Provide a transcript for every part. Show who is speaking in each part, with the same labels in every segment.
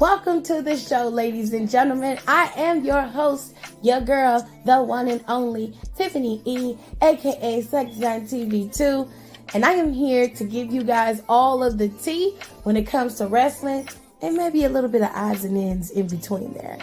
Speaker 1: Welcome to the show, ladies and gentlemen. I am your host, your girl, the one and only Tiffany E, aka Sexline TV2, and I am here to give you guys all of the tea when it comes to wrestling and maybe a little bit of odds and ends in between there.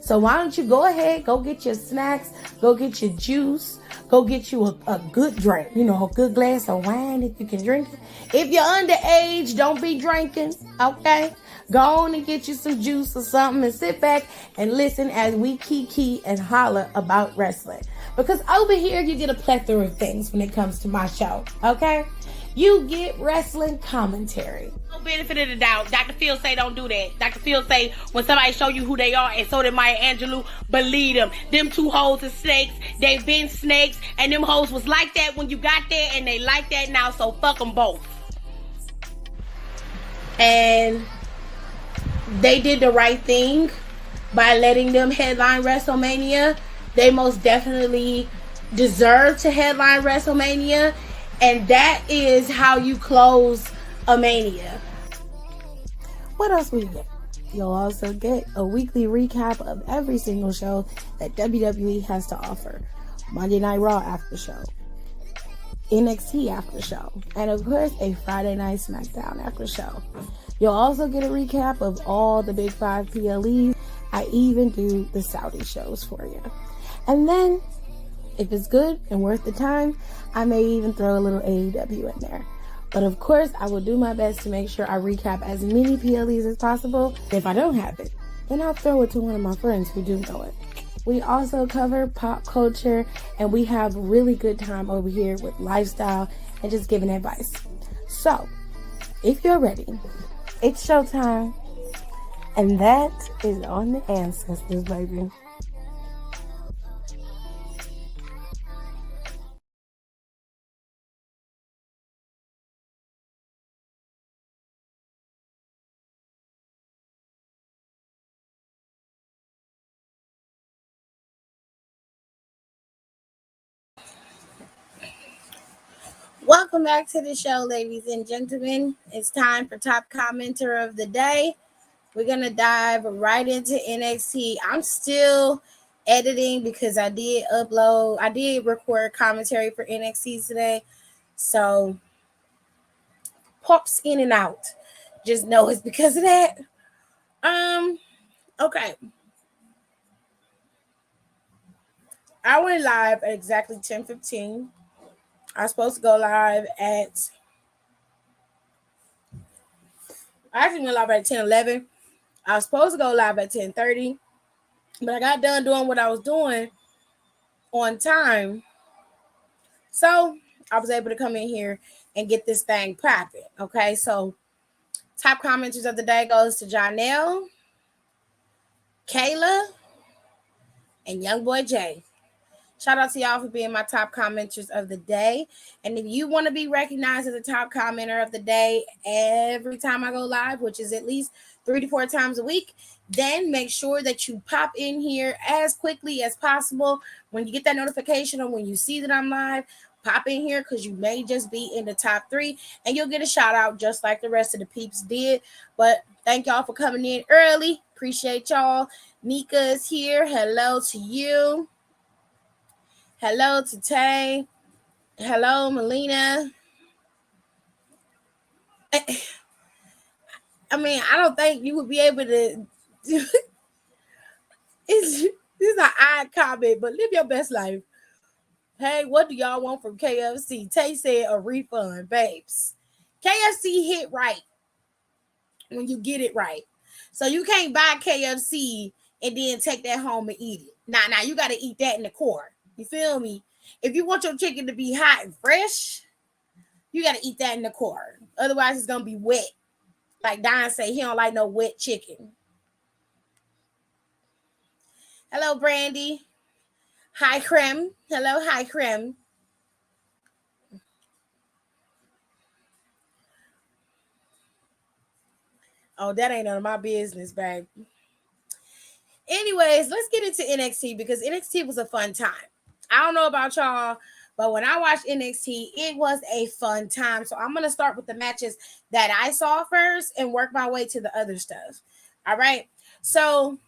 Speaker 1: So why don't you go ahead, go get your snacks, go get your juice, go get you a good drink, a good glass of wine if you can drink it. If you're underage, don't be drinking, okay? Go on and get you some juice or something and sit back and listen as we kiki and holler about wrestling. Because over here, you get a plethora of things when it comes to my show, okay? You get wrestling commentary.
Speaker 2: No benefit of the doubt. Dr. Phil say don't do that. Dr. Phil say when somebody show you who they are, and so did Maya Angelou, believe them. Them two hoes are snakes. They been snakes, and them hoes was like that when you got there, and they like that now, so fuck them both. And they did the right thing by letting them headline WrestleMania. They most definitely deserve to headline WrestleMania, and that is how you close a mania.
Speaker 1: What else we get? You'll also get a weekly recap of every single show that WWE has to offer. Monday Night Raw after show, NXT after show, and of course a Friday Night SmackDown after show. You'll also get a recap of all the Big 5 PLEs. I even do the Saudi shows for you. And then, if it's good and worth the time, I may even throw a little AEW in there. But of course, I will do my best to make sure I recap as many PLEs as possible. If I don't have it, then I'll throw it to one of my friends who do know it. We also cover pop culture, and we have really good time over here with lifestyle and just giving advice. So, if you're ready, it's showtime, and that is on the ancestors, baby. Welcome back to the show, ladies and gentlemen. It's time for Top Commenter of the Day. We're going to dive right into NXT. I'm still editing because I did record commentary for NXT today. So, pops in and out. Just know it's because of that. Okay. I went live at exactly 10:15. I was supposed to go live at... I actually went live at 10:11. I was supposed to go live at 10:30, but I got done doing what I was doing on time. So I was able to come in here and get this thing popping. Okay, so top commenters of the day goes to Janelle, Kayla, and Young Boy Jay. Shout out to y'all for being my top commenters of the day. And if you want to be recognized as a top commenter of the day every time I go live, which is at least 3 to 4 times a week, then make sure that you pop in here as quickly as possible. When you get that notification or when you see that I'm live, pop in here because you may just be in the top 3 and you'll get a shout out just like the rest of the peeps did. But thank y'all for coming in early. Appreciate y'all. Nika is here. Hello to you. Hello to Tay. Hello, Melina. I mean, I don't think you would be able to... This is an odd comment, but live your best life. Hey, what do y'all want from KFC? Tay said a refund, babes. KFC hit right when you get it right. So you can't buy KFC and then take that home and eat it. Nah, you got to eat that in the core. You feel me? If you want your chicken to be hot and fresh, you got to eat that in the core. Otherwise, it's going to be wet. Like Don say, he don't like no wet chicken. Hello, Brandy. Hi, Creme. Hello, hi, Creme. Oh, that ain't none of my business, babe. Anyways, let's get into NXT because NXT was a fun time. I don't know about y'all, but when I watched NXT, it was a fun time. So I'm going to start with the matches that I saw first and work my way to the other stuff.
Speaker 2: All right. So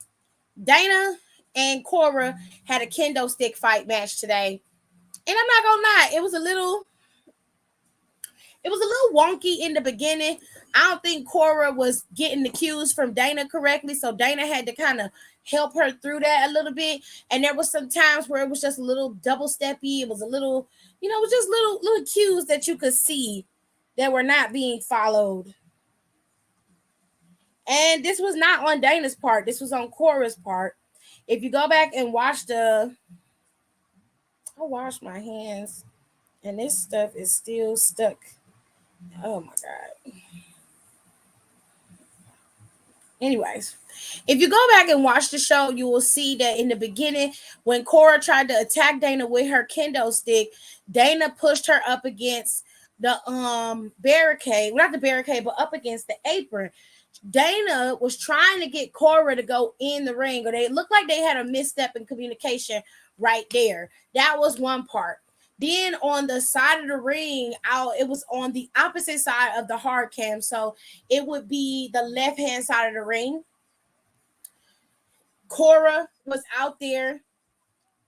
Speaker 2: Dana and Cora had a kendo stick fight match today. And I'm not gonna lie, it was a little wonky in the beginning. I don't think Cora was getting the cues from Dana correctly, so Dana had to kind of help her through that a little bit. And there was some times where it was just a little double steppy. It was a little, it was just little cues that you could see that were not being followed. And this was not on Dana's part. This was on Cora's part. If you go back and watch I wash my hands, and this stuff is still stuck. Oh my god. Anyways, if you go back and watch the show, you will see that in the beginning, when Cora tried to attack Dana with her kendo stick, Dana pushed her up against the barricade, well, not the barricade, but up against the apron. Dana was trying to get Cora to go in the ring, or they looked like they had a misstep in communication right there. That was one part. Then on the side of the ring, it was on the opposite side of the hard cam. So it would be the left hand side of the ring. Cora was out there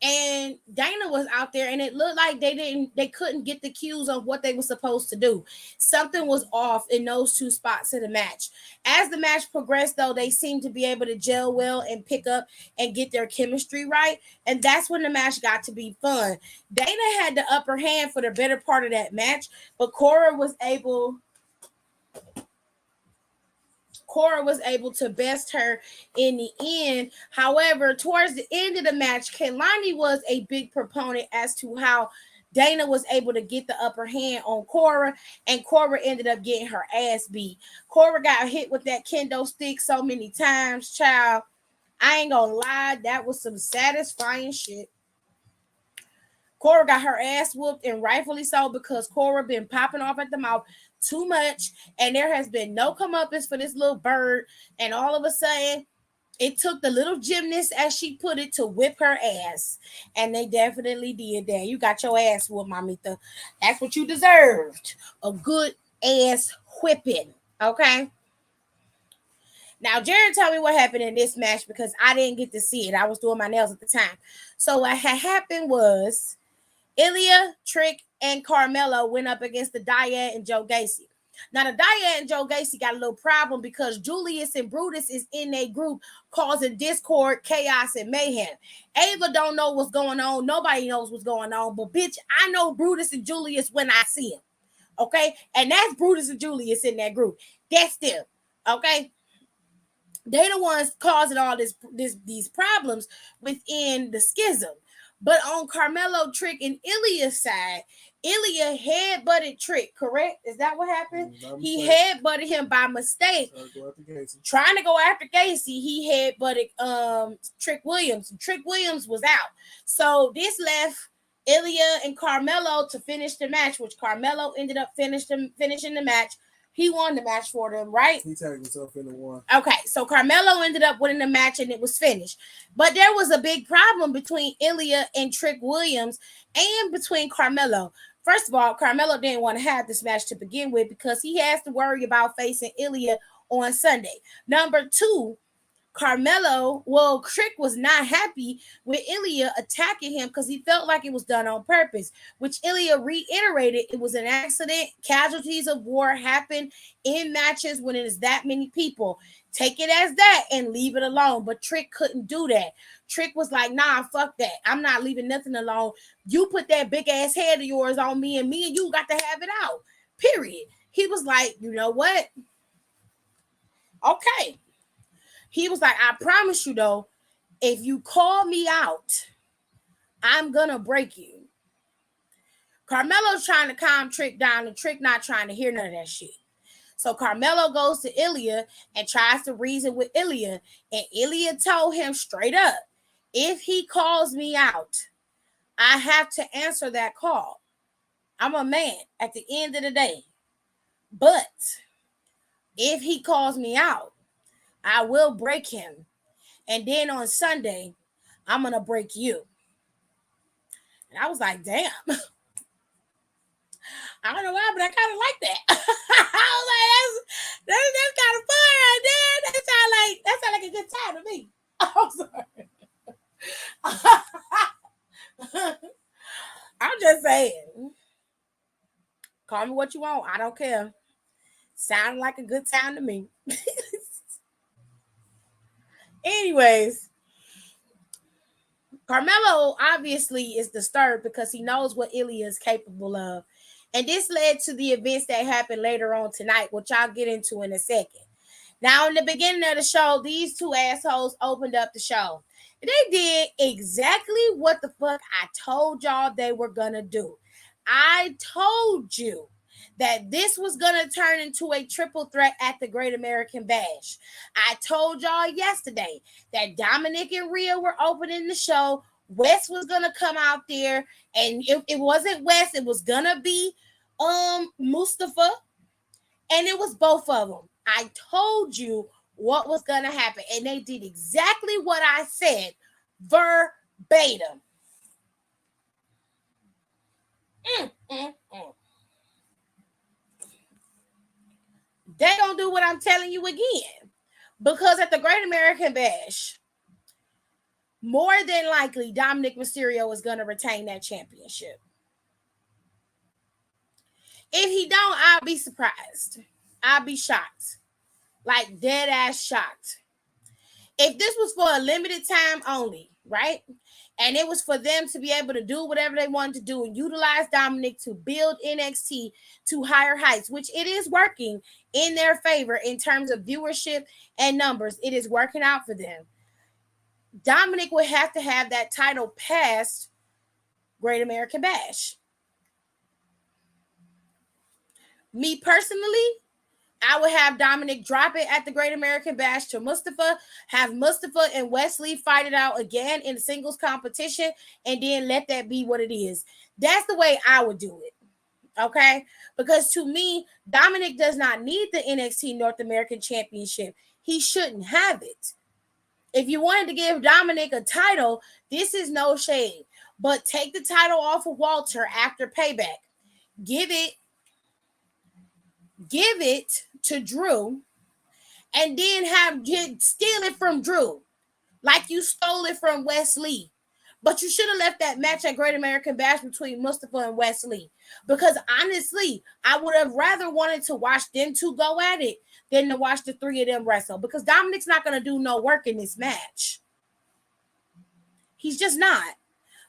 Speaker 2: and Dana was out there, and it looked like they couldn't get the cues of what they were supposed to do. Something was off in those two spots of the match. As the match progressed, though, they seemed to be able to gel well and pick up and get their chemistry right, and that's when the match got to be fun. Dana had the upper hand for the better part of that match, but Cora was able to best her in the end. However, towards the end of the match, Kaylani was a big proponent as to how Dana was able to get the upper hand on Cora, and Cora ended up getting her ass beat. Cora got hit with that kendo stick so many times, child. I ain't gonna lie, that was some satisfying shit. Cora got her ass whooped, and rightfully so, because Cora been popping off at the mouth too much, and there has been no comeuppance for this little bird. And all of a sudden, it took the little gymnast, as she put it, to whip her ass, and they definitely did that. You got your ass whooped, mamita. That's what you deserved, a good ass whipping. Okay. Now, Jared, tell me what happened in this match, because I didn't get to see it. I was doing my nails at the time. So what had happened was Ilya, Trick, and Carmelo went up against the Dyad and Joe Gacy. Now, the Dyad and Joe Gacy got a little problem because Julius and Brutus is in a group causing discord, chaos, and mayhem. Ava don't know what's going on. Nobody knows what's going on. But, bitch, I know Brutus and Julius when I see them. Okay? And that's Brutus and Julius in that group. That's them. Okay? They the ones causing all these problems within the schism. But on Carmelo, Trick, and Ilya's side, Ilya head-butted Trick, correct? Is that what happened? He head-butted him by mistake. Trying to go after Gacy, he head-butted Trick Williams. Trick Williams was out. So this left Ilya and Carmelo to finish the match, which Carmelo ended up finishing the match. He won the match for them, right?
Speaker 3: He tagged himself in the one.
Speaker 2: Okay, so Carmelo ended up winning the match, and it was finished. But there was a big problem between Ilya and Trick Williams, and between Carmelo. First of all, Carmelo didn't want to have this match to begin with, because he has to worry about facing Ilya on Sunday. Number two, Trick was not happy with Ilya attacking him, because he felt like it was done on purpose, which Ilya reiterated it was an accident. Casualties of war happen in matches when it is that many people. Take it as that and leave it alone. But Trick couldn't do that. Trick was like, nah, fuck that. I'm not leaving nothing alone. You put that big ass head of yours on me, and you got to have it out. Period. He was like, you know what? Okay. He was like, I promise you, though, if you call me out, I'm going to break you. Carmelo's trying to calm Trick down, and Trick not trying to hear none of that shit. So Carmelo goes to Ilya and tries to reason with Ilya, and Ilya told him straight up, if he calls me out, I have to answer that call. I'm a man at the end of the day. But if he calls me out, I will break him. And then on Sunday, I'm going to break you. And I was like, damn. I don't know why, but I kind of like that. I was like, that's kind of fun right there. That saying. Call me what you want. I don't care. Sound like a good time to me. Anyways, Carmelo obviously is disturbed because he knows what Ilya is capable of. And this led to the events that happened later on tonight, which I'll get into in a second. Now, in the beginning of the show, these two assholes opened up the show. They did exactly what the fuck I told y'all they were gonna do. I told you that this was gonna turn into a triple threat at the Great American Bash. I told y'all yesterday that Dominic and Rhea were opening the show. Wes was gonna come out there, and it wasn't Wes, it was gonna be Mustafa, and it was both of them. I told you what was gonna happen, and they did exactly what I said, verbatim. They gonna do what I'm telling you again, because at the Great American Bash, more than likely, Dominic Mysterio is gonna retain that championship. If he don't, I'll be surprised. I'll be shocked. Like dead ass shocked. If this was for a limited time only, right? And it was for them to be able to do whatever they wanted to do and utilize Dominic to build NXT to higher heights, which it is working in their favor in terms of viewership and numbers. It is working out for them. Dominic would have to have that title past Great American Bash. Me personally, I would have Dominic drop it at the Great American Bash to Mustafa, have Mustafa and Wesley fight it out again in the singles competition, and then let that be what it is. That's the way I would do it, okay? Because to me, Dominic does not need the NXT North American Championship. He shouldn't have it. If you wanted to give Dominic a title, this is no shade, but take the title off of Walter after Payback. Give it to Drew, and then steal it from Drew like you stole it from Wesley. But you should have left that match at Great American Bash between Mustafa and Wesley, because honestly, I would have rather wanted to watch them two go at it than to watch the three of them wrestle, because Dominic's not going to do no work in this match. He's just not,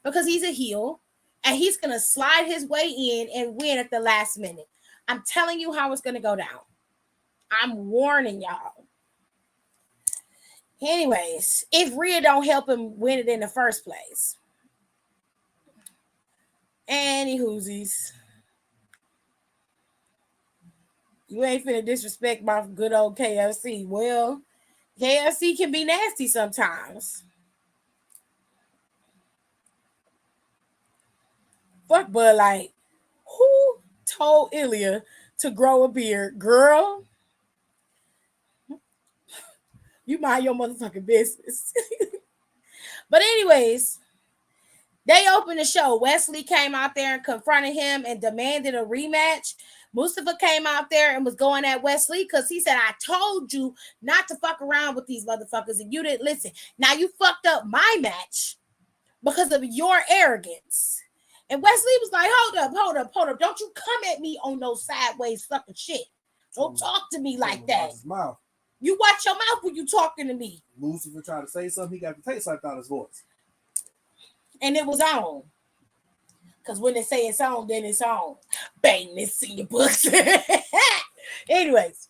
Speaker 2: because he's a heel and he's going to slide his way in and win at the last minute. I'm telling you how it's going to go down. I'm warning y'all. Anyways, if Rhea don't help him win it in the first place. Any whoosies. You ain't finna disrespect my good old KFC. Well, KFC can be nasty sometimes. Fuck Bud Light. Who told Ilya to grow a beard? Girl, you mind your motherfucking business. But anyways, they opened the show. Wesley came out there and confronted him and demanded a rematch. Mustafa came out there and was going at Wesley because he said, I told you not to fuck around with these motherfuckers and you didn't listen. Now you fucked up my match because of your arrogance. And Wesley was like, hold up. Don't you come at me on no sideways fucking shit. Don't talk to me like that. You watch your mouth when you talking to me.
Speaker 3: Lucifer tried to say something, he got to take something out of his voice.
Speaker 2: And it was on. Because when they say it's on, then it's on. Bang this in your books. Anyways.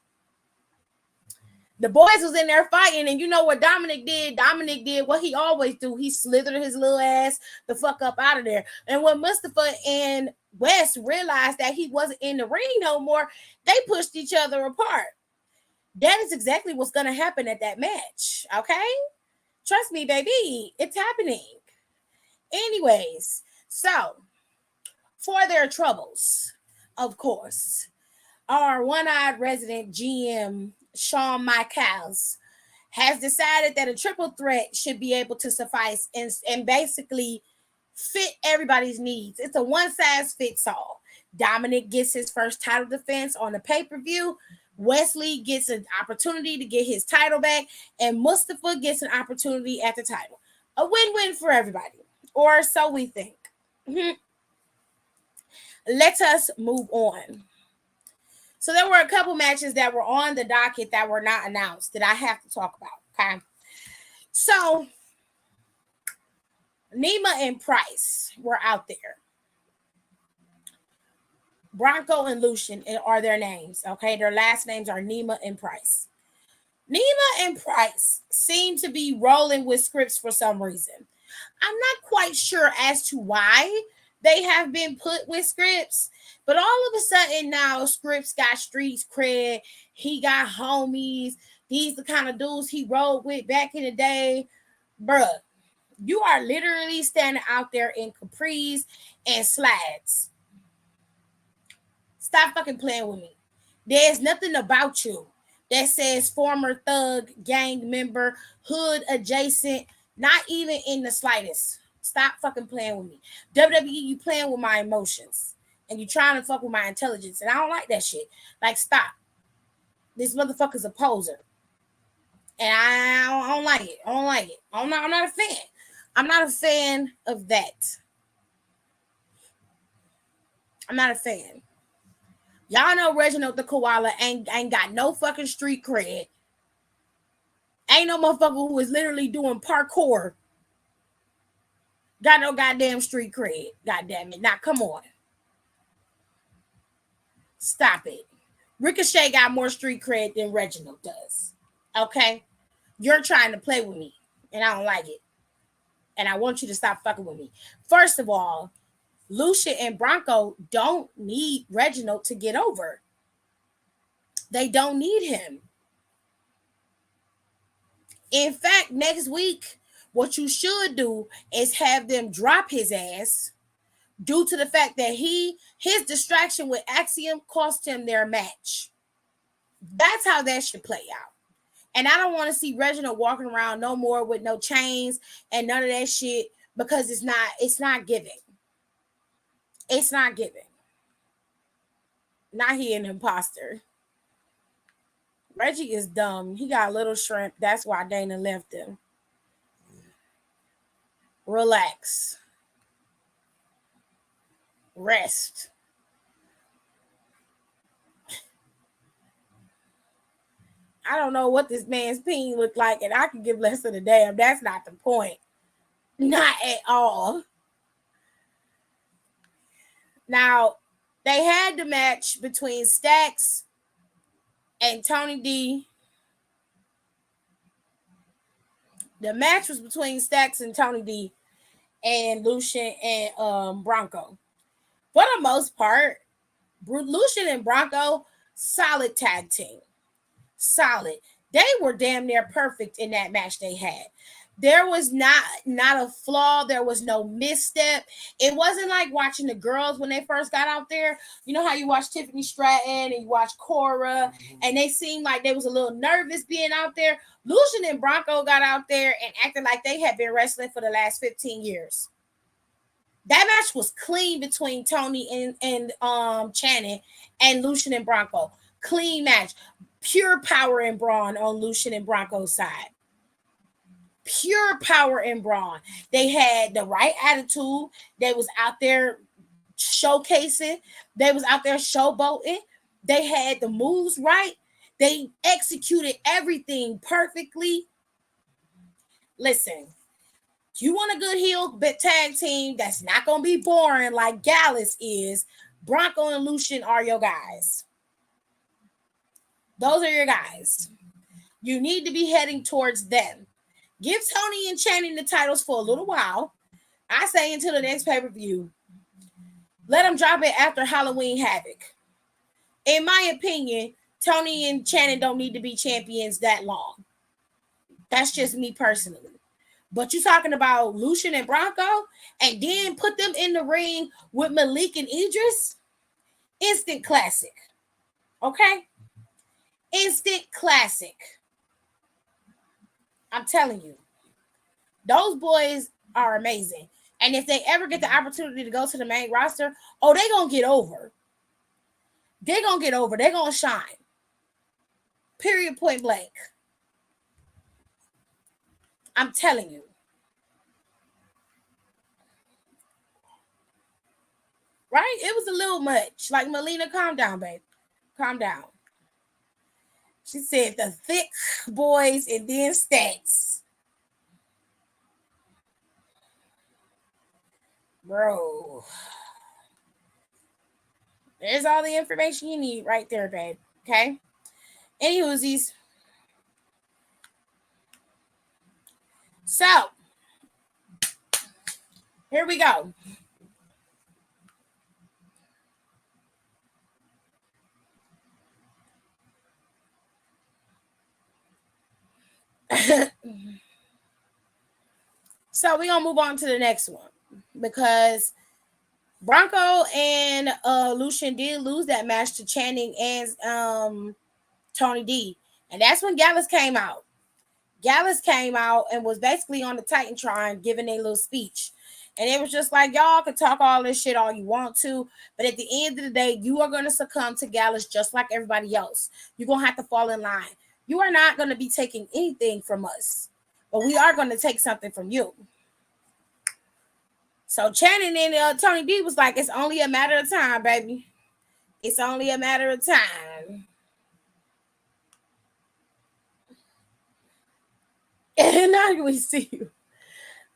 Speaker 2: The boys was in there fighting, and you know what Dominic did? Dominic did what he always do. He slithered his little ass the fuck up out of there. And when Mustafa and Wes realized that he wasn't in the ring no more, they pushed each other apart. That is exactly what's going to happen at that match, okay? Trust me, baby. It's happening. Anyways, so for their troubles, of course, our one-eyed resident GM, Shawn Michaels, has decided that a triple threat should be able to suffice and basically fit everybody's needs. It's a one-size-fits-all. Dominic gets his first title defense on the pay-per-view. Wesley gets an opportunity to get his title back, and Mustafa gets an opportunity at the title. A win-win for everybody, or so we think. Let us move on. So there were a couple matches that were on the docket that were not announced that I have to talk about. Okay. So Nima and Price were out there. Bronco and Lucian are their names. Okay. Their last names are Nima and Price. Nima and Price seem to be rolling with scripts for some reason. I'm not quite sure as to why they have been put with scripts, but all of a sudden now Scripps got street cred. He got homies. These the kind of dudes he rode with back in the day. Bruh, you are literally standing out there in capris and slides. Stop fucking playing with me. There's nothing about you that says former thug, gang member, hood adjacent, not even in the slightest. Stop fucking playing with me. WWE, you playing with my emotions. And you trying to fuck with my intelligence. And I don't like that shit. Like, stop. This motherfucker's a poser. And I don't like it. I don't like it. I'm not a fan. I'm not a fan of that. I'm not a fan. Y'all know Reginald the Koala ain't got no fucking street cred. Ain't no motherfucker who is literally doing parkour. Got no goddamn street cred. Goddamn it. Now, come on. Stop it. Ricochet got more street cred than Reginald does. Okay? You're trying to play with me, and I don't like it. And I want you to stop fucking with me. First of all, Lucia and Bronco don't need Reginald to get over. They don't need him. In fact, next week, what you should do is have them drop his ass due to the fact that his distraction with Axiom cost him their match. That's how that should play out. And I don't want to see Reginald walking around no more with no chains and none of that shit because it's not giving. It's not giving. Not he an imposter. Reggie is dumb. He got a little shrimp. That's why Dana left him. Relax. Rest. I don't know what this man's peen looked like, and I can give less of a damn. That's not the point. Not at all. Now, they had the match between Stacks and Tony D. The match was between Stacks and Tony D and Lucian and Bronco. For the most part, Lucian and Bronco, solid tag team. Solid. They were damn near perfect in that match they had. There was not a flaw. There was no misstep. It wasn't like watching the girls when they first got out there. You know how you watch Tiffany Stratton and you watch Cora, and they seemed like they was a little nervous being out there. Lucian and Bronco got out there and acted like they had been wrestling for the last 15 years. That match was clean between Tony and Channing and Lucian and Bronco. Clean match. Pure power and brawn on Lucian and Bronco's side. Pure power and brawn. They had the right attitude. They was out there showcasing. They was out there showboating. They had the moves right. They executed everything perfectly. Listen, you want a good heel tag team that's not going to be boring like Gallus is, Bronco and Lucian are your guys. Those are your guys. You need to be heading towards them. Give Tony and Channing the titles for a little while. I say until the next pay-per-view. Let them drop it after Halloween Havoc. In my opinion, Tony and Channing don't need to be champions that long. That's just me personally. But you talking about Lucian and Bronco and then put them in the ring with Malik and Idris? Instant classic. Okay? Instant classic. I'm telling you. Those boys are amazing. And if they ever get the opportunity to go to the main roster, oh, they're going to get over. They're going to get over. They're going to shine. Period, point blank. I'm telling you. Right? It was a little much. Like, Melina, calm down, babe. Calm down. She said the thick boys and then Stacks. Bro. There's all the information you need right there, babe. Okay? Any Uzis. So, here we go. So, we're going to move on to the next one. Because Bronco and Lucian did lose that match to Channing and Tony D. And that's when Gallus came out. Gallus came out and was basically on the Titantron giving a little speech. And it was just like, y'all can talk all this shit all you want to, but at the end of the day, you are going to succumb to Gallus just like everybody else. You're going to have to fall in line. You are not going to be taking anything from us, but we are going to take something from you. So Channing and Tony D was like, it's only a matter of time, baby. It's only a matter of time. And now we see you.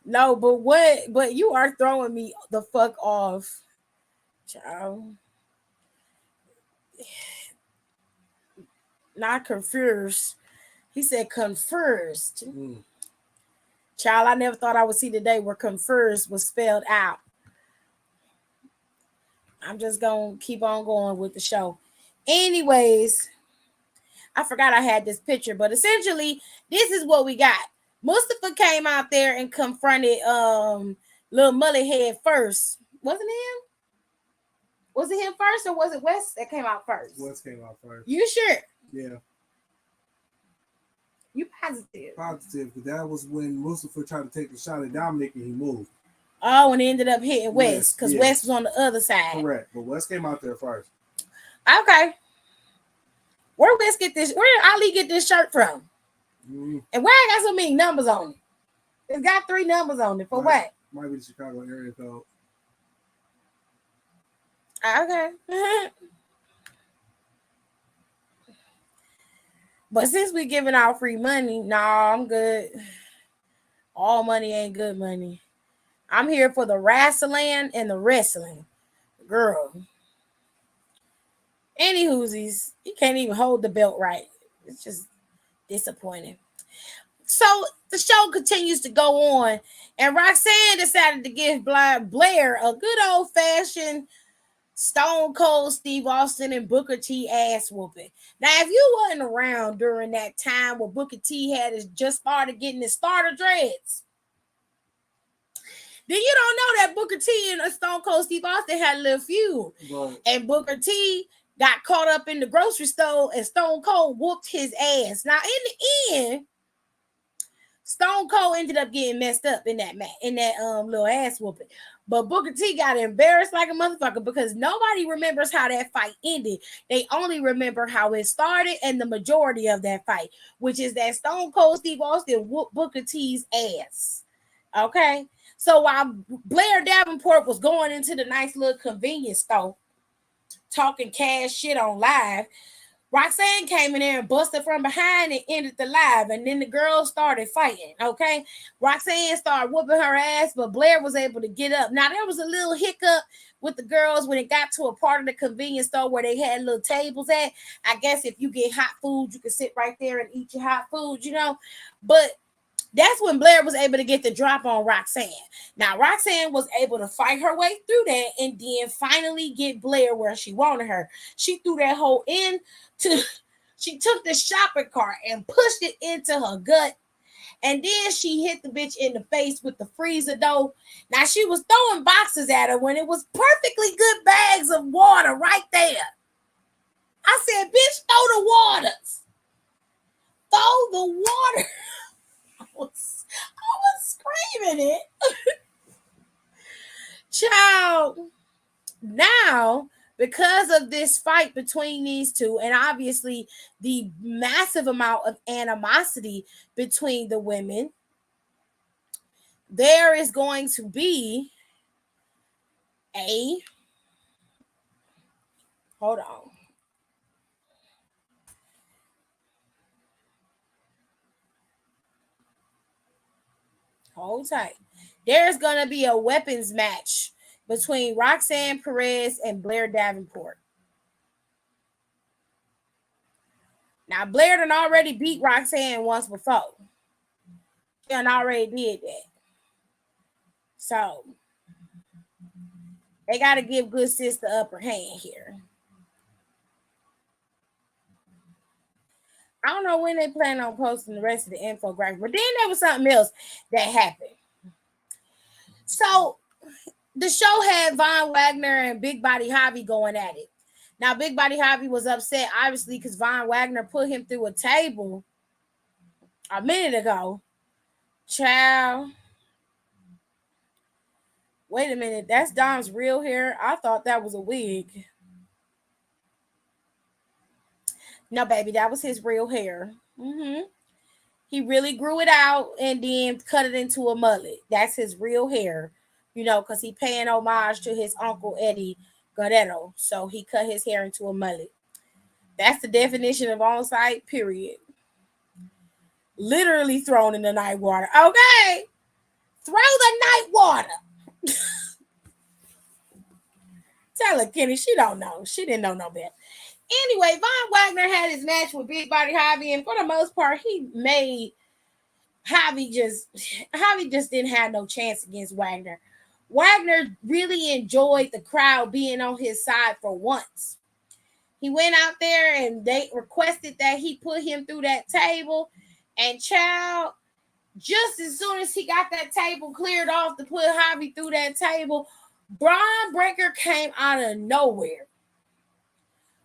Speaker 2: No, but what? But you are throwing me the fuck off, child. Not confused. He said confused. Child, I never thought I would see the day where confused was spelled out. I'm just gonna keep on going with the show. Anyways, I forgot I had this picture, but essentially, this is what we got. Mustafa came out there and confronted Little Mullet Head first. Wasn't him? Was it him first, or was it West that came out first?
Speaker 3: West came out first.
Speaker 2: You sure?
Speaker 3: Yeah.
Speaker 2: You positive?
Speaker 3: Positive, because that was when Mustafa tried to take the shot at Dominic and he moved.
Speaker 2: Oh, and ended up hitting West because West was on the other side.
Speaker 3: Correct, but West came out there first.
Speaker 2: Okay. Where West get this? Where did Ali get this shirt from? And why I got so many numbers on it? It's got 3 numbers on it. For what?
Speaker 3: Might be the Chicago area code.
Speaker 2: Okay. But since we giving out free money, nah, I'm good. All money ain't good money. I'm here for the wrestling and the wrestling. Girl. Any Hoosies, you can't even hold the belt right. It's just disappointing. So the show continues to go on, and Roxanne decided to give Blair a good old-fashioned Stone Cold Steve Austin and Booker T ass whooping. Now, if you wasn't around during that time where Booker T had just started getting his starter dreads, then you don't know that Booker T and Stone Cold Steve Austin had a little feud. Right. And Booker T got caught up in the grocery store and Stone Cold whooped his ass. Now, in the end, Stone Cold ended up getting messed up in that little ass whooping. But Booker T got embarrassed like a motherfucker because nobody remembers how that fight ended. They only remember how it started and the majority of that fight, which is that Stone Cold Steve Austin whooped Booker T's ass. Okay? So while Blair Davenport was going into the nice little convenience store, talking cash shit on live, Roxanne came in there and busted from behind and ended the live, and then the girls started fighting, okay? Roxanne started whooping her ass, but Blair was able to get up. Now, there was a little hiccup with the girls when it got to a part of the convenience store where they had little tables at. I guess if you get hot food, you can sit right there and eat your hot food, you know? But that's when Blair was able to get the drop on Roxanne. Now, Roxanne was able to fight her way through that and then finally get Blair where she wanted her. She threw that hoe she took the shopping cart and pushed it into her gut. And then she hit the bitch in the face with the freezer dough. Now, she was throwing boxes at her when it was perfectly good bags of water right there. I said, bitch, throw the waters. Throw the water. I was screaming it. Child. Now, because of this fight between these two, and obviously the massive amount of animosity between the women, there is going to be a Hold on. Hold tight. There's going to be a weapons match between Roxanne Perez and Blair Davenport. Now, Blair done already beat Roxanne once before. She done already did that. So, they got to give Good Sis the upper hand here. I don't know when they plan on posting the rest of the infographic, but then there was something else that happened. So, the show had Von Wagner and Big Body Javi going at it. Now, Big Body Javi was upset, obviously, because Von Wagner put him through a table a minute ago. Child. Wait a minute. That's Dom's real hair? I thought that was a wig. No, baby, that was his real hair. He really grew it out and then cut it into a mullet. That's his real hair. You know, because he paying homage to his uncle Eddie Guerrero. So he cut his hair into a mullet. That's the definition of on-site, period. Literally thrown in the night water. Okay. Throw the night water. Tell her, Kenny, she don't know. She didn't know no better. Anyway, Von Wagner had his match with Big Body Javi, and for the most part, he made Javi just didn't have no chance against Wagner. Wagner really enjoyed the crowd being on his side for once. He went out there and they requested that he put him through that table. And child, just as soon as he got that table cleared off to put Javi through that table, Braun Breaker came out of nowhere.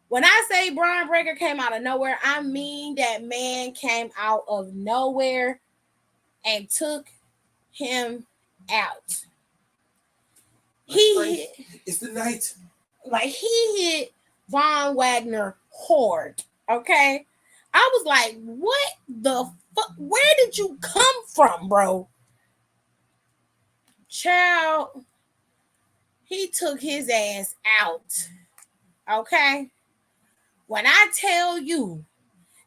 Speaker 2: When I say Braun Breaker came out of nowhere, I mean that man came out of nowhere and took him out.
Speaker 3: It's the night.
Speaker 2: Like, he hit Von Wagner hard. Okay. I was like, what the fuck? Where did you come from, bro? Child, he took his ass out. Okay. When I tell you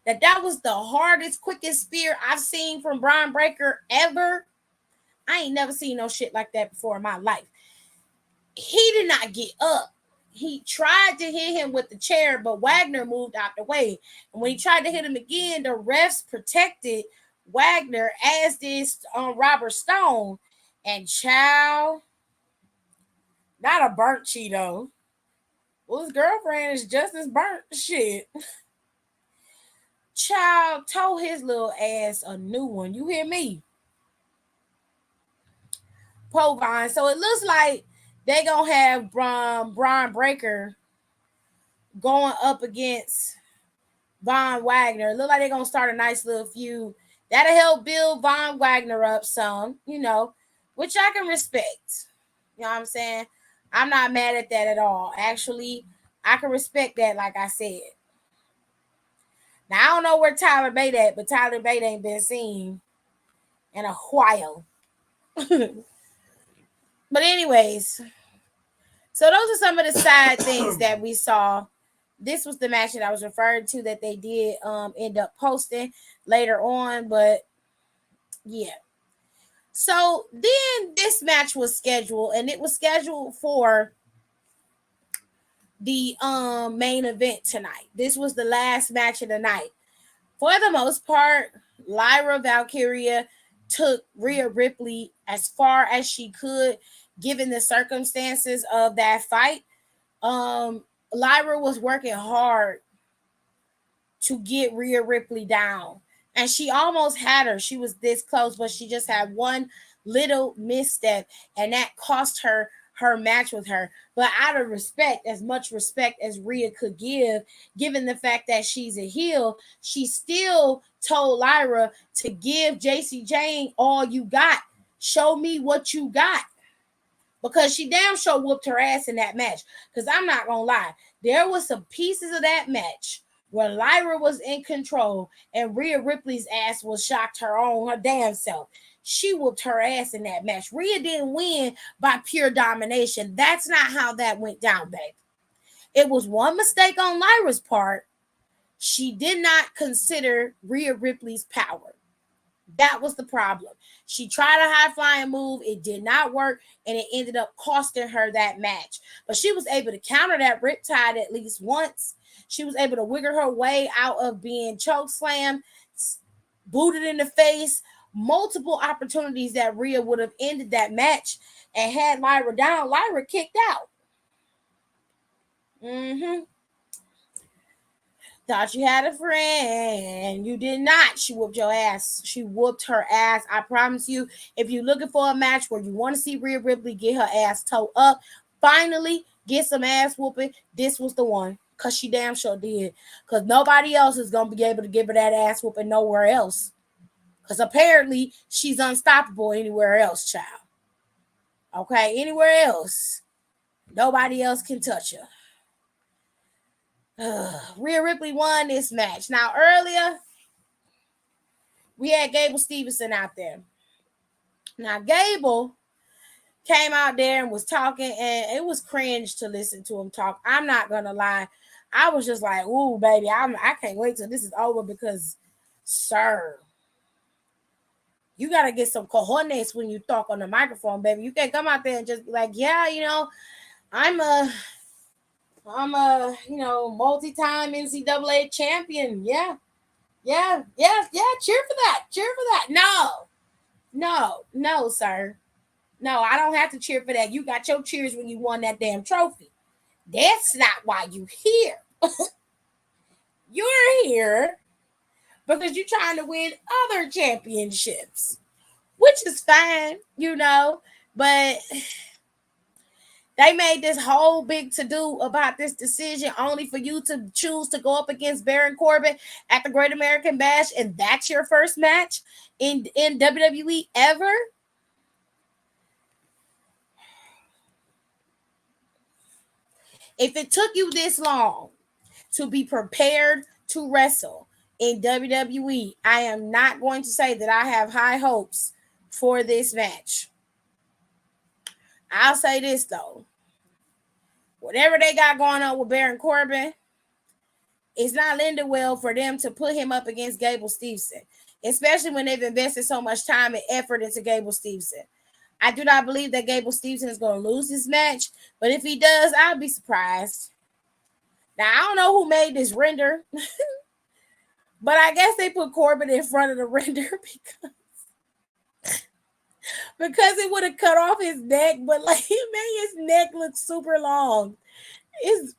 Speaker 2: that was the hardest, quickest spear I've seen from Braun Breaker ever, I ain't never seen no shit like that before in my life. He did not get up. He tried to hit him with the chair, but Wagner moved out the way. And when he tried to hit him again, the refs protected Wagner, as did Robert Stone. And child, not a burnt Cheeto. Well, his girlfriend is just as burnt. Shit. Child told his little ass a new one. You hear me? Povine. So it looks like they gonna have Braun Breaker going up against Von Wagner. It look like they're gonna start a nice little feud. That'll help build Von Wagner up some, you know, which I can respect. You know what I'm saying? I'm not mad at that at all. Actually, I can respect that, like I said. Now, I don't know where Tyler Bate at, but Tyler Bate ain't been seen in a while. But anyways, so those are some of the side things that we saw. This was the match that I was referring to that they did end up posting later on, but yeah. So then this match was scheduled, and it was scheduled for the main event tonight. This was the last match of the night. For the most part, Lyra Valkyria took Rhea Ripley as far as she could, given the circumstances of that fight. Lyra was working hard to get Rhea Ripley down, and she almost had her. She was this close, but she just had one little misstep, and that cost her her match with her. But out of respect, as much respect as Rhea could give, given the fact that she's a heel, she still told Lyra to give JC Jane all you got. Show me what you got. Because she damn sure whooped her ass in that match. Because I'm not going to lie. There was some pieces of that match where Lyra was in control and Rhea Ripley's ass was shocked her own her damn self. She whooped her ass in that match. Rhea didn't win by pure domination. That's not how that went down, babe. It was one mistake on Lyra's part. She did not consider Rhea Ripley's power. That was the problem. She tried a high flying move, it did not work, and it ended up costing her that match. But she was able to counter that riptide at least once. She was able to wiggle her way out of being choke slammed, booted in the face, multiple opportunities that Rhea would have ended that match and had Lyra down. Lyra kicked out. Thought you had a friend. You did not. She whooped your ass. She whooped her ass. I promise you, if you're looking for a match where you want to see Rhea Ripley get her ass towed up, finally get some ass whooping, this was the one. Because she damn sure did. Because nobody else is going to be able to give her that ass whooping nowhere else. Because apparently she's unstoppable anywhere else, child. Okay, anywhere else. Nobody else can touch her. Rhea Ripley won this match. Now, earlier, we had Gable Stevenson out there. Now, Gable came out there and was talking, and it was cringe to listen to him talk. I'm not going to lie. I was just like, ooh, baby, I can't wait till this is over because, sir, you got to get some cojones when you talk on the microphone, baby. You can't come out there and just be like, yeah, you know, I'm a multi-time NCAA champion. Yeah. Cheer for that. No, sir. No, I don't have to cheer for that. You got your cheers when you won that damn trophy. That's not why you're here. You're here because you're trying to win other championships, which is fine, you know, but they made this whole big to-do about this decision only for you to choose to go up against Baron Corbin at the Great American Bash, and that's your first match in WWE ever? If it took you this long to be prepared to wrestle in WWE, I am not going to say that I have high hopes for this match. I'll say this, though. Whatever they got going on with Baron Corbin, it's not lending well for them to put him up against Gable Stevenson, especially when they've invested so much time and effort into Gable Stevenson. I do not believe that Gable Stevenson is going to lose this match, but if he does, I'll be surprised. Now, I don't know who made this render, but I guess they put Corbin in front of the render because it would have cut off his neck, but like it made his neck look super long. It's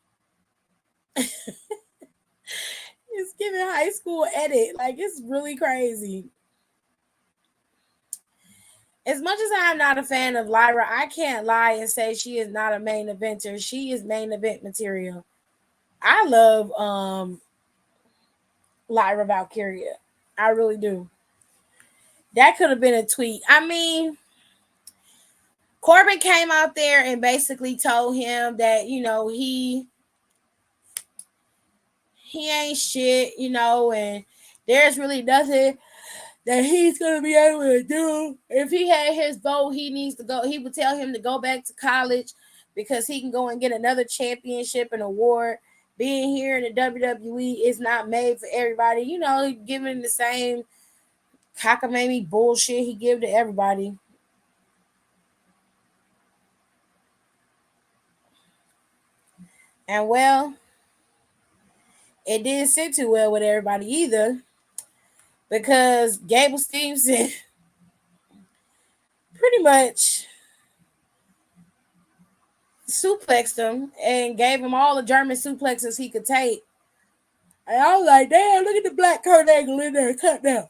Speaker 2: it's giving high school edit. Like, it's really crazy. As much as I'm not a fan of Lyra, I can't lie and say she is not a main eventer. She is main event material. I love Lyra Valkyria. I really do. That could have been a tweet. I mean, Corbin came out there and basically told him that, you know, he ain't shit, you know, and there's really nothing that he's going to be able to do. If he had his vote, he needs to go. He would tell him to go back to college because he can go and get another championship and award. Being here in the WWE is not made for everybody. You know, giving the same cockamamie bullshit he give to everybody. And well, it didn't sit too well with everybody either, because Gable Stevenson pretty much suplexed him and gave him all the German suplexes he could take. And I was like, damn, look at the black Kurt Angle in there cut down.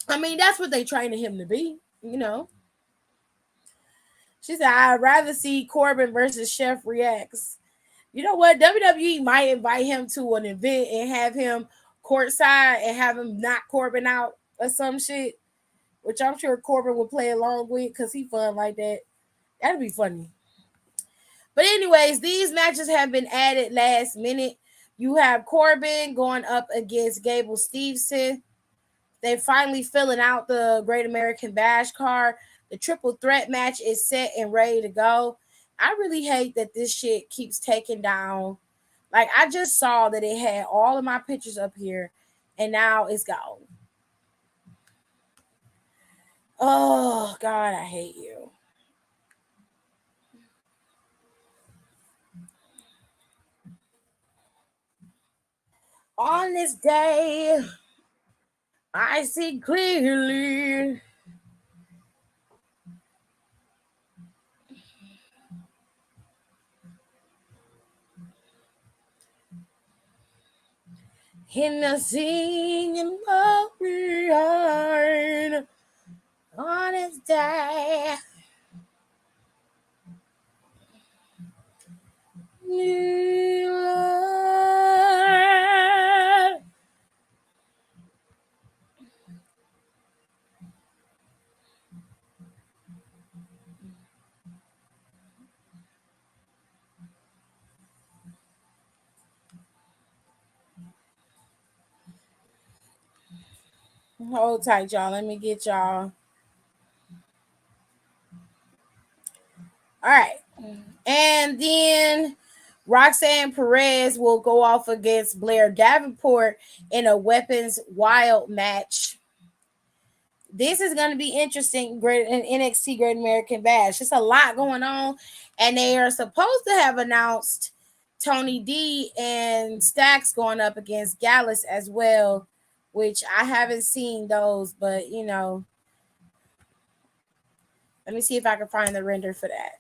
Speaker 2: I mean, that's what they training him to be, you know. She said, I'd rather see Corbin versus Chef Reacts. You know what? WWE might invite him to an event and have him courtside and have him knock Corbin out or some shit, which I'm sure Corbin would play along with because he fun like that. That'd be funny. But anyways, these matches have been added last minute. You have Corbin going up against Gable Stevenson. They're finally filling out the Great American Bash card. The triple threat match is set and ready to go. I really hate that this shit keeps taking down. Like, I just saw that it had all of my pictures up here, and now it's gone. Oh God, I hate you. On this day, I see clearly. In the singing of behind on this day. Hold tight, y'all. Let me get y'all. All right. And then Roxanne Perez will go off against Blair Davenport in a weapons wild match. This is going to be interesting. Great in NXT Great American Bash. There's a lot going on, and they are supposed to have announced Tony D and Stacks going up against Gallus as well, which I haven't seen those, but you know, let me see if I can find the render for that.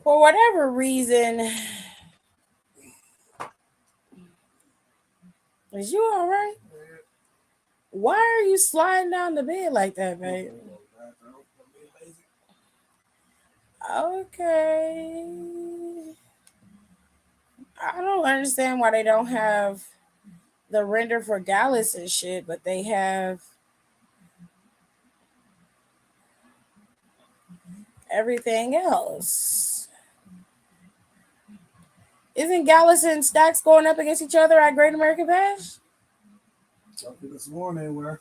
Speaker 2: For whatever reason, is you all right? Why are you sliding down the bed like that, babe? Okay. I don't understand why they don't have the render for Gallus and shit, but they have everything else. Isn't Gallus and Stacks going up against each other at Great American Bash?
Speaker 3: I could have sworn they were.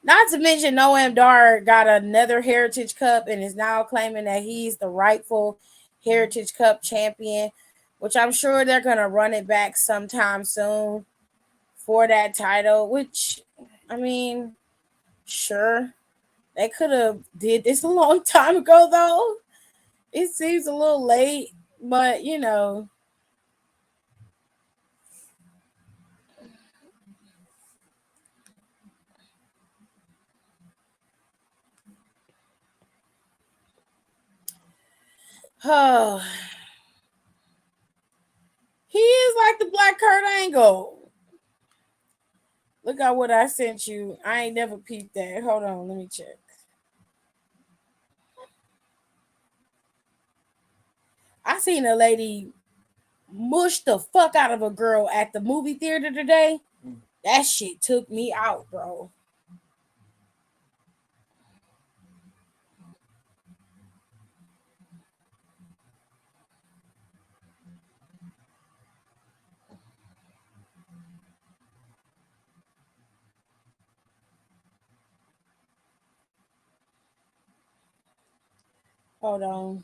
Speaker 2: Not to mention Noam Dar got another Heritage Cup and is now claiming that he's the rightful Heritage Cup champion, which I'm sure they're going to run it back sometime soon for that title, which, I mean, sure. They could have did this a long time ago, though. It seems a little late, but, you know. Oh, he is like the Black Kurt Angle. Look at what I sent you. I ain't never peeped that. Hold on, let me check. I seen a lady mush the fuck out of a girl at the movie theater today. That shit took me out, bro. Hold on.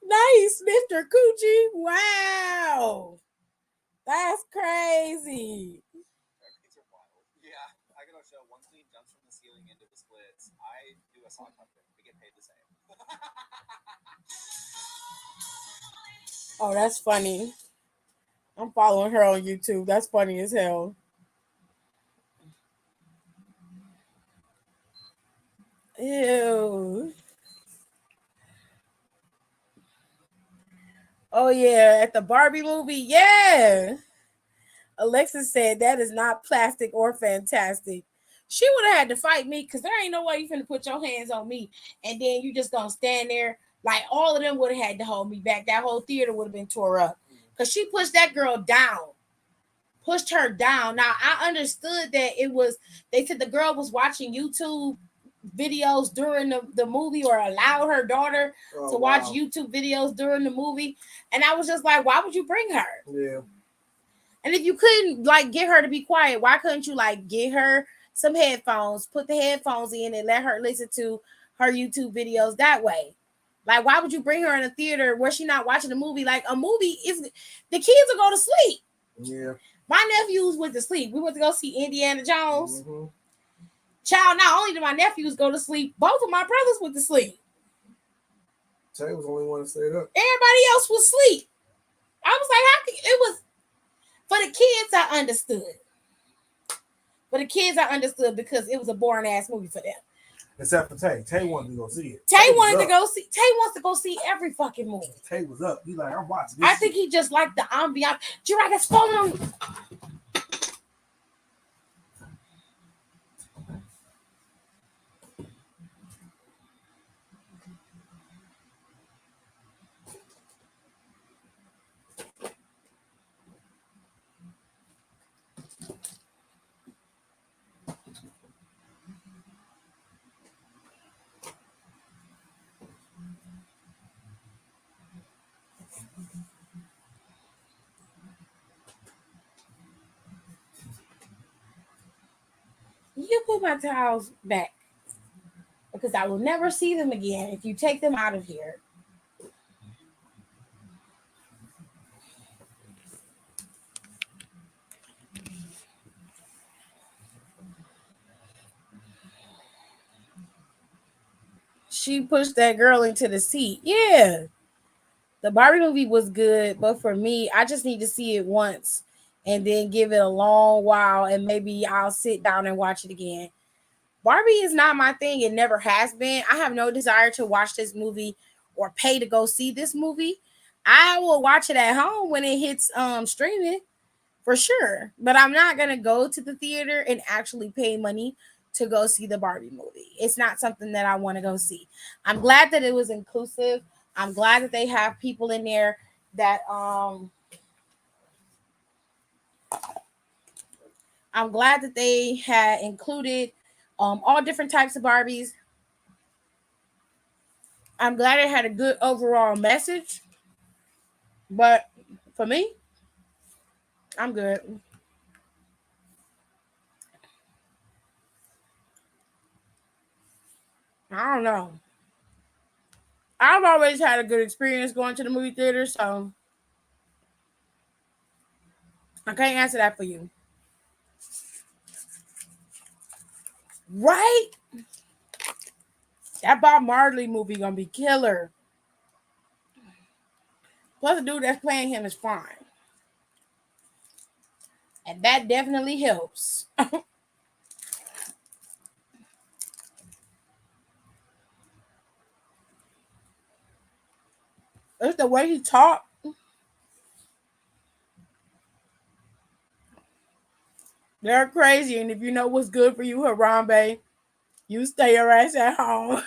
Speaker 2: Nice, Mr. Coochie. Wow. That's crazy.
Speaker 4: Yeah, I gotta show one clean jumps from the ceiling into the splits. I do a sock puppet. We get paid the same.
Speaker 2: Oh, that's funny. I'm following her on YouTube. That's funny as hell. Ew. Oh yeah, at the Barbie movie, yeah. Alexis said that is not plastic or fantastic. She would have had to fight me because there ain't no way you finna put your hands on me and then you just gonna stand there. Like all of them would have had to hold me back. That whole theater would have been tore up because she pushed that girl down, pushed her down. Now I understood that it was. They said the girl was watching YouTube videos during the movie or allowed her daughter to watch YouTube videos during the movie, and I was just like, why would you bring her?
Speaker 3: Yeah.
Speaker 2: And if you couldn't like get her to be quiet, why couldn't you like get her some headphones, put the headphones in, and let her listen to her YouTube videos that way? Like, why would you bring her in a theater where she's not watching a movie? Like, a movie is the kids will go to sleep.
Speaker 3: Yeah.
Speaker 2: My nephews went to sleep. We went to go see Indiana Jones. Mm-hmm. Child, not only did my nephews go to sleep, both of my brothers went to sleep.
Speaker 3: Tay was the only one that stayed up.
Speaker 2: Everybody else was asleep. I was like, how could, it was for the kids. I understood. For the kids, I understood because it was a boring ass movie for them.
Speaker 3: Except for Tay. Tay wanted to go see it.
Speaker 2: Tay wanted to go see. Tay wants to go see every fucking movie.
Speaker 3: Tay was up. He's like, I'm watching this.
Speaker 2: I think he just liked the ambiance. Jirag has fallen on you. You put my towels back because I will never see them again if you take them out of here. She pushed that girl into the seat. Yeah. The Barbie movie was good, but for me, I just need to see it once and then give it a long while and maybe I'll sit down and watch it again. Barbie is not my thing. It never has been. I have no desire to watch this movie or pay to go see this movie. I will watch it at home when it hits streaming for sure. But I'm not gonna go to the theater and actually pay money to go see the Barbie movie. It's not something that I want to go see. I'm glad that it was inclusive. I'm glad that they have people in there that I'm glad that they had included all different types of Barbies. I'm glad it had a good overall message. But for me, I'm good. I don't know. I've always had a good experience going to the movie theater, so I can't answer that for you. Right? That Bob Marley movie gonna be killer. Plus, the dude that's playing him is fine, and that definitely helps. It's the way he talked. They're crazy, and if you know what's good for you, Harambe, you stay your ass at home.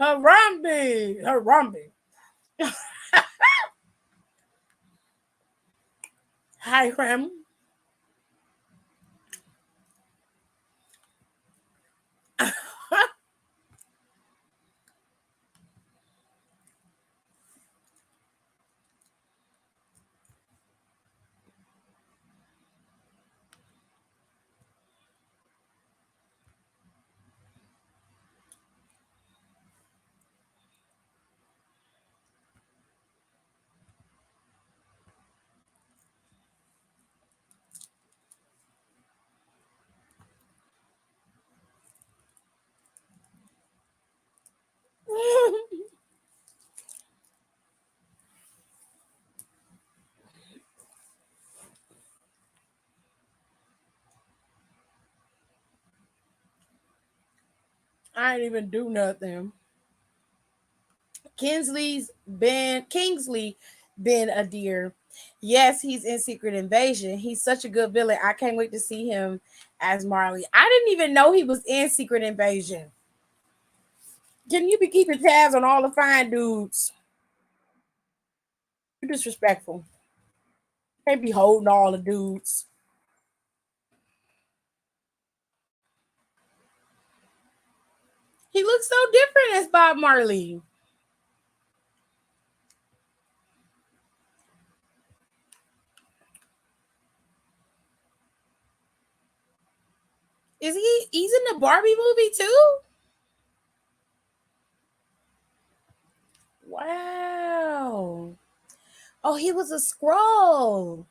Speaker 2: Harambe, Harambe. Hi, Ram. I ain't even do nothing. Kingsley Ben Adir. Yes, he's in Secret Invasion. He's such a good villain. I can't wait to see him as Marley. I didn't even know he was in Secret Invasion. Can you be keeping tabs on all the fine dudes? You're disrespectful. Can't be holding all the dudes. He looks so different as Bob Marley. He's in the Barbie movie too? Wow. Oh, he was a scroll.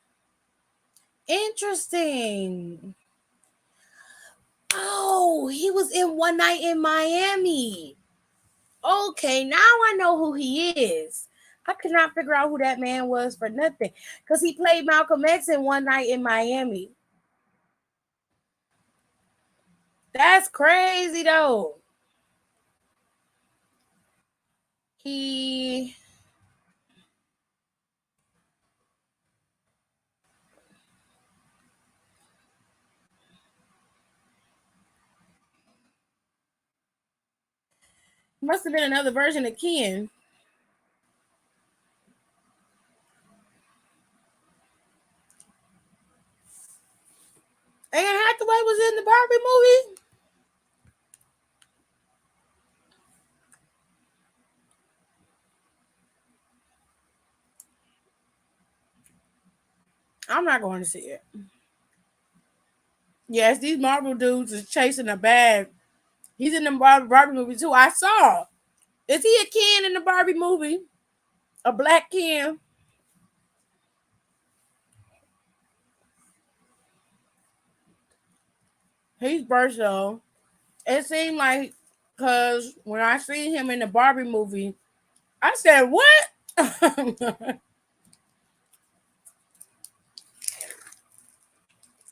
Speaker 2: Interesting. Oh, he was in One Night in Miami. Okay, now I know who he is. I could not figure out who that man was for nothing because he played Malcolm X in One Night in Miami. That's crazy though. He must have been another version of Ken. Anne Hathaway was in the Barbie movie. I'm not going to see it. Yes, these Marvel dudes is chasing a bag. He's in the Barbie movie too. I saw. Is he a Ken in the Barbie movie? A black Ken? He's versatile. It seemed like because when I seen him in the Barbie movie, I said, "What?"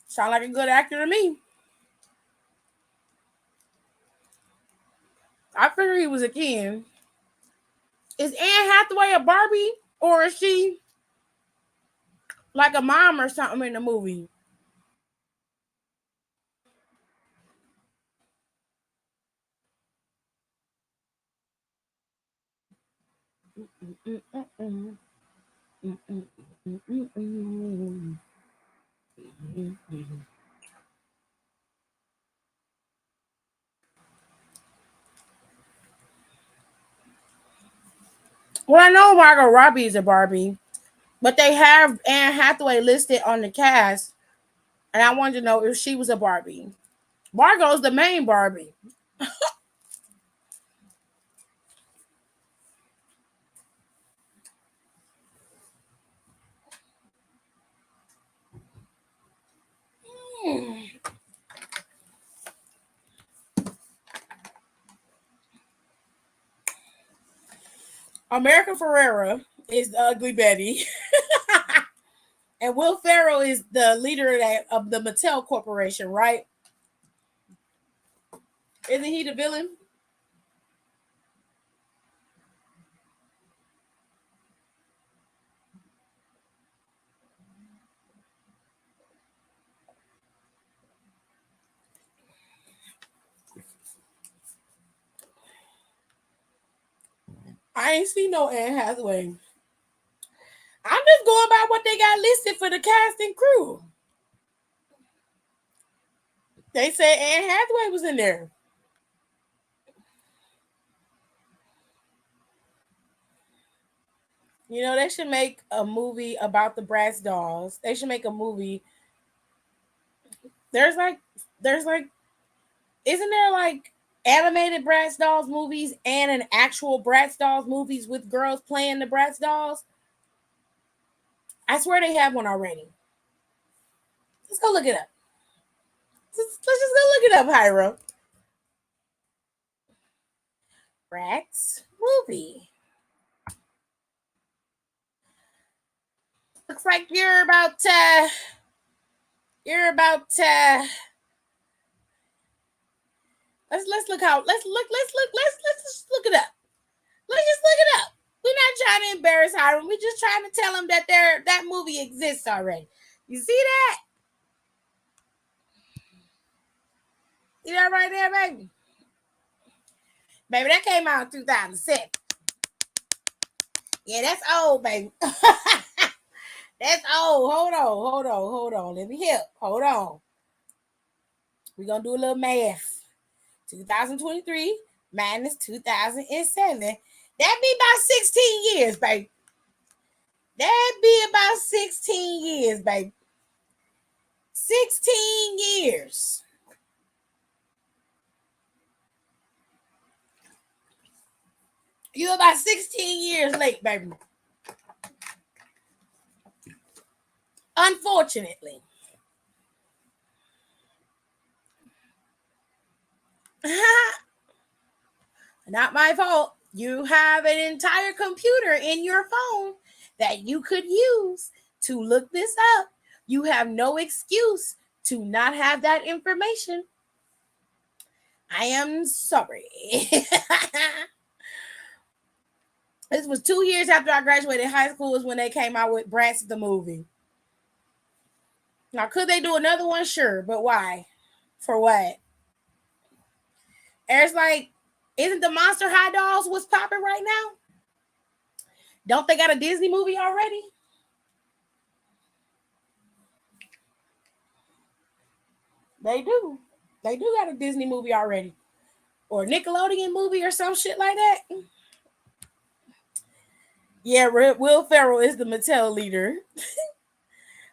Speaker 2: Sound like a good actor to me. I figured he was a Ken. Is Anne Hathaway a Barbie or is she like a mom or something in the movie? Well, I know Margot Robbie is a Barbie, but they have Anne Hathaway listed on the cast, and I wanted to know if she was a Barbie. Margot's the main Barbie. America Ferrera is the Ugly Betty, and Will Ferrell is the leader of the Mattel Corporation, right? Isn't he the villain? I ain't seen no Anne Hathaway. I'm just going by what they got listed for the cast and crew. They said Anne Hathaway was in there. You know, they should make a movie about the Bratz dolls. They should make a movie. There's like, there's like, isn't there like animated Bratz dolls movies and an actual Bratz dolls movies with girls playing the Bratz dolls? I swear they have one already. Let's go look it up. Let's just go look it up, Hyra. Bratz movie. Looks like you're about let's look how let's look let's just look it up. Let's just look it up. We're not trying to embarrass Hiram. We're just trying to tell them that that movie exists already. You see that? See that right there, baby? Baby, that came out in 2007. Yeah, that's old, baby. That's old. Hold on. Let me help. Hold on. We're going to do a little math. 2023 minus 2007. That'd be about 16 years, baby. That'd be about 16 years, baby. 16 years. You're about 16 years late, baby. Unfortunately. Not my fault. You have an entire computer in your phone that you could use to look this up. You have no excuse to not have that information. I am sorry. This was 2 years after I graduated high school is when they came out with Bratz the movie. Now, could they do another one? Sure, but why? For what? It's like, isn't the Monster High Dolls what's popping right now? Don't they got a Disney movie already? They do. They do got a Disney movie already. Or a Nickelodeon movie or some shit like that. Yeah, Will Ferrell is the Mattel leader.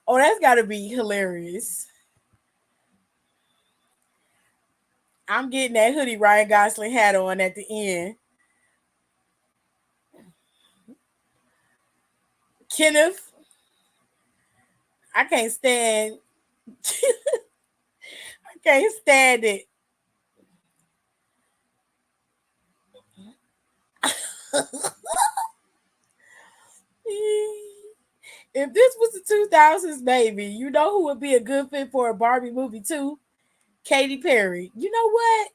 Speaker 2: Oh, that's got to be hilarious. I'm getting that hoodie Ryan Gosling had on at the end. Kenneth, I can't stand. I can't stand it. If this was the 2000s, baby, you know who would be a good fit for a Barbie movie too? Katy Perry. You know what?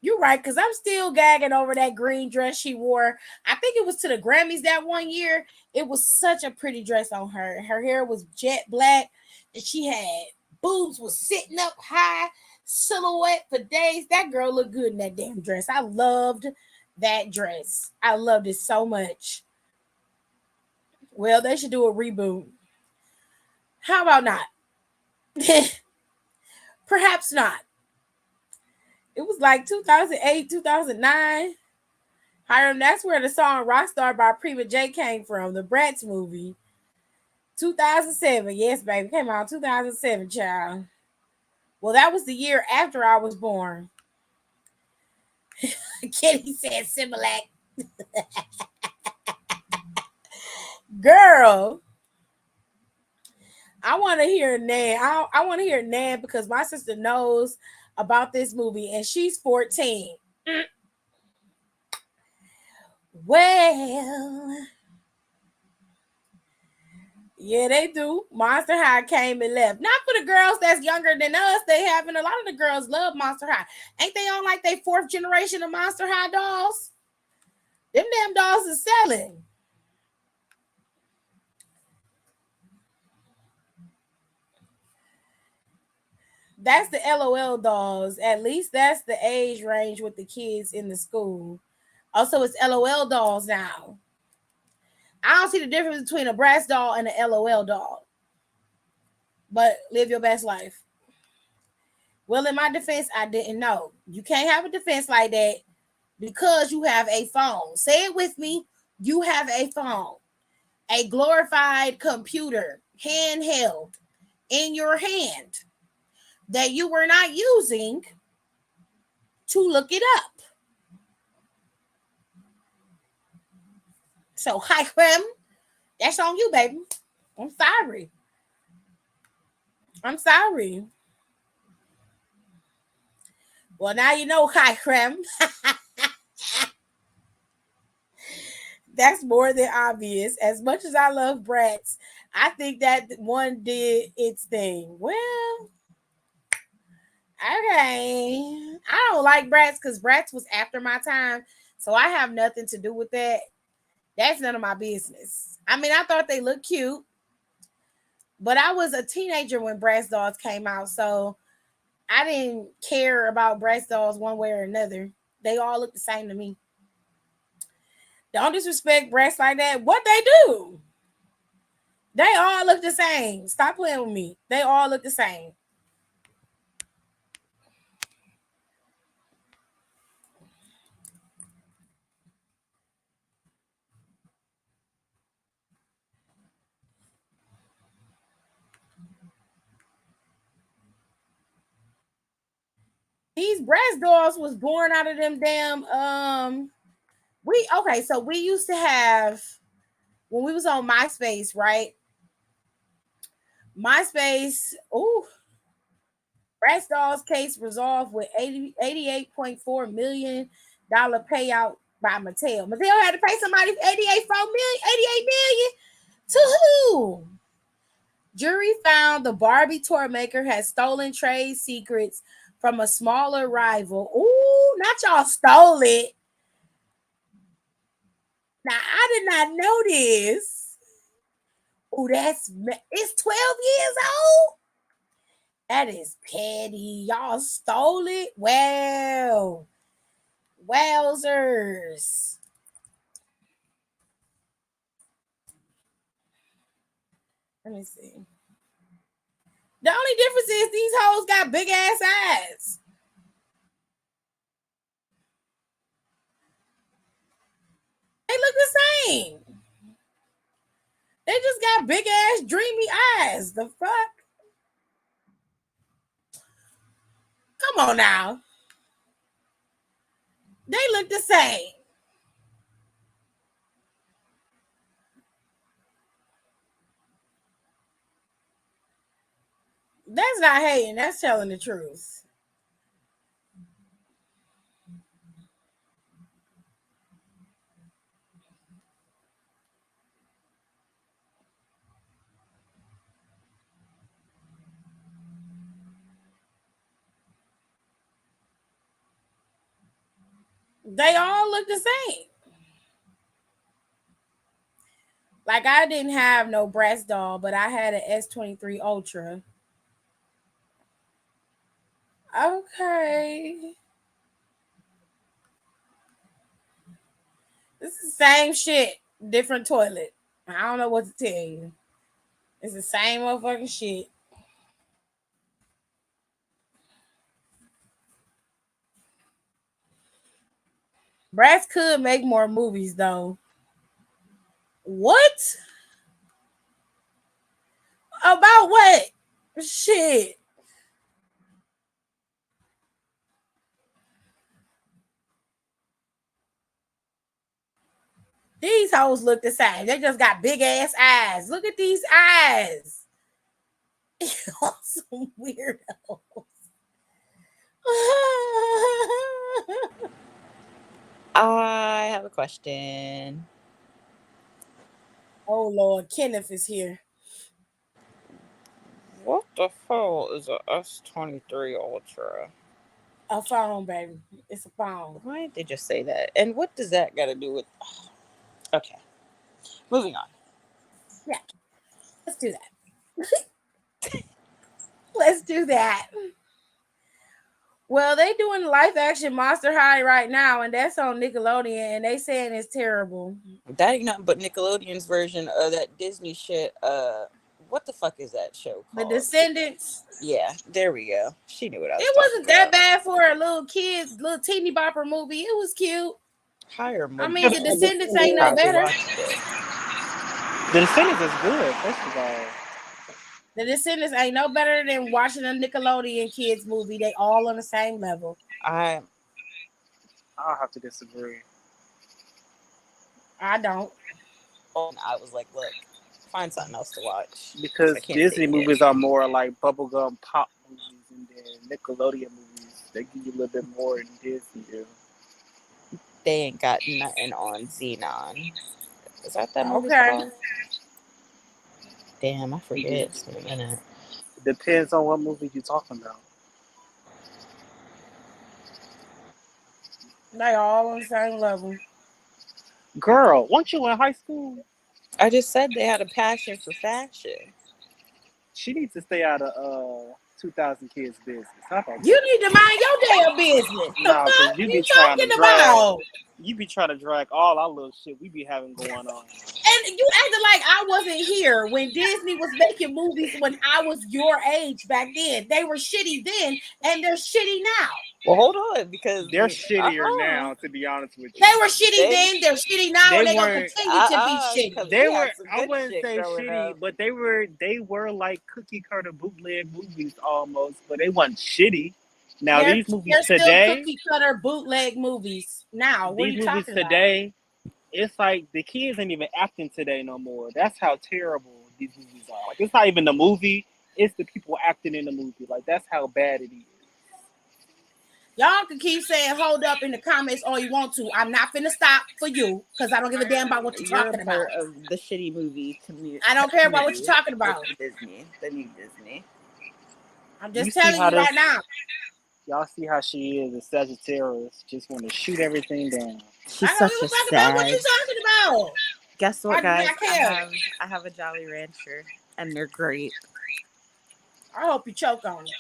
Speaker 2: You're right, because I'm still gagging over that green dress she wore. I think it was to the Grammys that one year. It was such a pretty dress on her. Her hair was jet black, and she had boobs was sitting up high, silhouette for days. That girl looked good in that damn dress. I loved that dress. I loved it so much. Well, they should do a reboot. How about not? Perhaps not. It was like 2008, 2009. Hiram, that's where the song Rockstar by Prima J came from, the Bratz movie. 2007. Yes, baby. Came out 2007, child. Well, that was the year after I was born. Kenny said Similac. Girl, I want to hear Nan. I want to hear Nan because my sister knows about this movie and she's 14. Well, yeah, they do. Monster High came and left. Not for the girls that's younger than us. They haven't. A lot of the girls love Monster High. Ain't they on like their fourth generation of Monster High dolls? Them damn dolls is selling. That's the LOL dolls. At least that's the age range with the kids in the school. Also, it's LOL dolls now. I don't see the difference between a Bratz doll and an LOL doll. But live your best life. Well, in my defense, I didn't know. You can't have a defense like that because you have a phone. Say it with me. You have a phone. A glorified computer, handheld, in your hand that you were not using to look it up. So, hi, Clem. That's on you, baby. I'm sorry. I'm sorry. Well, now you know, hi, Clem. That's more than obvious. As much as I love Bratz, I think that one did its thing. Well, okay. I don't like Bratz because Bratz was after my time. So I have nothing to do with that. That's none of my business. I mean, I thought they looked cute, but I was a teenager when breast dolls came out, so I didn't care about breast dolls one way or another. They all look the same to me. Don't disrespect breasts like that. What they do? They all look the same. Stop playing with me. They all look the same. These breast dolls was born out of them damn so we used to have when we was on MySpace, right? MySpace, breast dolls case resolved with $88.4 million payout by Mattel. Mattel had to pay somebody 88 million to who? Jury found the Barbie toy maker had stolen trade secrets from a smaller rival. Ooh, not y'all stole it. Now, I did not know this. Ooh, it's 12 years old? That is petty. Y'all stole it? Well, wowzers. Let me see. The only difference is these hoes got big ass eyes. They look the same. They just got big ass dreamy eyes. The fuck? Come on now. They look the same. That's not hating. That's telling the truth. They all look the same. Like I didn't have no breast doll, but I had an S23 Ultra. Okay. This is the same shit, different toilet. I don't know what to tell you. It's the same motherfucking shit. Brass could make more movies though. What? About what? Shit. These hoes look the same. They just got big ass eyes. Look at these eyes. Some weirdos.
Speaker 5: I have a question.
Speaker 2: Oh Lord, Kenneth is here.
Speaker 5: What the hell is a S23 Ultra?
Speaker 2: A phone, baby. It's a phone.
Speaker 5: Why did they just say that? And what does that got to do with? Okay, moving on.
Speaker 2: Yeah, let's do that. Let's do that. Well, they doing live action Monster High right now, and that's on Nickelodeon, and they saying it's terrible.
Speaker 5: That ain't nothing but Nickelodeon's version of that Disney shit. What the fuck is that show
Speaker 2: The
Speaker 5: called?
Speaker 2: Descendants.
Speaker 5: Yeah, there we go. She knew what I was
Speaker 2: It
Speaker 5: talking
Speaker 2: wasn't that
Speaker 5: about.
Speaker 2: bad for a little kid, little teeny bopper movie. It was cute.
Speaker 5: Higher
Speaker 2: I mean, The Descendants ain't no better.
Speaker 6: The Descendants is good, first of all.
Speaker 2: The Descendants ain't no better than watching a Nickelodeon kids movie. They all on the same level.
Speaker 6: I'll have to disagree.
Speaker 2: I don't.
Speaker 5: I was like, look, find something else to watch.
Speaker 6: Because Disney movies are more like bubblegum pop movies, and then Nickelodeon movies, they give you a little bit more than Disney do.
Speaker 5: They ain't got nothing on Xenon. Is that movie called? Damn, I forget. It's been a minute.
Speaker 6: It depends on what movie you're talking about.
Speaker 2: They all on the same level.
Speaker 6: Girl, weren't you in high school?
Speaker 5: I just said they had a passion for fashion.
Speaker 6: She needs to stay out of 2000 kids business. How about
Speaker 2: You
Speaker 6: that?
Speaker 2: need to mind your damn business. The
Speaker 6: Nah,
Speaker 2: fuck
Speaker 6: cause you
Speaker 2: you
Speaker 6: be trying to
Speaker 2: talking
Speaker 6: drag,
Speaker 2: about?
Speaker 6: all our little shit we be having going on.
Speaker 2: And you acted like I wasn't here when Disney was making movies when I was your age back then. They were shitty then, and they're shitty now.
Speaker 5: Well, hold on, because
Speaker 6: They're shittier now, to be honest with you.
Speaker 2: They were shitty
Speaker 5: They
Speaker 2: then, they're shitty now,
Speaker 6: They
Speaker 2: and they're gonna
Speaker 6: weren't.
Speaker 2: continue to be
Speaker 5: because
Speaker 2: shitty.
Speaker 6: They
Speaker 5: we
Speaker 6: were.
Speaker 5: had some
Speaker 6: I
Speaker 5: good
Speaker 6: wouldn't
Speaker 5: shit
Speaker 6: say
Speaker 5: growing
Speaker 6: shitty,
Speaker 5: up.
Speaker 6: but they were. They were like cookie cutter bootleg movies almost, but they weren't shitty. Now
Speaker 2: They're
Speaker 6: these movies
Speaker 2: they're still
Speaker 6: today,
Speaker 2: cookie cutter bootleg movies now. What are
Speaker 6: these
Speaker 2: you
Speaker 6: movies
Speaker 2: talking about?
Speaker 6: today, it's like the kids ain't even acting today no more. That's how terrible these movies are. Like it's not even the movie; it's the people acting in the movie. Like that's how bad it is.
Speaker 2: Y'all can keep saying hold up in the comments all you want to. I'm not finna stop for you because I don't give a damn about what you're
Speaker 5: You're a
Speaker 2: talking about.
Speaker 5: part of the shitty movie community.
Speaker 2: I don't care about what you're talking about.
Speaker 5: Disney, the new Disney.
Speaker 2: I'm
Speaker 6: You
Speaker 2: just
Speaker 6: see
Speaker 2: telling
Speaker 6: how
Speaker 2: you
Speaker 6: this?
Speaker 2: right now.
Speaker 6: Y'all see how she is a Sagittarius, just want to shoot everything down.
Speaker 5: She's
Speaker 2: I don't
Speaker 5: such
Speaker 2: give
Speaker 5: a
Speaker 2: a fuck about what
Speaker 5: sad.
Speaker 2: you're talking about.
Speaker 5: Guess
Speaker 2: I
Speaker 5: what,
Speaker 2: do
Speaker 5: guys?
Speaker 2: not care.
Speaker 5: I have a Jolly Rancher, and they're great.
Speaker 2: I hope you choke on it.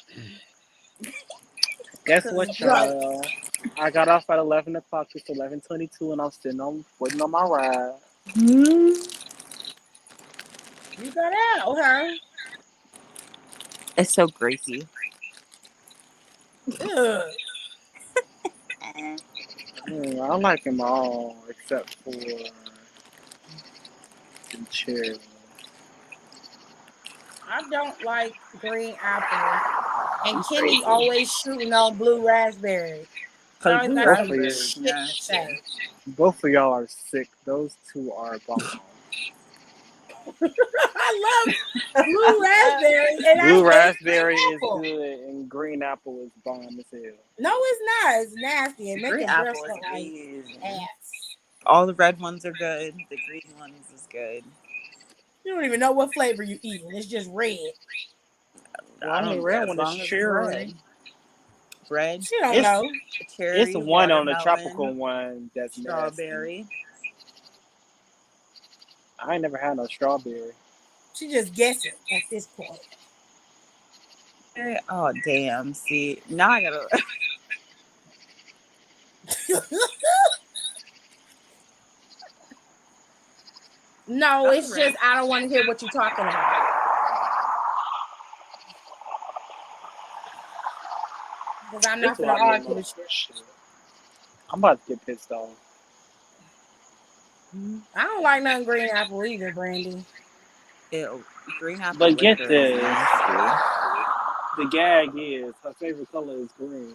Speaker 6: Guess
Speaker 2: 'Cause
Speaker 6: what,
Speaker 2: it's great.
Speaker 6: y'all? I got off at 11 o'clock. It's 11:22, and I'm still waiting on my ride.
Speaker 5: Hmm.
Speaker 2: You got out, huh?
Speaker 5: It's so Gracie.
Speaker 2: Ugh.
Speaker 6: I like them all except for the cherry.
Speaker 2: I don't like green apple. And
Speaker 5: She's
Speaker 2: Kenny
Speaker 5: crazy.
Speaker 2: always shooting on blue raspberry. She
Speaker 5: Cause
Speaker 2: always
Speaker 5: blue
Speaker 2: got
Speaker 6: Both
Speaker 2: some
Speaker 6: of you,
Speaker 5: raspberry is
Speaker 2: shit to
Speaker 5: nasty.
Speaker 2: say.
Speaker 6: both of y'all are sick. Those two are bomb.
Speaker 2: I love blue raspberry, and I
Speaker 6: Blue
Speaker 2: hate green
Speaker 6: raspberry is
Speaker 2: apple.
Speaker 6: good, and green apple is bomb as hell.
Speaker 2: No, it's not. It's nasty. It make
Speaker 5: Green
Speaker 2: your breath
Speaker 5: apple is
Speaker 2: smell like
Speaker 5: amazing.
Speaker 2: ass.
Speaker 5: All the red ones are good. The green ones is good.
Speaker 2: You don't even know what flavor you eating. It's just red.
Speaker 6: The
Speaker 5: I
Speaker 6: only
Speaker 5: don't,
Speaker 6: red
Speaker 5: as
Speaker 6: one is
Speaker 5: long as it's
Speaker 6: cherry.
Speaker 5: red. Red,
Speaker 2: She don't
Speaker 6: It's
Speaker 2: know.
Speaker 6: it's
Speaker 5: cherry,
Speaker 6: one on the tropical
Speaker 5: watermelon,
Speaker 6: one that's nasty.
Speaker 5: strawberry.
Speaker 6: I ain't never had no strawberry.
Speaker 2: She just guessing at this point.
Speaker 5: Oh damn! See, now I gotta.
Speaker 2: No,
Speaker 5: All
Speaker 2: it's
Speaker 5: right.
Speaker 2: just I don't want to hear what you're talking about. Because I'm not
Speaker 6: It's a
Speaker 2: gonna
Speaker 6: lot of
Speaker 2: argue
Speaker 6: little
Speaker 2: with you.
Speaker 6: shit. I'm about to get pissed off.
Speaker 2: I don't like nothing green apple either, Brandy.
Speaker 5: Ew, green apple
Speaker 6: But get
Speaker 5: liquor is
Speaker 6: this,
Speaker 5: nasty.
Speaker 6: the gag is her favorite color is green.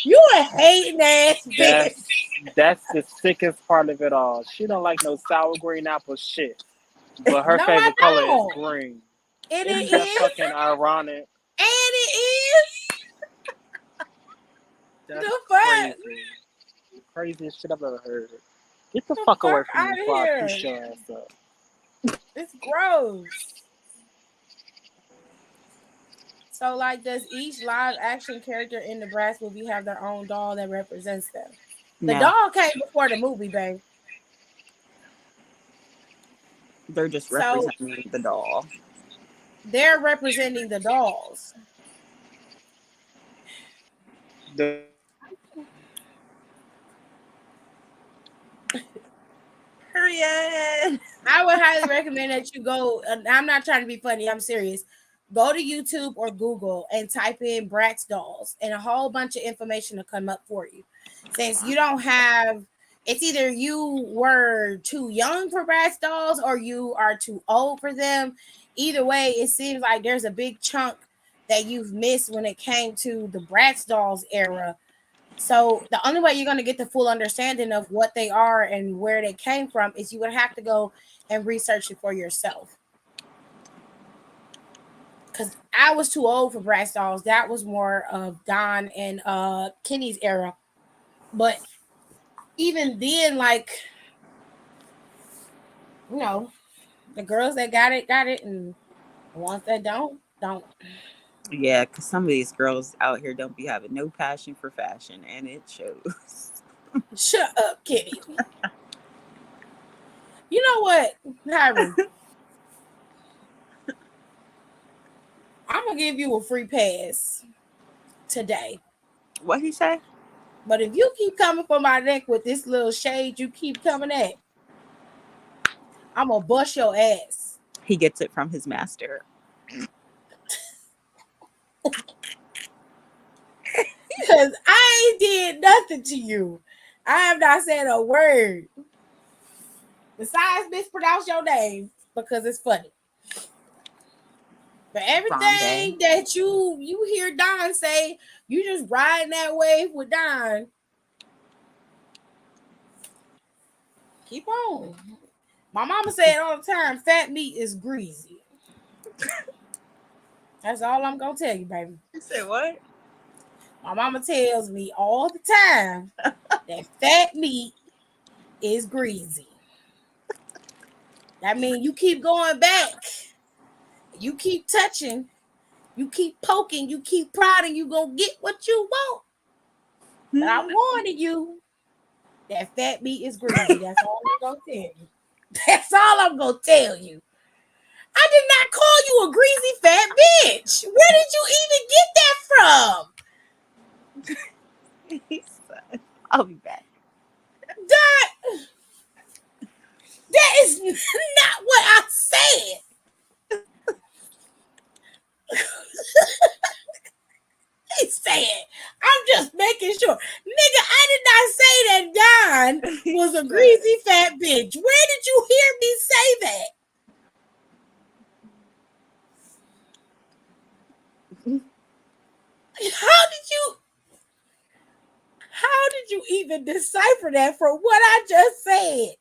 Speaker 2: You a hating ass
Speaker 6: That's
Speaker 2: bitch.
Speaker 6: that's the sickest part of it all. She don't like no sour green apple shit. But her
Speaker 2: No, I
Speaker 6: favorite color is
Speaker 2: don't.
Speaker 6: green.
Speaker 2: And it
Speaker 6: Isn't that
Speaker 2: is.
Speaker 6: fucking ironic?
Speaker 2: And it is.
Speaker 6: That's
Speaker 2: The fuck?
Speaker 6: crazy. The craziest shit I've ever heard. Get the
Speaker 2: The
Speaker 6: fuck away
Speaker 2: fuck
Speaker 6: from
Speaker 2: out
Speaker 6: me
Speaker 2: of
Speaker 6: before I push
Speaker 2: here.
Speaker 6: your ass up.
Speaker 2: It's gross. So, like, does each live action character in the Bratz movie have their own doll that represents them? The
Speaker 5: No,
Speaker 2: doll came before the movie, babe.
Speaker 5: they're just
Speaker 2: So
Speaker 5: representing the doll.
Speaker 2: they're representing the dolls.
Speaker 6: The
Speaker 5: Period.
Speaker 2: I would highly recommend that you go. I'm not trying to be funny. I'm serious. Go to YouTube or Google and type in Bratz dolls, and a whole bunch of information will come up for you. Since you don't have, it's either you were too young for Bratz dolls or you are too old for them. Either way, it seems like there's a big chunk that you've missed when it came to the Bratz dolls era. So the only way you're going to get the full understanding of what they are and where they came from is you would have to go and research it for yourself. Because I was too old for Bratz dolls. That was more of Don and Kenny's era. But even then, like, you know, the girls that got it, and the ones that don't.
Speaker 5: Yeah, because some of these girls out here don't be having no passion for fashion, and it shows.
Speaker 2: Shut up, Kitty. You know what, Harry? I'm gonna give you a free pass today.
Speaker 5: What he say?
Speaker 2: But if you keep coming for my neck with this little shade you keep coming at, I'm gonna bust your ass.
Speaker 5: He gets it from his master.
Speaker 2: Because I ain't did nothing to you. I have not said a word besides mispronounce your name because it's funny. But
Speaker 5: Grande.
Speaker 2: everything that you hear Don say, you just riding that wave with Don. Keep on. My mama said all the time, fat meat is greasy. That's all I'm gonna tell you, baby.
Speaker 5: You say what?
Speaker 2: My mama tells me all the time that fat meat is greasy. That means you keep going back, you keep touching, you keep poking, you keep prodding, you gonna get what you want. But I'm warning you, that fat meat is greasy. That's all I'm gonna tell you. That's all I'm gonna tell you. I did not call you a greasy fat bitch. Where did you even get that from?
Speaker 5: He said, I'll be back.
Speaker 2: That is not what I said. He said, I'm just making sure. Nigga, I did not say that Don was a greasy fat bitch. Where did you hear me say that? How did you even decipher that from what I just said?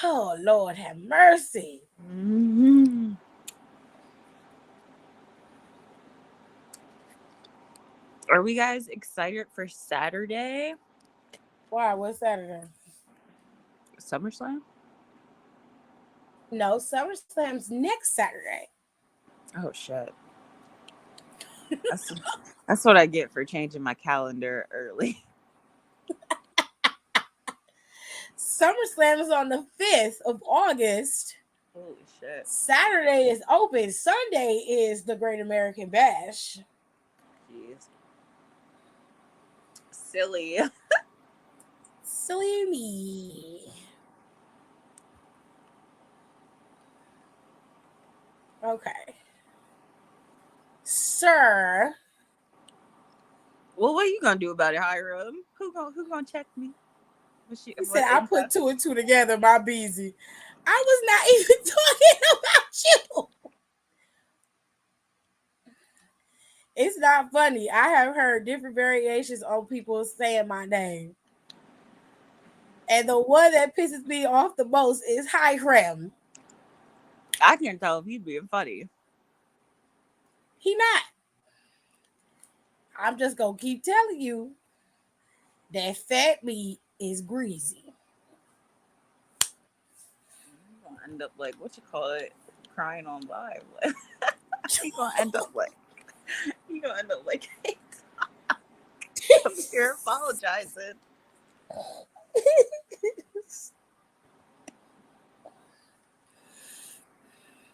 Speaker 2: Oh, Lord have mercy.
Speaker 5: Mm-hmm. Are we guys excited for Saturday?
Speaker 2: Why? What's Saturday?
Speaker 5: SummerSlam?
Speaker 2: No, SummerSlam's next Saturday.
Speaker 5: Oh, shit. That's what I get for changing my calendar early.
Speaker 2: SummerSlam is on the 5th of August.
Speaker 5: Holy shit.
Speaker 2: Saturday is open. Sunday is the Great American Bash.
Speaker 5: Jeez. Silly.
Speaker 2: Silly me. Okay. Sir.
Speaker 5: Well, what are you gonna do about it, Hiram? Who gonna check me?
Speaker 2: He said, I put 2 and 2 together, my Beezy. I was not even talking about you. It's not funny. I have heard different variations on people saying my name. And the one that pisses me off the most is Hiram.
Speaker 5: I can't tell if he's being funny.
Speaker 2: He not. I'm just gonna keep telling you that fat meat is greasy.
Speaker 5: You're gonna end up like, what you call it, crying on live. You're gonna end up like I'm here apologizing.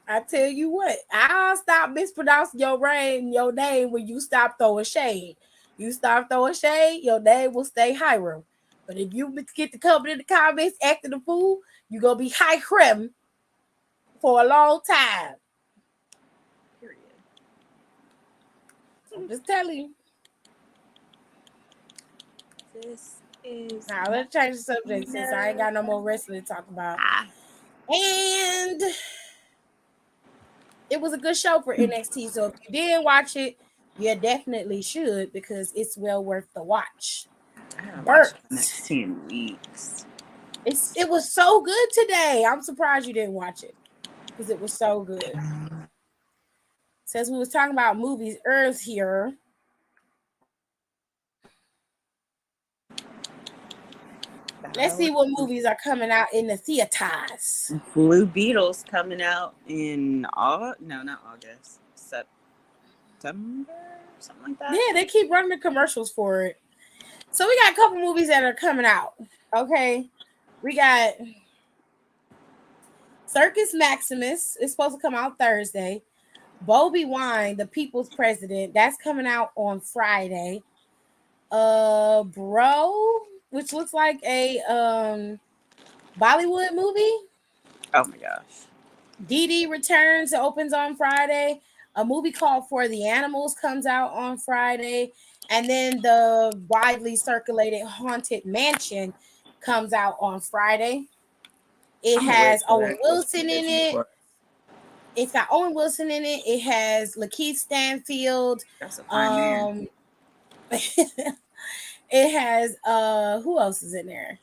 Speaker 2: I tell you what, I'll stop mispronouncing your name when you stop throwing shade. You stop throwing shade, your name will stay Hiram. But if you get to come in the comments acting a fool, you're gonna be Hiram for a long time.
Speaker 5: Period.
Speaker 2: I'm just telling you.
Speaker 5: This is
Speaker 2: Now let's change the subject since I ain't got no more wrestling to talk about. And it was a good show for NXT. So if you didn't watch it, you definitely should because it's well worth the watch.
Speaker 5: I haven't
Speaker 2: Bert.
Speaker 5: watched NXT in weeks.
Speaker 2: It was so good today. I'm surprised you didn't watch it because it was so good. Since we was talking about movies earlier, Let's see what movies are coming out in the theaters.
Speaker 5: Blue Beetle's coming out in not August, September, something like that.
Speaker 2: Yeah, they keep running the commercials for it. So we got a couple movies that are coming out. Okay, we got Circus Maximus. It's supposed to come out Thursday. Bobby Wine, the People's President, that's coming out on Friday. Bro, which looks like a Bollywood movie.
Speaker 5: Oh my gosh.
Speaker 2: Dee Dee Returns opens on Friday. A movie called For the Animals comes out on Friday. And then the widely circulated Haunted Mansion comes out on Friday. It has Owen Wilson in it. It's got Owen Wilson in it. It has Lakeith Stanfield.
Speaker 5: That's a fine man.
Speaker 2: It has who else is in there?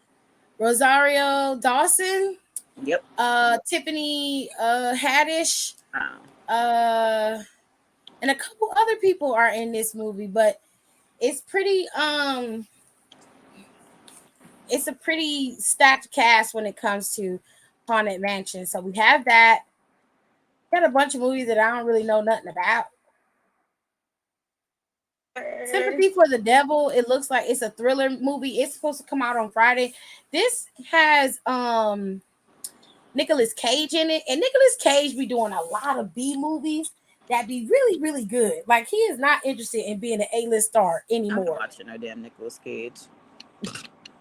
Speaker 2: Rosario Dawson.
Speaker 5: Yep.
Speaker 2: Tiffany Haddish.
Speaker 5: Oh.
Speaker 2: And a couple other people are in this movie, but it's pretty it's a pretty stacked cast when it comes to Haunted Mansion. So we have that. Got a bunch of movies that I don't really know nothing about. Sympathy for the Devil. It looks like it's a thriller movie. It's supposed to come out on Friday. This has Nicolas Cage in it, and Nicolas Cage be doing a lot of B movies that be really, really good. Like, he is not interested in being an A-list star anymore.
Speaker 5: I'm not watching no damn Nicolas Cage.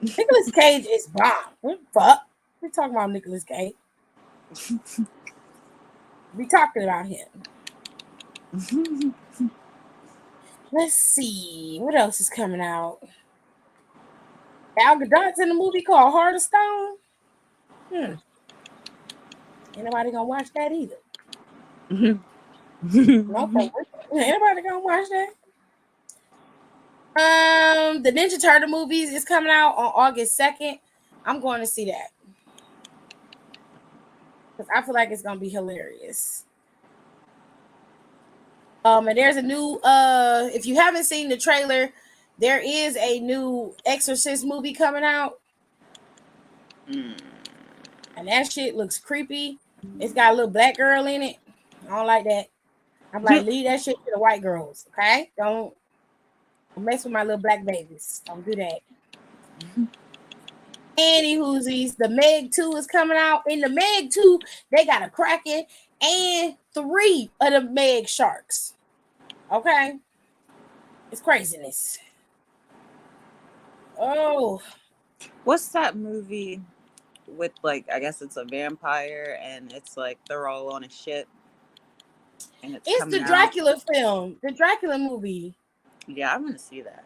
Speaker 2: Nicolas Cage is bomb. What the fuck? We talking about Nicolas Cage. We talking about him. Let's see. What else is coming out? Al Gadot's in a movie called Heart of Stone. Ain't nobody gonna watch that either. Okay. Ain't nobody gonna watch that. The Ninja Turtle movies is coming out on August 2nd. I'm going to see that. Because I feel like it's gonna be hilarious. And there's a new if you haven't seen the trailer, there is a new Exorcist movie coming out. And that shit looks creepy. It's got a little black girl in it. I don't like that. I'm like, leave that shit to the white girls, okay? Don't mess with my little black babies. Don't do that. Any whoosies, the Meg 2 is coming out. In the Meg 2, they got a Kraken and 3 of the Meg sharks. Okay? It's craziness. Oh.
Speaker 5: What's that movie with, like, I guess it's a vampire and it's like they're all on a ship? And it's
Speaker 2: the Dracula film, the Dracula movie.
Speaker 5: Yeah, I want to see that.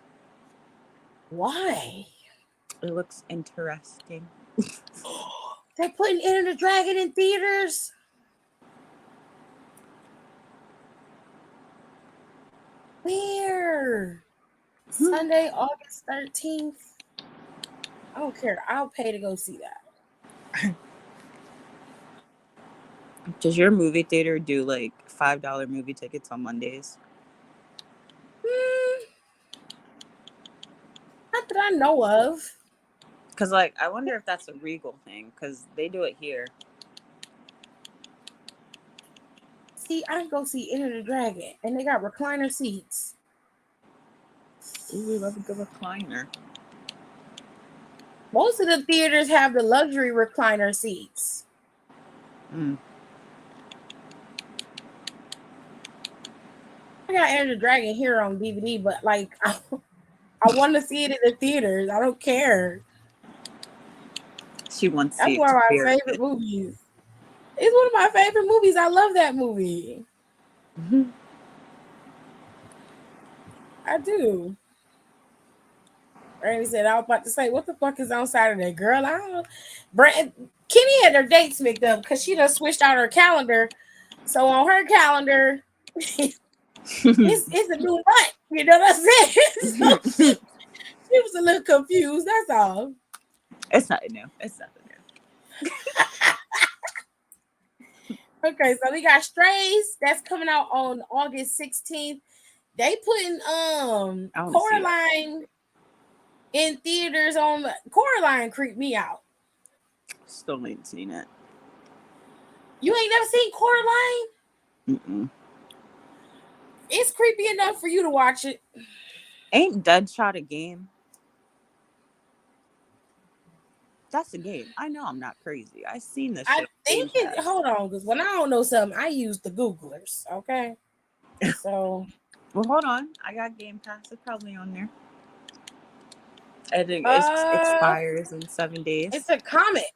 Speaker 2: Why?
Speaker 5: It looks interesting.
Speaker 2: They're putting Enter the Dragon in theaters. Where? Sunday, August 13th. I don't care. I'll pay to go see that.
Speaker 5: Does your movie theater do like $5 movie tickets on Mondays?
Speaker 2: Not that I know of.
Speaker 5: Because, like, I wonder if that's a Regal thing, because they do it here.
Speaker 2: See, I can go see Enter the Dragon, and they got recliner seats.
Speaker 5: Ooh, we love a good recliner.
Speaker 2: Most of the theaters have the luxury recliner seats. I got Enter the Dragon here on DVD, but, like, I want to see it in the theaters. I don't care.
Speaker 5: She wants to see it.
Speaker 2: That's one of my favorite movies. It's one of my favorite movies. I love that movie. I do. Randy said, I was about to say, what the fuck is on Saturday? Girl, I don't know. Kenny had her dates mixed up because she done switched out her calendar. So on her calendar, it's a new month. You know what I'm saying? So she was a little confused. That's all.
Speaker 5: It's nothing new. It's nothing new.
Speaker 2: Okay, so we got Strays. That's coming out on August 16th. They putting Coraline in theaters on Coraline creeped me out.
Speaker 5: Still ain't seen it.
Speaker 2: You ain't never seen Coraline?
Speaker 5: Mm-mm.
Speaker 2: It's creepy enough for you to watch it.
Speaker 5: Ain't Deadshot a game? That's a game. I know I'm not crazy. I seen this shit.
Speaker 2: I think it. Hold on, because when I don't know something, I use the Googlers. Okay, so
Speaker 5: well, hold on. I got Game Pass. It's probably on there. I think it expires in 7 days.
Speaker 2: It's a comic.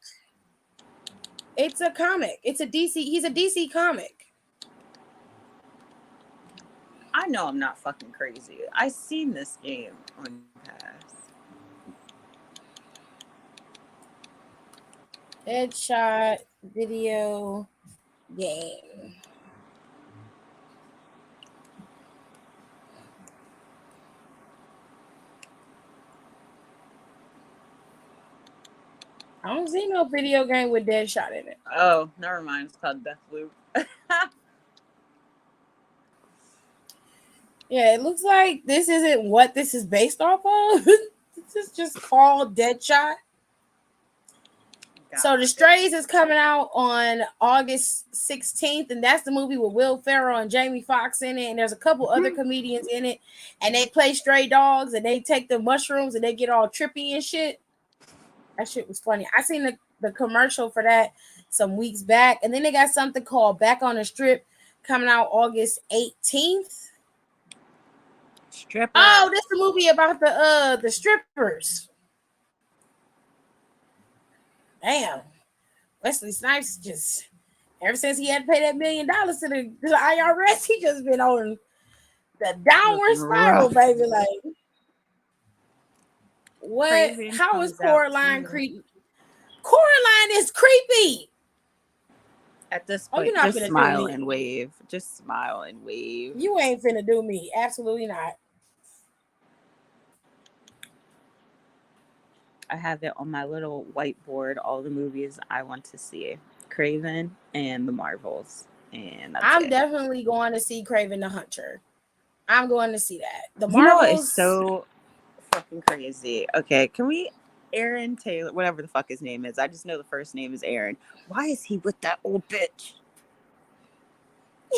Speaker 2: It's a comic. It's a DC. He's a DC comic.
Speaker 5: I know I'm not fucking crazy. I seen this game on Pass.
Speaker 2: Headshot video game. I don't see no video game with Deadshot in it.
Speaker 5: Oh, never mind. It's called Deathloop.
Speaker 2: Yeah, it looks like this isn't what this is based off of. This is just called Deadshot. So The Strays is coming out on August 16th, and that's the movie with Will Ferrell and Jamie Foxx in it, and there's a couple other comedians in it, and they play stray dogs, and they take the mushrooms, and they get all trippy and shit. That shit was funny. I seen the commercial for that some weeks back, and then they got something called Back on the Strip coming out August 18th.
Speaker 5: Stripper.
Speaker 2: Oh, this is a movie about the strippers. Damn. Wesley Snipes just, ever since he had to pay that $1 million to the IRS, he just been on the downward spiral, baby. Like, what?
Speaker 5: Crazy
Speaker 2: How is
Speaker 5: comes out
Speaker 2: Coraline
Speaker 5: too.
Speaker 2: creepy? Coraline is creepy.
Speaker 5: At this
Speaker 2: Oh,
Speaker 5: point,
Speaker 2: you're not
Speaker 5: just
Speaker 2: finna do
Speaker 5: smile
Speaker 2: me.
Speaker 5: and wave. Just smile and wave.
Speaker 2: You ain't finna do me. Absolutely not.
Speaker 5: I have it on my little whiteboard, all the movies I want to see. Craven and the Marvels. And that's
Speaker 2: I'm
Speaker 5: it.
Speaker 2: definitely going to see Kraven the Hunter. I'm going to see that. The
Speaker 5: You know what
Speaker 2: Marvels
Speaker 5: is so fucking crazy? Okay, can we... Aaron Taylor, whatever the fuck his name is. I just know the first name is Aaron. Why is he with that old bitch?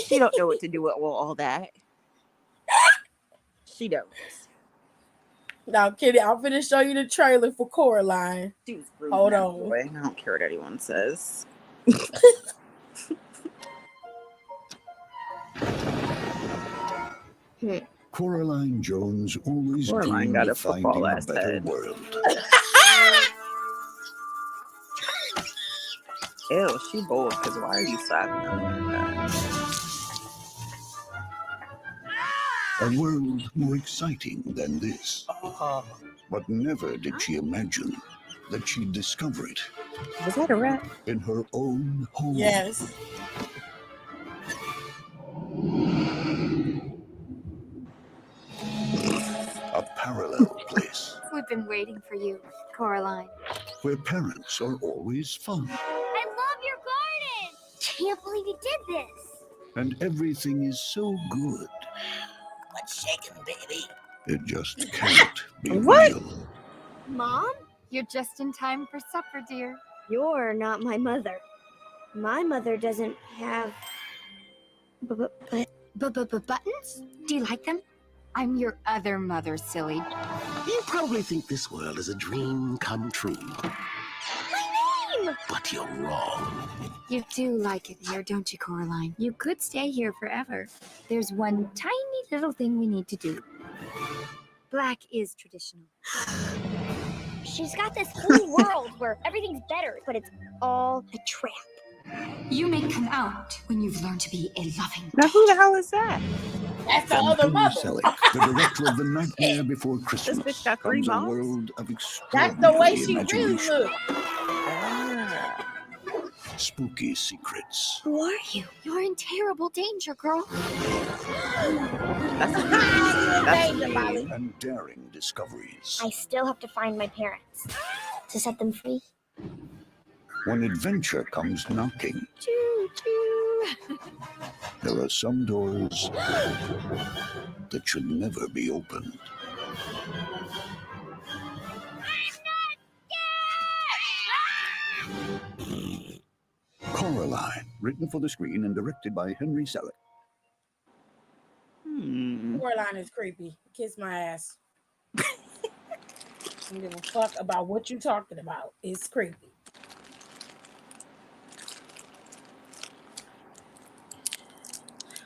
Speaker 5: She don't know what to do with all that. She don't.
Speaker 2: Now, Kitty, I'm finna show you the trailer for Coraline. Hold on.
Speaker 5: Boy. I don't care what anyone says.
Speaker 7: Coraline Jones always
Speaker 5: Coraline
Speaker 7: dreamed
Speaker 5: got a
Speaker 7: of finding
Speaker 5: football
Speaker 7: a
Speaker 5: ass
Speaker 7: better
Speaker 5: head.
Speaker 7: world.
Speaker 5: Ew, she bold, because why are you slapping her like that?
Speaker 7: A world more exciting than this. But never did she imagine that she'd discover it
Speaker 5: Was that a rat?
Speaker 7: in her own home.
Speaker 2: Yes.
Speaker 7: A parallel place
Speaker 8: We've been waiting for you, Coraline.
Speaker 7: where parents are always fun
Speaker 8: I love your garden! Can't believe you did this!
Speaker 7: and everything is so good.
Speaker 2: What's shaking, baby?
Speaker 7: It just can't be
Speaker 5: What?
Speaker 7: real.
Speaker 8: Mom? You're just in time for supper, dear.
Speaker 9: You're not my mother. My mother doesn't have...
Speaker 8: Buttons? Do you like them? I'm your other mother, silly.
Speaker 10: You probably think this world is a dream come true.
Speaker 8: My name!
Speaker 10: But you're wrong.
Speaker 8: You do like it here, don't you, Coraline? You could stay here forever. There's one tiny little thing we need to do. Black is traditional.
Speaker 9: She's got this whole world where everything's better, but it's all a trap.
Speaker 8: You may come out when you've learned to be a loving.
Speaker 5: Now, who the hell is that?
Speaker 2: That's the
Speaker 7: From
Speaker 2: other
Speaker 7: Tony
Speaker 2: mother.
Speaker 7: Selleck, the director of The Nightmare Before Christmas,
Speaker 5: bitch got three
Speaker 7: comes a
Speaker 5: moms?
Speaker 7: world of
Speaker 2: That's the way
Speaker 7: extraordinary
Speaker 2: she really
Speaker 7: imagination,
Speaker 2: looks.
Speaker 5: Ah.
Speaker 7: spooky secrets,
Speaker 9: Who are you?
Speaker 8: You're in terrible danger, girl.
Speaker 5: That's
Speaker 2: Danger,
Speaker 5: me.
Speaker 2: Molly.
Speaker 7: and daring discoveries.
Speaker 9: I still have to find my parents to set them free.
Speaker 7: When adventure comes knocking,
Speaker 8: Choo-choo.
Speaker 7: there are some doors that should never be opened. Coraline, written for the screen and directed by Henry Selick.
Speaker 2: Coraline is creepy. Kiss my ass. I don't give a fuck about what you talking about. It's creepy.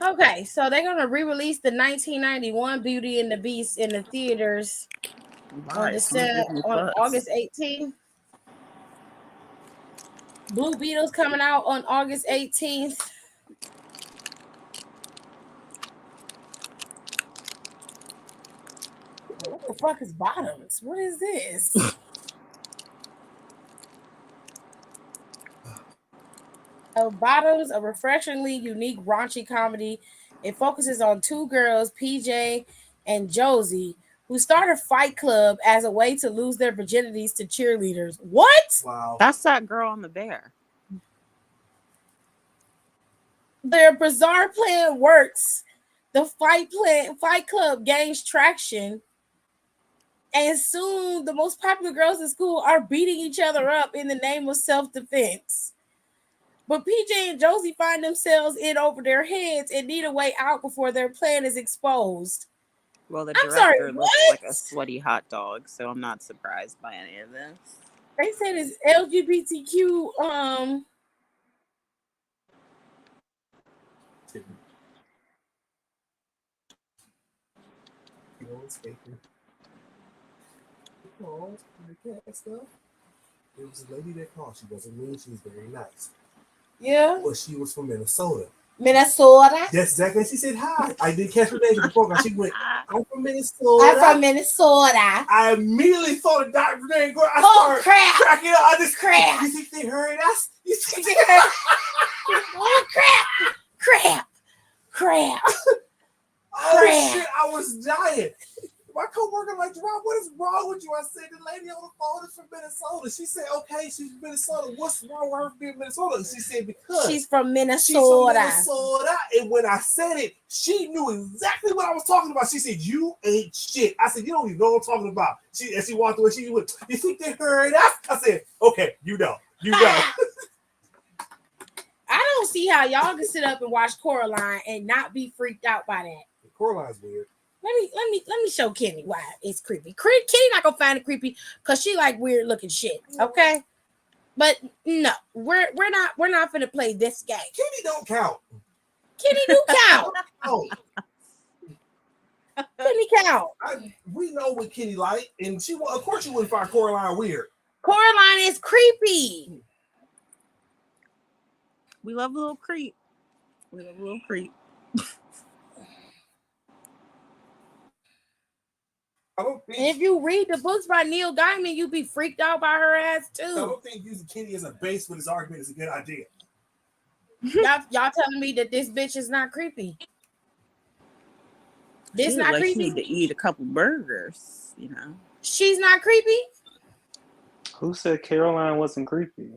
Speaker 2: Okay, so they're gonna re-release the 1991 Beauty and the Beast in the theaters on August 18th. Blue Beetle's coming out on August 18th. What the fuck is Bottoms? What is this? Bottoms, a refreshingly unique raunchy comedy. It focuses on two girls, PJ and Josie, who start a fight club as a way to lose their virginities to cheerleaders. What?
Speaker 3: Wow.
Speaker 5: That's that girl on the bear.
Speaker 2: Their bizarre plan works. The fight club gains traction, and soon the most popular girls in school are beating each other up in the name of self-defense. But PJ and Josie find themselves in over their heads and need a way out before their plan is exposed.
Speaker 5: Well, the director looks like a sweaty hot dog, so I'm not surprised by any of this.
Speaker 2: They said it's LGBTQ.
Speaker 3: It was a lady that called. She doesn't mean she's very nice.
Speaker 2: Yeah.
Speaker 3: But she was from Minnesota.
Speaker 2: Minnesota?
Speaker 3: Yes, exactly. She said hi. I didn't catch her name before. She went, I'm from Minnesota.
Speaker 2: I'm from Minnesota.
Speaker 3: I immediately thought of Dr. Name.
Speaker 2: Oh, crap.
Speaker 3: Cracking up. I just
Speaker 2: crap.
Speaker 3: You think they heard us? You think they
Speaker 2: heard Oh, crap. Crap. Crap.
Speaker 3: Oh, shit. I was dying. My co-worker like, Rob, what is wrong with you? I said, the lady on the phone is from Minnesota. She said, okay, she's from Minnesota. What's wrong with her being Minnesota? She said, because
Speaker 2: she's from Minnesota.
Speaker 3: She's from Minnesota. And when I said it, she knew exactly what I was talking about. She said, you ain't shit. I said, you don't even know what I'm talking about. As she walked away, she went, you think they heard us? I said, okay, you know. I
Speaker 2: don't see how y'all can sit up and watch Coraline and not be freaked out by that.
Speaker 3: Coraline's weird.
Speaker 2: Let me show Kenny why it's creepy. Kenny not gonna find it creepy because she like weird looking shit. Okay, but no, we're not gonna play this game.
Speaker 3: Kenny don't count.
Speaker 2: Kenny do count.
Speaker 3: Oh.
Speaker 2: Kenny count.
Speaker 3: We know what Kenny like, and of course you wouldn't find Coraline weird.
Speaker 2: Coraline is creepy.
Speaker 5: We love a little creep.
Speaker 2: If you read the books by Neil Gaiman, you'd be freaked out by her ass too.
Speaker 3: I don't think using Kenny as a base for this argument is a good idea.
Speaker 2: Y'all telling me that this bitch is not creepy? This not creepy?
Speaker 5: She need to eat a couple burgers, you know.
Speaker 2: She's not creepy?
Speaker 6: Who said Caroline wasn't creepy?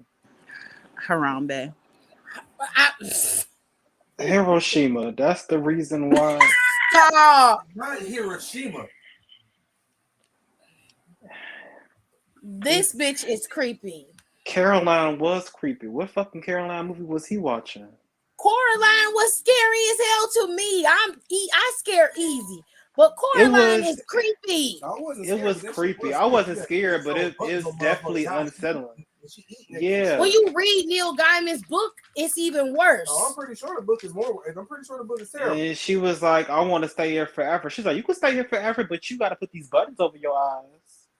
Speaker 5: Harambe.
Speaker 6: Hiroshima. That's the reason why.
Speaker 2: Stop.
Speaker 3: Not Hiroshima.
Speaker 2: This bitch is creepy.
Speaker 6: Caroline was creepy. What fucking Caroline movie was he watching?
Speaker 2: Coraline was scary as hell to me. I scare easy, but Coraline is creepy.
Speaker 6: It was creepy. I wasn't scared, but it is definitely unsettling. Yeah.
Speaker 2: When you read Neil Gaiman's book, it's even worse.
Speaker 3: I'm pretty sure the book is terrible.
Speaker 6: And she was like, I want to stay here forever. She's like, you can stay here forever, but you got to put these buttons over your eyes.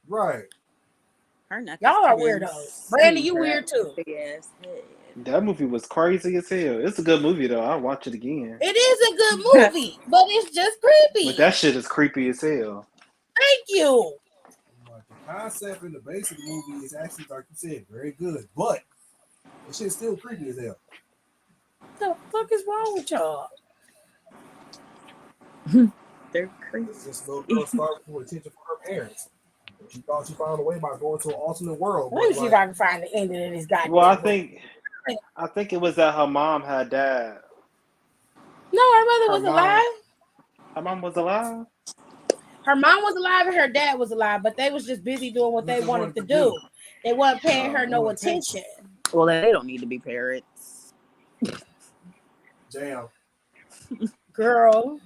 Speaker 3: Right.
Speaker 2: Y'all are weirdos. Brandy, you weird too.
Speaker 6: That movie was crazy as hell. It's a good movie though. I'll watch it again.
Speaker 2: It is a good movie, but it's just creepy.
Speaker 6: But that shit is creepy as hell.
Speaker 2: Thank you.
Speaker 3: The concept and the base of the movie is actually, like you said, very good, but the shit's still creepy as hell.
Speaker 2: What the fuck is wrong with y'all?
Speaker 5: They're creepy.
Speaker 3: This little girl started for attention from her parents. She thought she found a way by going to an alternate world.
Speaker 2: Let me see if I can find the ending of this goddamn.
Speaker 6: Well, I think it was that her mom had died.
Speaker 2: No, her mother was alive.
Speaker 6: Her mom was alive?
Speaker 2: Her mom was alive and her dad was alive, but they was just busy doing what they wanted to do. They wasn't paying her no attention.
Speaker 5: Well, they don't need to be parents.
Speaker 3: Damn.
Speaker 2: Girl.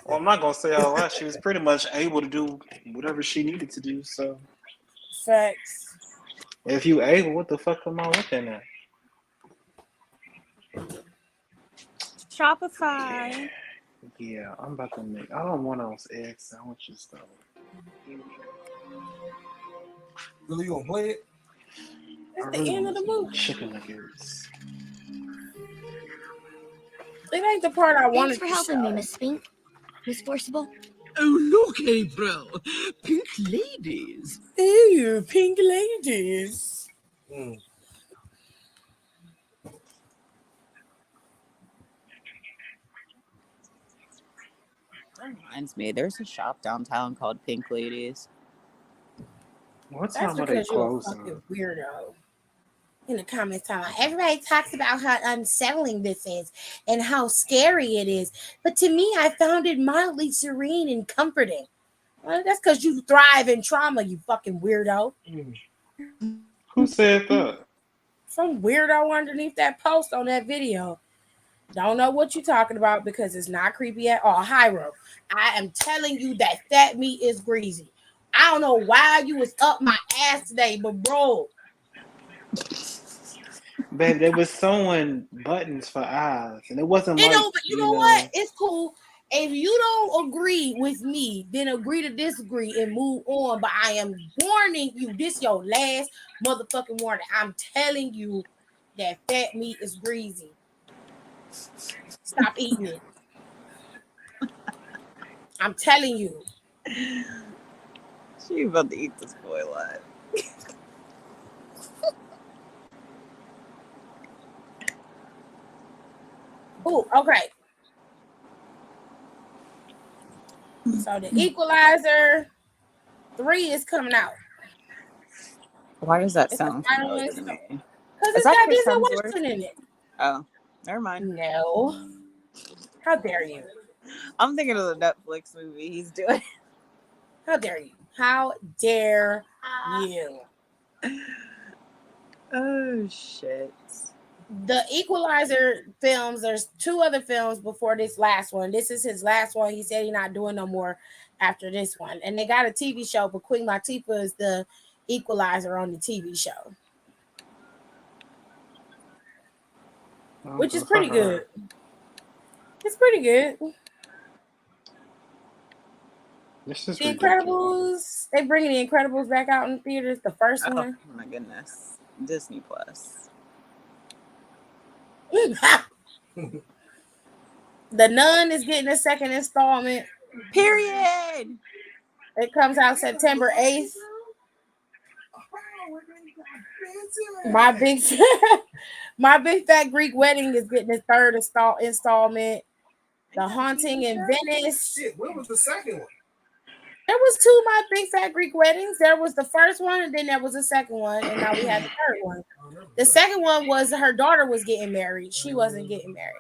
Speaker 6: Well, I'm not gonna say all that. She was pretty much able to do whatever she needed to do. So
Speaker 2: Facts.
Speaker 6: if you able, what the fuck am I looking at?
Speaker 5: Shopify.
Speaker 6: Yeah, I'm about to make. I don't want those egg sandwiches though.
Speaker 3: Really, you gonna play it?
Speaker 2: That's
Speaker 6: I
Speaker 2: the
Speaker 6: really
Speaker 2: end of
Speaker 6: want
Speaker 2: the
Speaker 6: some
Speaker 2: movie.
Speaker 6: chicken nuggets.
Speaker 2: It ain't the part I wanted
Speaker 9: Thanks for
Speaker 2: to
Speaker 9: helping me,
Speaker 2: show.
Speaker 9: Miss Spink. Miss Forcible.
Speaker 10: Oh, look, April. Pink ladies.
Speaker 2: Ew, pink ladies.
Speaker 3: Mm.
Speaker 5: That reminds me, there's a shop downtown called Pink Ladies.
Speaker 6: What
Speaker 2: That's
Speaker 6: time are they
Speaker 2: because you're a
Speaker 6: closing?
Speaker 2: fucking weirdo. In the comments, time everybody talks about how unsettling this is and how scary it is. But to me, I found it mildly serene and comforting. Well, that's because you thrive in trauma, you fucking weirdo.
Speaker 6: Who said that?
Speaker 2: Some weirdo underneath that post on that video. Don't know what you're talking about because it's not creepy at all. Hyro, I am telling you that fat meat is greasy. I don't know why you was up my ass today, but bro.
Speaker 6: Babe, they was sewing buttons for eyes, and it wasn't
Speaker 2: You
Speaker 6: like
Speaker 2: know, but you know what? It's cool. If you don't agree with me, then agree to disagree and move on. But I am warning you, this your last motherfucking warning. I'm telling you that fat meat is greasy. Stop eating it. I'm telling you.
Speaker 5: She about to eat this boy alive.
Speaker 2: Oh, okay. So the Equalizer 3 is coming out.
Speaker 5: Why does that
Speaker 2: It's the
Speaker 5: sound
Speaker 2: final
Speaker 5: familiar to
Speaker 2: installment.
Speaker 5: me?
Speaker 2: Because
Speaker 5: Is
Speaker 2: it's
Speaker 5: that
Speaker 2: got
Speaker 5: Chris
Speaker 2: Denzel
Speaker 5: Hemsworth?
Speaker 2: Washington in it.
Speaker 5: Oh, never mind.
Speaker 2: No. How dare you?
Speaker 5: I'm thinking of the Netflix movie he's doing.
Speaker 2: How dare you? How dare you?
Speaker 5: Oh, shit.
Speaker 2: The Equalizer films, there's 2 other films before this last one. This is his last one. He said he's not doing no more after this one. And they got a TV show, but Queen Latifah is the Equalizer on the TV show. Which is pretty good. It's pretty good.
Speaker 6: This is
Speaker 2: The
Speaker 6: ridiculous.
Speaker 2: Incredibles, they bringing The Incredibles back out in theaters, the first one.
Speaker 5: Oh, my goodness. Disney Plus.
Speaker 2: The Nun is getting a second installment.
Speaker 5: Period.
Speaker 2: It comes out September 8th. My big fat Greek wedding is getting its third installment. The Haunting in Venice.
Speaker 3: Shit, when was the second one?
Speaker 2: There was 2 My Big Fat Greek Weddings. There was the first one, and then there was a second one, and now we have the third one. The second one was her daughter was getting married. She wasn't getting married.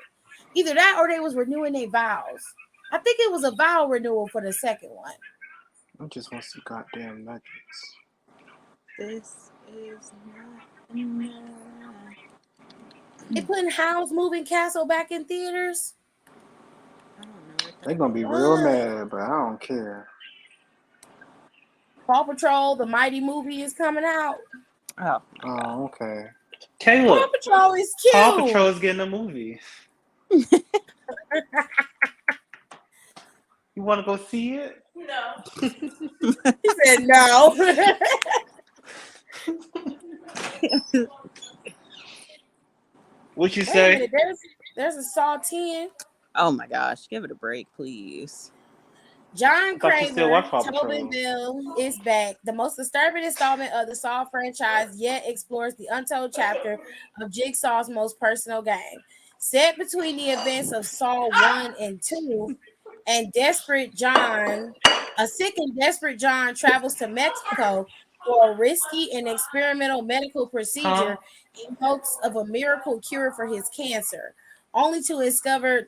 Speaker 2: Either that or they was renewing their vows. I think it was a vow renewal for the second one.
Speaker 6: I just want some goddamn nuggets.
Speaker 5: This is not enough.
Speaker 2: They putting Howl's Moving Castle back in theaters.
Speaker 5: I don't know.
Speaker 6: They're gonna be real mad, but I don't care.
Speaker 2: Paw Patrol, the Mighty movie is coming out.
Speaker 5: Oh,
Speaker 6: okay. Caleb,
Speaker 2: Paw Patrol is cute.
Speaker 6: Paw Patrol is getting a movie. You want to go see it?
Speaker 2: No. He said no.
Speaker 6: What you say?
Speaker 2: There's a Saw 10.
Speaker 5: Oh my gosh, give it a break, please.
Speaker 2: John Kramer, Tobin
Speaker 6: Patrol.
Speaker 2: Bell is back. The most disturbing installment of the Saw franchise yet explores the untold chapter of Jigsaw's most personal gang. Set between the events of Saw 1 and 2, and Desperate John, a sick and desperate John travels to Mexico for a risky and experimental medical procedure in hopes of a miracle cure for his cancer, only to discover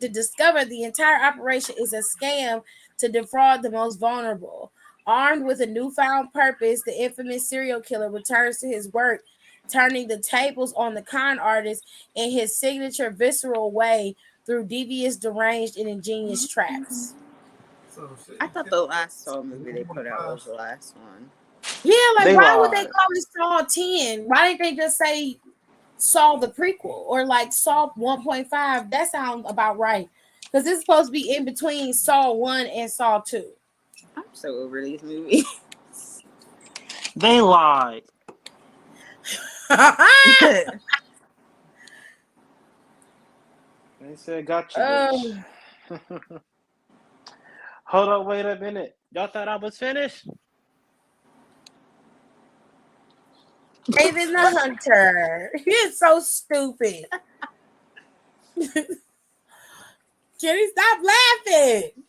Speaker 2: the entire operation is a scam to defraud the most vulnerable. Armed with a newfound purpose, the infamous serial killer returns to his work turning the tables on the con artist in his signature visceral way through devious, deranged, and ingenious traps.
Speaker 5: I thought the last Saw movie they put out was the last one.
Speaker 2: Yeah, like
Speaker 6: They
Speaker 2: why would they
Speaker 6: lied.
Speaker 2: call it Saw 10? Why didn't they just say Saw the prequel or like Saw 1.5? That sounds about right. Because it's supposed to be in between Saw 1 and Saw 2.
Speaker 5: I'm so over these movies.
Speaker 6: They lied. They said, got you, bitch. Hold up, wait a minute. Y'all thought I was finished?
Speaker 2: Raven the Hunter. You're so stupid. Kenny, stop laughing.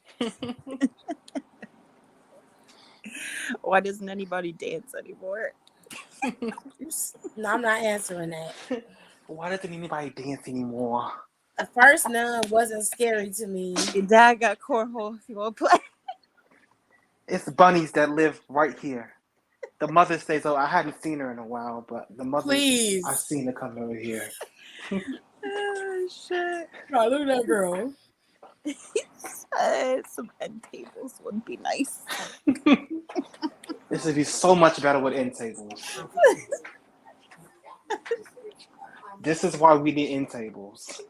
Speaker 5: Why doesn't anybody dance anymore?
Speaker 2: No, I'm not answering that.
Speaker 6: Why doesn't anybody dance anymore?
Speaker 2: The first Nun wasn't scary to me.
Speaker 5: Your dad got cornhole if you want to play.
Speaker 6: It's bunnies that live right here. The mother says, "Oh, I hadn't seen her in a while, but the mother,
Speaker 2: Please.
Speaker 6: I've seen her come over here."
Speaker 5: Oh, shit.
Speaker 2: Oh, look at that girl.
Speaker 5: Some end tables would be nice.
Speaker 6: This would be so much better with end tables. This is why we need end tables.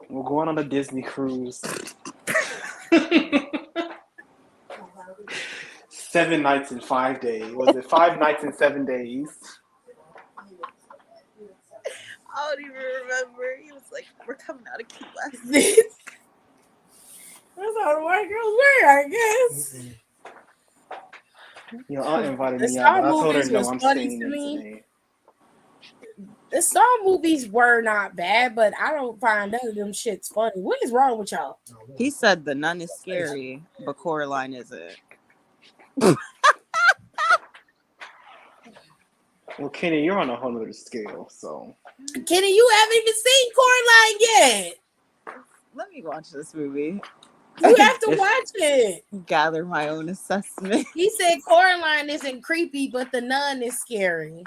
Speaker 6: We're going on a Disney cruise. 7 nights and 5 days. Was it 5 nights and 7 days?
Speaker 5: I don't even remember. He was like, "We're coming out of Key West."
Speaker 2: That's how the white girls wear, I guess.
Speaker 6: Your aunt invited
Speaker 2: The
Speaker 6: me
Speaker 2: Saw
Speaker 6: out, but I told her
Speaker 2: movies
Speaker 6: no,
Speaker 2: was
Speaker 6: I'm
Speaker 2: funny
Speaker 6: staying
Speaker 2: to
Speaker 6: in
Speaker 2: me.
Speaker 6: today.
Speaker 2: The Saw movies were not bad, but I don't find none of them shits funny. What is wrong with y'all?
Speaker 5: He said the nun is scary, but Coraline isn't.
Speaker 6: Well, Kenny, you're on a whole other scale, so.
Speaker 2: Kenny, you haven't even seen Coraline yet.
Speaker 5: Let me watch this movie.
Speaker 2: You have to watch it.
Speaker 5: Gather my own assessment.
Speaker 2: He said Coraline isn't creepy, but the nun is scary.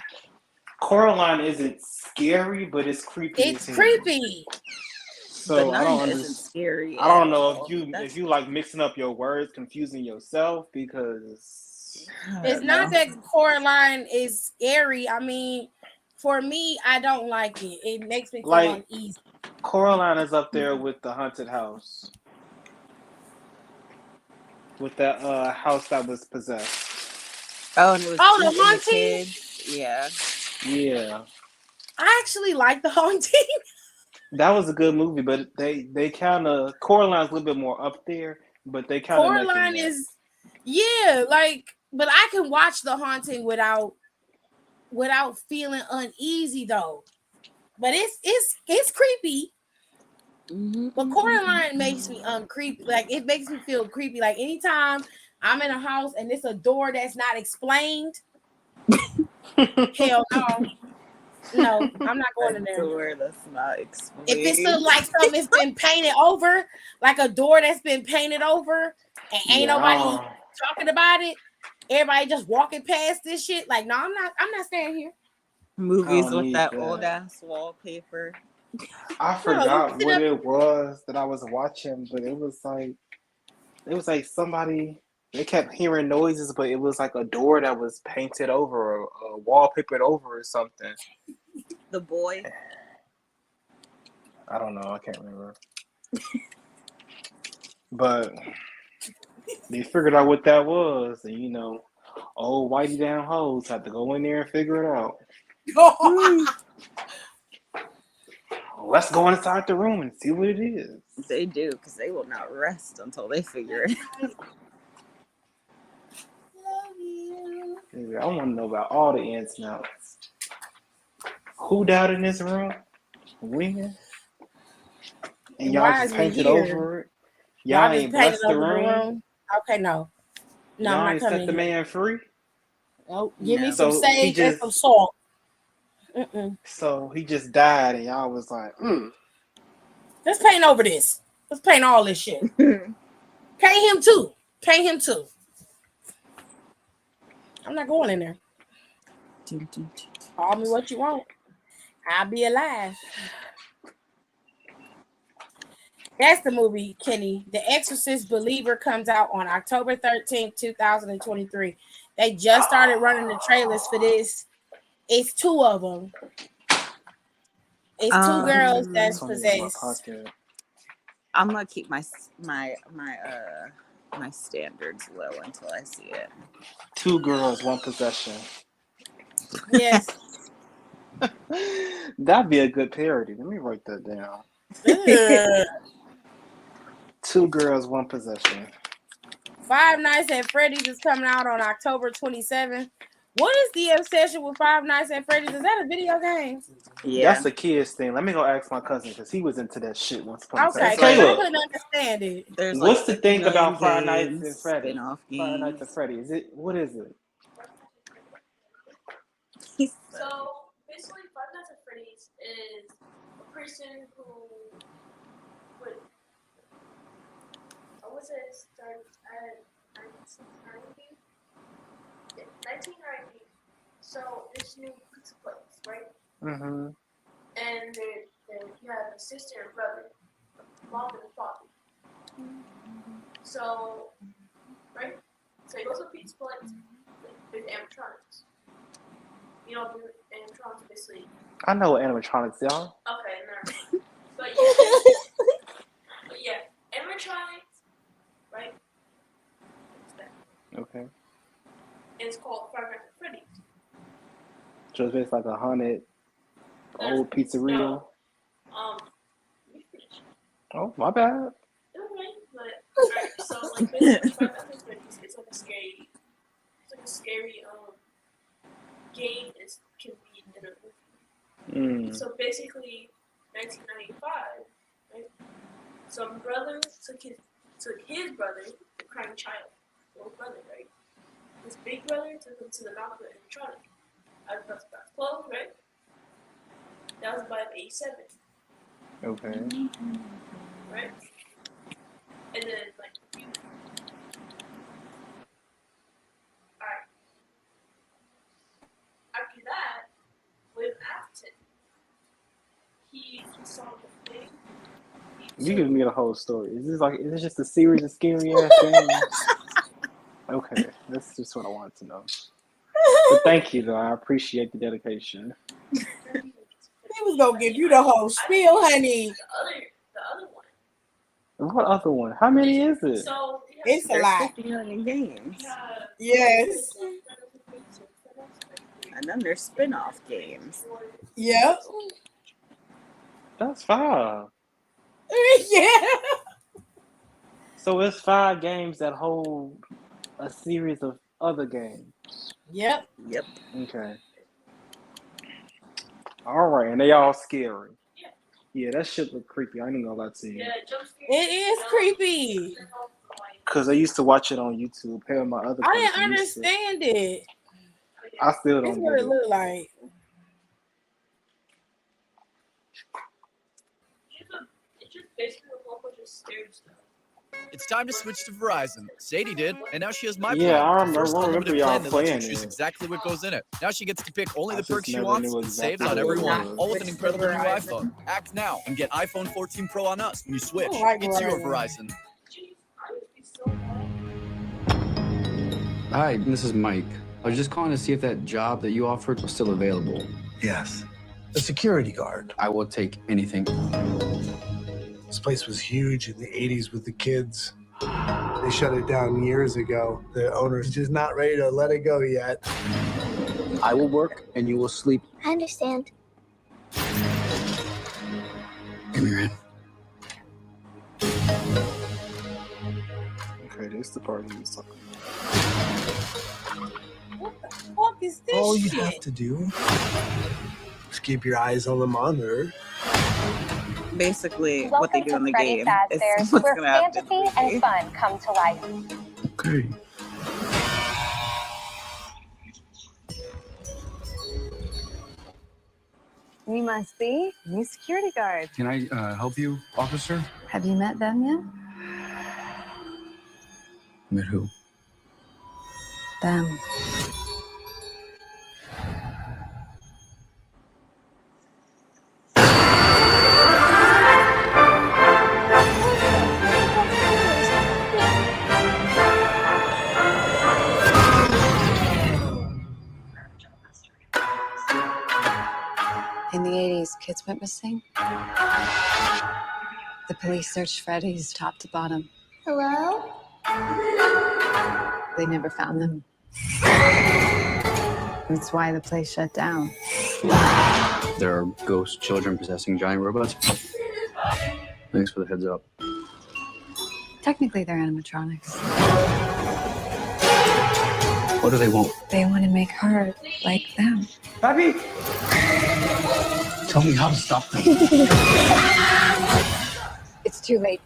Speaker 6: Coraline isn't scary, but it's creepy.
Speaker 2: It's creepy.
Speaker 6: So
Speaker 5: The
Speaker 6: I don't
Speaker 5: nun isn't
Speaker 6: understand.
Speaker 5: scary.
Speaker 6: I don't know
Speaker 5: at
Speaker 6: if you like mixing up your words, confusing yourself, because
Speaker 2: It's not that Coraline is scary. I mean, for me, I don't like it. It makes me feel
Speaker 6: like
Speaker 2: uneasy.
Speaker 6: Coraline is up there with the haunted house, with that house that was possessed.
Speaker 5: Oh, and it was
Speaker 2: the haunting.
Speaker 5: kids. Yeah.
Speaker 6: Yeah.
Speaker 2: I actually like the haunting.
Speaker 6: That was a good movie, but they kind of Coraline's a little bit more up there, but they kind of
Speaker 2: Coraline is, yeah, like, but I can watch the haunting without feeling uneasy though. But it's creepy.
Speaker 5: Mm-hmm.
Speaker 2: But Coraline makes me uncreepy. Like it makes me feel creepy. Like anytime I'm in a house and it's a door that's not explained. Hell no. No, I'm not going in there.
Speaker 5: Door that's not explained.
Speaker 2: If it's like something that's been painted over, like a door that's been painted over, and ain't nobody talking about it, everybody just walking past this shit. Like, no, I'm not staying here.
Speaker 5: Movies with that old ass wallpaper.
Speaker 6: I forgot what it was that I was watching, but it was like somebody. They kept hearing noises, but it was like a door that was painted over or wallpapered over or something.
Speaker 5: The Boy.
Speaker 6: I don't know. I can't remember. But they figured out what that was, and old whitey down hoes had to go in there and figure it out. Let's go inside the room and see what it is.
Speaker 5: They do, because they will not rest until they figure it out.
Speaker 6: I want to know about all the ins and outs. Who died in this room? When? And y'all just painted over it? Y'all ain't blessed the room?
Speaker 2: Okay, no. No,
Speaker 6: y'all
Speaker 2: I'm not
Speaker 6: ain't
Speaker 2: coming
Speaker 6: set the man free?
Speaker 2: Oh, give me some sage and some salt.
Speaker 6: So he just died and y'all was like,
Speaker 2: Let's paint over this. Let's paint all this shit. Paint him too. I'm not going in there. Call me what you want. I'll be alive. That's the movie, Kenny. The Exorcist Believer comes out on October 13th, 2023. They just started running the trailers for this. It's 2 of them. It's 2 girls that's possessed.
Speaker 5: I'm gonna keep my standards low until I see it.
Speaker 6: 2 girls, 1 possession.
Speaker 2: Yes.
Speaker 6: That'd be a good parody. Let me write that down. 2 girls, 1 possession.
Speaker 2: Five Nights at Freddy's is coming out on October 27th. What is the obsession with Five Nights at Freddy's? Is that a video game?
Speaker 5: Yeah.
Speaker 6: That's a kid's thing. Let me go ask my cousin because he was into that shit once upon a time.
Speaker 2: Okay, because I couldn't understand it.
Speaker 6: What's the thing about Five Nights at Freddy's? Five Nights at Freddy's. What is it?
Speaker 11: So basically, Five Nights at Freddy's is a person who would, I would say, start at 1990. Yeah, 1990. So there's new pizza place, right?
Speaker 6: Mm-hmm.
Speaker 11: And then you have a sister and brother, a mom and a father. So, right? So you go to a pizza place with animatronics. You know, animatronics basically.
Speaker 6: I know what animatronics are.
Speaker 11: Okay, never mind. But yeah, animatronics, right?
Speaker 6: Okay.
Speaker 11: And it's called Five Nights at Freddy's.
Speaker 6: So it's like a haunted old pizzeria.
Speaker 11: No.
Speaker 6: Oh, my bad.
Speaker 11: Okay, but alright, so like basically Five Nights at Freddy's, it's like a scary game. It can be in a movie. So basically, 1995, right? Some brother took his brother, the crying child, little brother, right? His big brother took him to the mouth of the animatronic. I was about 12, right? That was by 87.
Speaker 6: Okay.
Speaker 11: Right? And then, like, alright. After that, with Afton, he saw the thing.
Speaker 6: You give me the whole story. Is this just a series of scary ass games? Okay, that's just what I wanted to know. But thank you, though. I appreciate the dedication.
Speaker 2: He was gonna give you the whole spiel, honey.
Speaker 11: The other one.
Speaker 6: What other one? How many is it?
Speaker 11: So
Speaker 2: it's a lot.
Speaker 5: 50 million games.
Speaker 2: Yes.
Speaker 5: And then there's spin-off games.
Speaker 2: Yep.
Speaker 6: That's 5.
Speaker 2: Yeah.
Speaker 6: So it's 5 games that hold a series of other games.
Speaker 2: Yep.
Speaker 6: Okay. All right, and they all scary. Yeah, that shit look creepy. I ain't gonna lie to you.
Speaker 2: It is creepy.
Speaker 6: Cause I used to watch it on YouTube. Pay with my other.
Speaker 2: I didn't understand it.
Speaker 6: I still don't.
Speaker 2: That's what it looked like.
Speaker 11: It's just basically a whole bunch of stairs stuff.
Speaker 12: It's time to switch to Verizon. Sadie did, and now she has my
Speaker 6: Yeah,
Speaker 12: plan.
Speaker 6: I
Speaker 12: The first
Speaker 6: remember
Speaker 12: unlimited
Speaker 6: y'all
Speaker 12: plan that lets you
Speaker 6: playing
Speaker 12: choose
Speaker 6: it.
Speaker 12: exactly what goes in it. Now she gets to pick only
Speaker 6: I
Speaker 12: the
Speaker 6: just
Speaker 12: perks she
Speaker 6: never
Speaker 12: wants
Speaker 6: knew
Speaker 12: and
Speaker 6: exactly
Speaker 12: saves
Speaker 6: what
Speaker 12: on
Speaker 6: it
Speaker 12: every one,
Speaker 6: was.
Speaker 12: all with an incredible new
Speaker 2: Verizon.
Speaker 12: iPhone. Act now and get iPhone 14 Pro on us when you switch.
Speaker 2: I like
Speaker 12: It's your
Speaker 2: Verizon.
Speaker 12: Verizon.
Speaker 13: Hi, this is Mike. I was just calling to see if that job that you offered was still available.
Speaker 14: Yes. A security guard.
Speaker 13: I will take anything.
Speaker 14: This place was huge in the 80s with the kids. They shut it down years ago. The owner's just not ready to let it go yet.
Speaker 13: I will work and you will sleep.
Speaker 9: I understand.
Speaker 13: Come here in.
Speaker 6: Okay, this is the part he was talking about.
Speaker 2: What the fuck is this
Speaker 14: All you
Speaker 2: shit?
Speaker 14: have to do is keep your eyes on the monitor.
Speaker 5: Basically, what they do in the game is
Speaker 15: Fairs,
Speaker 5: what's
Speaker 15: where
Speaker 5: going to happen.
Speaker 15: fantasy and fun come to life.
Speaker 13: Okay.
Speaker 16: You must be new security guard.
Speaker 13: Can I help you, officer?
Speaker 16: Have you met them yet?
Speaker 13: Met who?
Speaker 16: Them. those kids went missing. The police searched Freddy's top to bottom.
Speaker 9: Hello?
Speaker 16: They never found them. That's why the place shut down.
Speaker 13: There are ghost children possessing giant robots. Thanks for the heads up.
Speaker 16: Technically, they're animatronics.
Speaker 13: What do they want?
Speaker 16: They want to make her like them.
Speaker 13: Bobby! Tell me how to stop them.
Speaker 16: It's too late.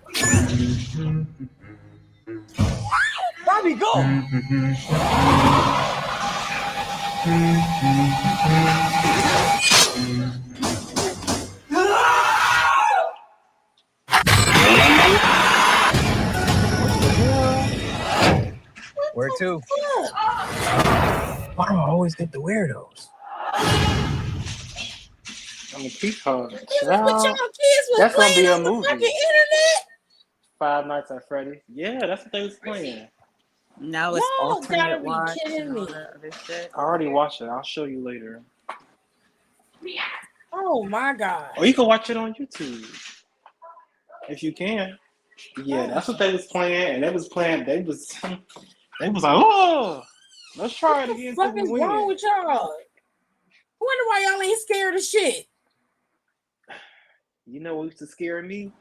Speaker 13: Bobby, go!
Speaker 12: Where to?
Speaker 17: Why do I always get the weirdos?
Speaker 6: I'm a peacock.
Speaker 2: What y'all kids was
Speaker 6: That's gonna
Speaker 2: playing
Speaker 6: be a
Speaker 2: on the
Speaker 6: movie.
Speaker 2: fucking internet?
Speaker 6: Five Nights at Freddy's. Yeah, that's what they was playing.
Speaker 5: Now it's
Speaker 2: Y'all gotta
Speaker 5: alternate
Speaker 2: be
Speaker 5: watch
Speaker 2: kidding
Speaker 5: and all
Speaker 2: me.
Speaker 5: that other shit.
Speaker 6: I already watched it. I'll show you later.
Speaker 2: Oh my god.
Speaker 6: Or you can watch it on YouTube if you can. Yeah, that's what they was playing, and they was playing. They was like, oh, let's try it again.
Speaker 2: What the fuck is wrong with y'all? I wonder why y'all ain't scared of shit.
Speaker 6: You know what used to scare me?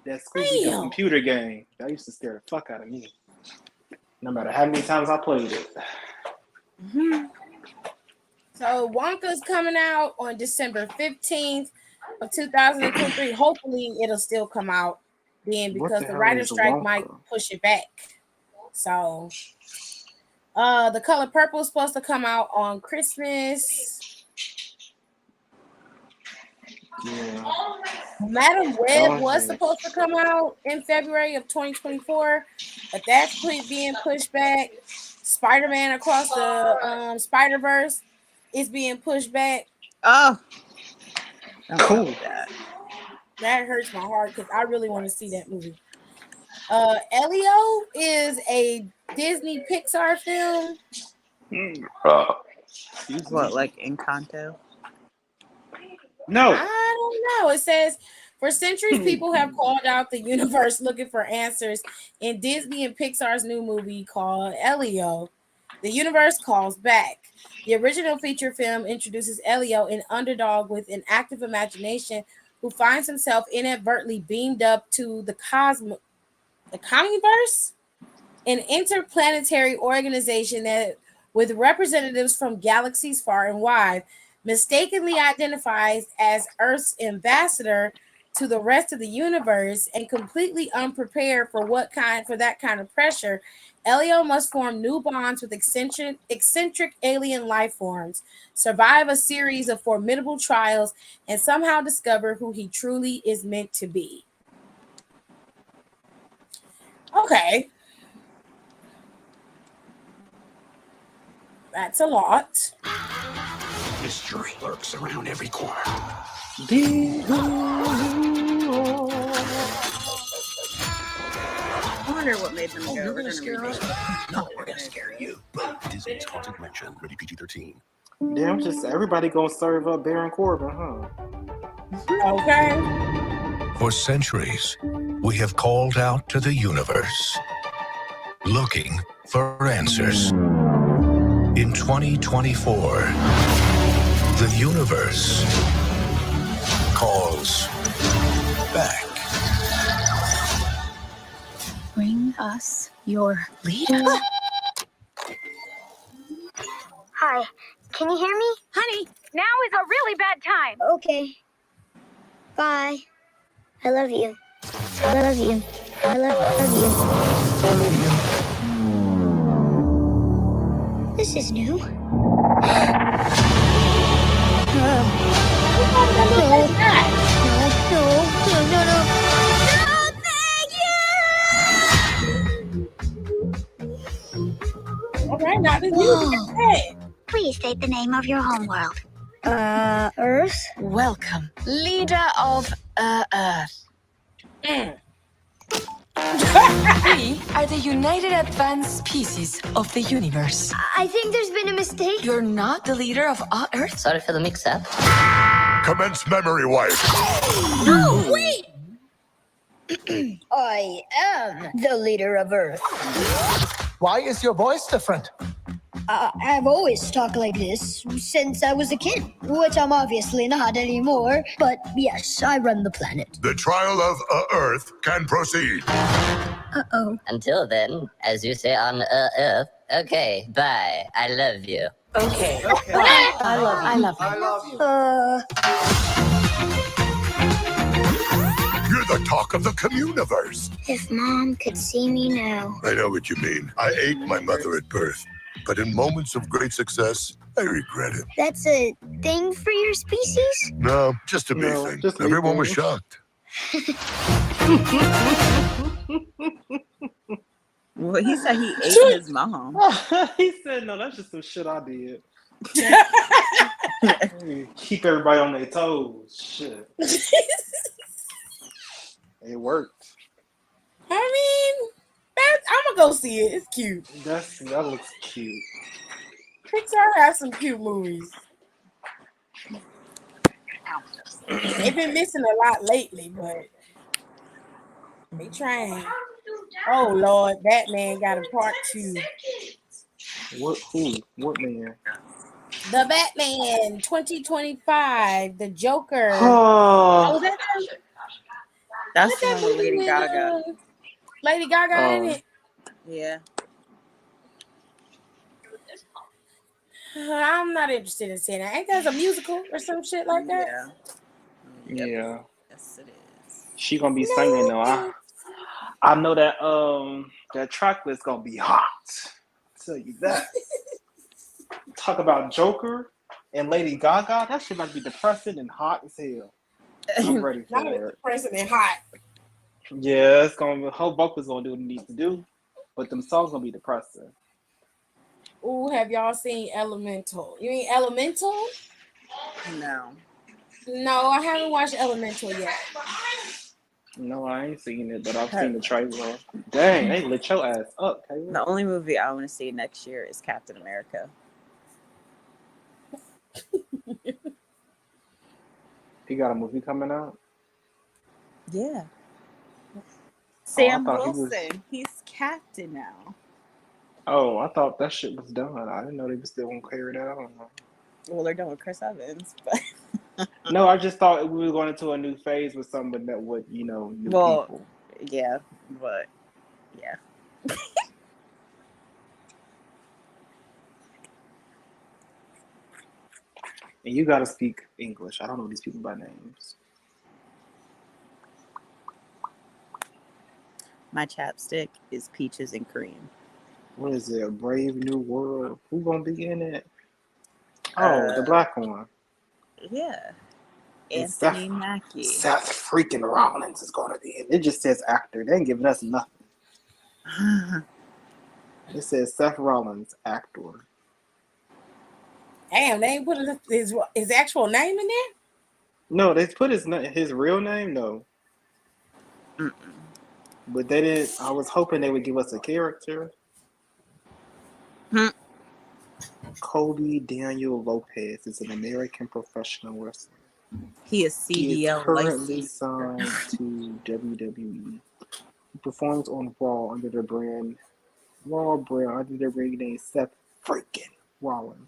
Speaker 6: That Scooby-Doo computer game. That used to scare the fuck out of me. No matter how many times I played it.
Speaker 2: Mm-hmm. So Wonka's coming out on December 15th of 2023. Hopefully it'll still come out then, because the writer's strike might push it back. So The Color Purple is supposed to come out on Christmas.
Speaker 6: Yeah.
Speaker 2: Madam Web was supposed to come out in February of 2024, but that's being pushed back. Spider-Man Across the Spider-Verse is being pushed back.
Speaker 5: Oh,
Speaker 6: cool.
Speaker 2: That hurts my heart because I really want to see that movie. Elio is a Disney Pixar film.
Speaker 5: What, like Encanto?
Speaker 6: No.
Speaker 2: I don't know. It says, for centuries, people have called out the universe looking for answers. In Disney and Pixar's new movie called Elio, the universe calls back. The original feature film introduces Elio, an underdog with an active imagination who finds himself inadvertently beamed up to the Communiverse, an interplanetary organization that, with representatives from galaxies far and wide, mistakenly identifies as Earth's ambassador to the rest of the universe, and completely unprepared for that kind of pressure. Elio must form new bonds with eccentric alien life forms, survive a series of formidable trials, and somehow discover who he truly is meant to be. Okay. That's a lot.
Speaker 10: Mystery lurks around every corner.
Speaker 5: I wonder what made them go.
Speaker 10: You're
Speaker 5: We're
Speaker 10: gonna
Speaker 5: gonna
Speaker 10: scare
Speaker 5: remake
Speaker 10: us?
Speaker 5: it.
Speaker 10: No, we're gonna scare you. Disney's Haunted Mansion, rated PG-13.
Speaker 6: Damn, just everybody gonna serve up Baron Corbin, huh?
Speaker 2: Okay.
Speaker 7: For centuries, we have called out to the universe, looking for answers. In 2024, the universe calls back.
Speaker 8: Bring us your leader.
Speaker 9: Hi, can you hear me?
Speaker 8: Honey, now is a really bad time.
Speaker 9: Okay. Bye. I love you. I love you. I love you. This is new.
Speaker 2: Okay, now this music is bad.
Speaker 9: Please state the name of your homeworld. Earth?
Speaker 16: Welcome, leader of Earth.
Speaker 18: We are the United Advanced Species of the universe.
Speaker 9: I think there's been a mistake.
Speaker 18: You're not the leader of all Earth?
Speaker 19: Sorry for the mix-up.
Speaker 7: Commence memory wipe.
Speaker 9: No, wait! I am the leader of Earth.
Speaker 14: Why is your voice different?
Speaker 9: I've always talked like this since I was a kid, which I'm obviously not anymore. But yes, I run the planet.
Speaker 7: The trial of Earth can proceed.
Speaker 9: Uh-oh.
Speaker 19: Until then, as you say on Earth, okay, bye. I love you.
Speaker 9: Okay.
Speaker 19: I love you.
Speaker 7: You're the talk of the communiverse.
Speaker 9: If Mom could see me now.
Speaker 7: I know what you mean. I ate my mother at birth, but in moments of great success, I regret it.
Speaker 9: That's a thing for your species?
Speaker 7: No, just a big thing.
Speaker 6: just a
Speaker 7: Everyone
Speaker 6: thing.
Speaker 7: was shocked.
Speaker 5: Well, he said he ate his mom.
Speaker 6: He said, no, that's just some shit I did. Keep everybody on their toes. Shit. It worked.
Speaker 2: I mean, I'm gonna go see it. It's cute.
Speaker 6: That looks cute.
Speaker 2: Pixar has some cute movies. They've been missing a lot lately, but they trying. Oh Lord, Batman got a part 2.
Speaker 6: What? Who? What man?
Speaker 2: The Batman 2025, the Joker.
Speaker 6: Oh,
Speaker 2: That's
Speaker 5: That's the
Speaker 2: that
Speaker 5: one with
Speaker 2: movie
Speaker 5: Lady
Speaker 2: with
Speaker 5: Gaga.
Speaker 2: Lady Gaga in it.
Speaker 5: Yeah.
Speaker 2: I'm not interested in seeing that. Ain't that a musical or some shit like that?
Speaker 5: Yeah.
Speaker 6: yeah.
Speaker 5: Yes, it is.
Speaker 6: She gonna be singing though. I know that that track list gonna be hot. I'll tell you that. Talk about Joker and Lady Gaga. That shit might be depressing and hot as hell. I'm ready
Speaker 2: Not
Speaker 6: for it.
Speaker 2: depressing and hot.
Speaker 6: Yeah, it's gonna. Her vocals gonna do what it needs to do, but them songs gonna be depressing.
Speaker 2: Ooh, have y'all seen Elemental? You mean Elemental?
Speaker 5: No.
Speaker 2: No, I haven't watched Elemental yet.
Speaker 6: No, I ain't seen it, but I've seen the trailer. Dang, they lit your ass up, Taylor.
Speaker 5: The only movie I want to see next year is Captain America.
Speaker 6: He got a movie coming out?
Speaker 5: Yeah. Sam
Speaker 6: thought
Speaker 5: Wilson. He's Captain now.
Speaker 6: Oh, I thought that shit was done. I didn't know they were still gonna carry that on.
Speaker 5: Well, they're done with Chris Evans, but
Speaker 6: No, I just thought we were going into a new phase with someone that would, new people.
Speaker 5: Yeah, but yeah.
Speaker 6: And you gotta speak English. I don't know these people by names.
Speaker 5: My chapstick is peaches and cream.
Speaker 6: What is it? A Brave New World? Who gonna be in it? Oh, the black one.
Speaker 5: Yeah.
Speaker 6: And
Speaker 5: Anthony Mackie.
Speaker 6: Seth freaking Rollins is gonna be in it. It just says actor. They ain't giving us nothing. It says Seth Rollins, actor.
Speaker 2: Damn, they ain't put his actual name in there?
Speaker 6: No, they put his real name. No.
Speaker 5: Mm-mm.
Speaker 6: But they didn't. I was hoping they would give us a character. Kobe Daniel Lopez is an American professional wrestler.
Speaker 5: He is CDL
Speaker 6: He is currently
Speaker 5: licensed.
Speaker 6: signed to WWE. He performs on Raw under the brand name Seth freaking Rollins.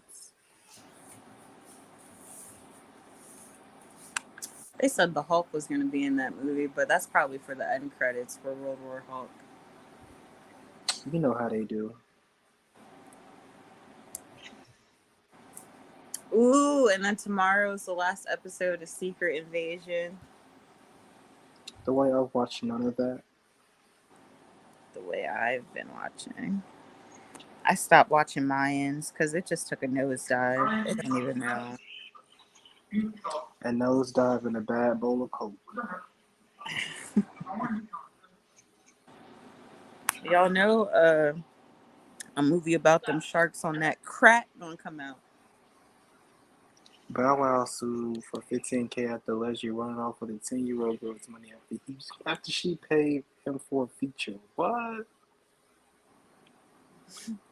Speaker 5: They said the Hulk was going to be in that movie, but that's probably for the end credits for World War Hulk.
Speaker 6: You know how they do.
Speaker 5: Ooh, and then tomorrow's the last episode of Secret Invasion.
Speaker 6: The way I've watched none of that.
Speaker 5: The way I've been watching. I stopped watching Mayans because it just took a nosedive. I don't even know.
Speaker 6: A nosedive in a bad bowl of Coke.
Speaker 5: Y'all know a movie about them sharks on that crack gonna come out.
Speaker 6: Bow Wow sued for $15,000 after allegedly running off with a 10-year-old girl's money after she paid him for a feature. What?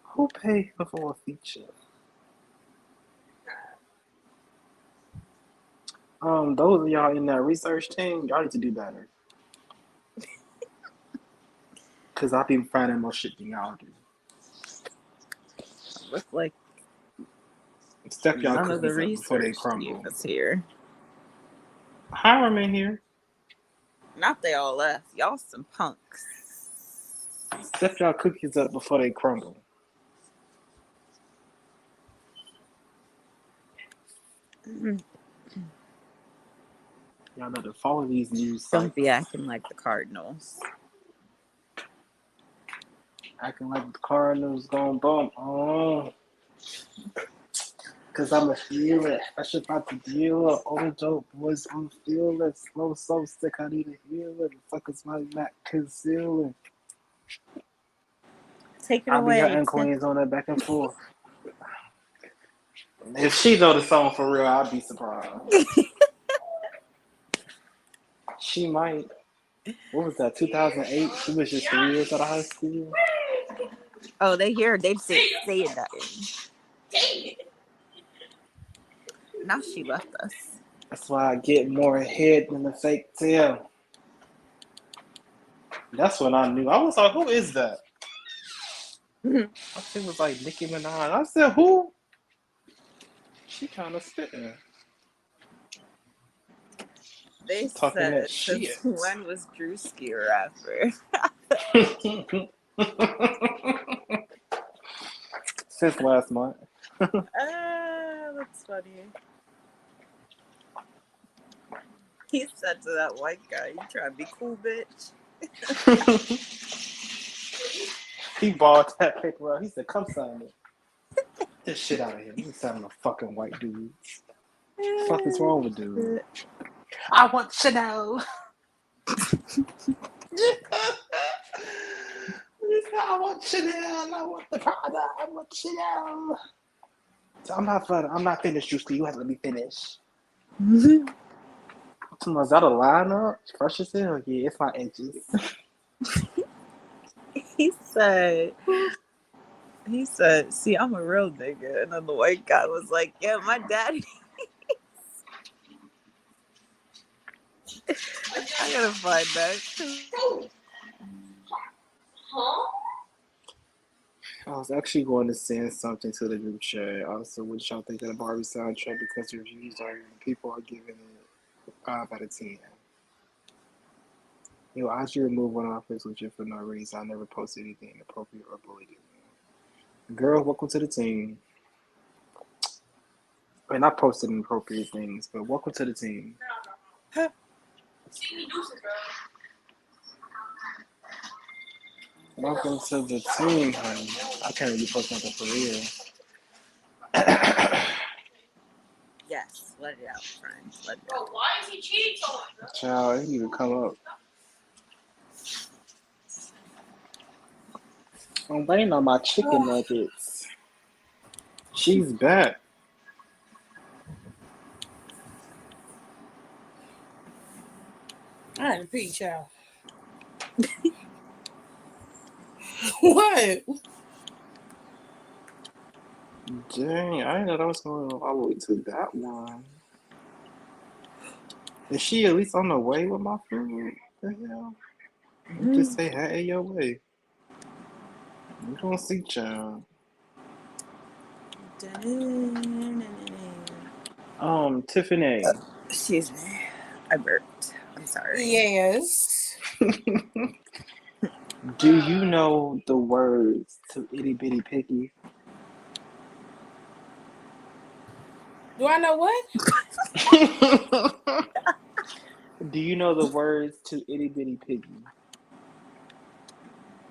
Speaker 6: Who paid him for a feature? Those of y'all in that research team, y'all need to do better. Cause I be finding more shit than y'all do.
Speaker 5: Look like
Speaker 6: Step y'all
Speaker 5: none of the
Speaker 6: cookies up before they
Speaker 5: research team
Speaker 6: crumble.
Speaker 5: is here.
Speaker 6: Hiram in here.
Speaker 5: Not they all left. Y'all some punks.
Speaker 6: Step y'all cookies up before they crumble. Y'all better follow these news sites.
Speaker 5: Don't be acting like the Cardinals.
Speaker 6: Acting like the Cardinals gonna bump. Oh. Cause I'ma feel it. I should about to deal up. All the dope boys I'm feeling. Slow, so sick, I need a healing. Fuckers might not conceal it.
Speaker 5: Take it
Speaker 6: I'll be
Speaker 5: away.
Speaker 6: hunting queens on that back and forth. If she know the song for real, I'd be surprised. She might. What was that, 2008? She was just 3 years out of high school.
Speaker 5: Oh, they hear they say that. Now she left us.
Speaker 6: That's why I get more head than the fake tail. That's when I knew. I was like, who is that? I think it was like Nicki Minaj. I said, who? She kind of spitting.
Speaker 5: They
Speaker 6: Talking
Speaker 5: said,
Speaker 6: that
Speaker 5: since
Speaker 6: shit.
Speaker 5: when was Drewski a rapper?
Speaker 6: Since last month.
Speaker 5: That's funny. He said to that white guy, "You trying to be cool, bitch?"
Speaker 6: He balled that paper out. He said, come sign it. Get this shit out of here. You signing a fucking white dude. What the fuck is wrong with dude? I want Chanel. I want Chanel. I want the Prada. I want Chanel. So I'm not finished, Drewski. You have to let me finish. Was that a lineup? Fresh as hell? Yeah, it's my edges.
Speaker 5: He said, see, I'm a real nigga. And then the white guy was like, yeah, my daddy. I gotta find that.
Speaker 6: I was actually going to send something to the group chat. Also, what y'all think of the Barbie soundtrack? Because reviews are people are giving it 5 out of 10. You know, I actually removed one of my posts with you for no reason. I never posted anything inappropriate or bullied anyone. Girl, welcome to the team. I mean, I posted inappropriate things, but welcome to the team. Welcome to the team, honey. I can't really post nothing for real.
Speaker 5: Yes, let it out, friend. Let it out.
Speaker 11: Why is he cheating so much?
Speaker 6: Child, it didn't even come up. I'm waiting on my chicken nuggets. She's back.
Speaker 2: I had to pee, child. What?
Speaker 6: Dang, I didn't know that was going all the way to that one. Is she at least on the way with my food? What the hell? Just say, hey, your way. You gonna see, child. Tiffany.
Speaker 5: Excuse me. I burped. I'm sorry.
Speaker 2: Yes.
Speaker 6: Do you know the words to Itty Bitty Piggy?
Speaker 2: Do I know what?
Speaker 6: Do you know the words to Itty Bitty Piggy?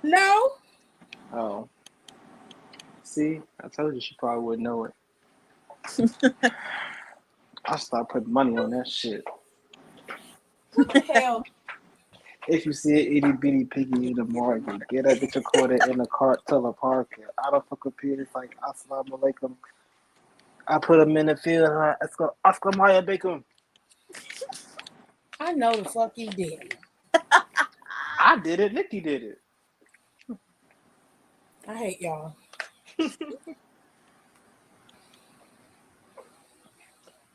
Speaker 2: No.
Speaker 6: Oh. See, I told you she probably wouldn't know it. I'll start putting money on that shit.
Speaker 2: What the hell?
Speaker 6: If you see an itty bitty piggy in the market, get that bitch recorded in the cart, tell her park it. I don't fuck up here. It's like, assalamu alaikum. I put him in the field, huh? Oscar Maya Bacon.
Speaker 2: I know the fuck you did.
Speaker 6: I did it. Nikki did it.
Speaker 2: I hate y'all.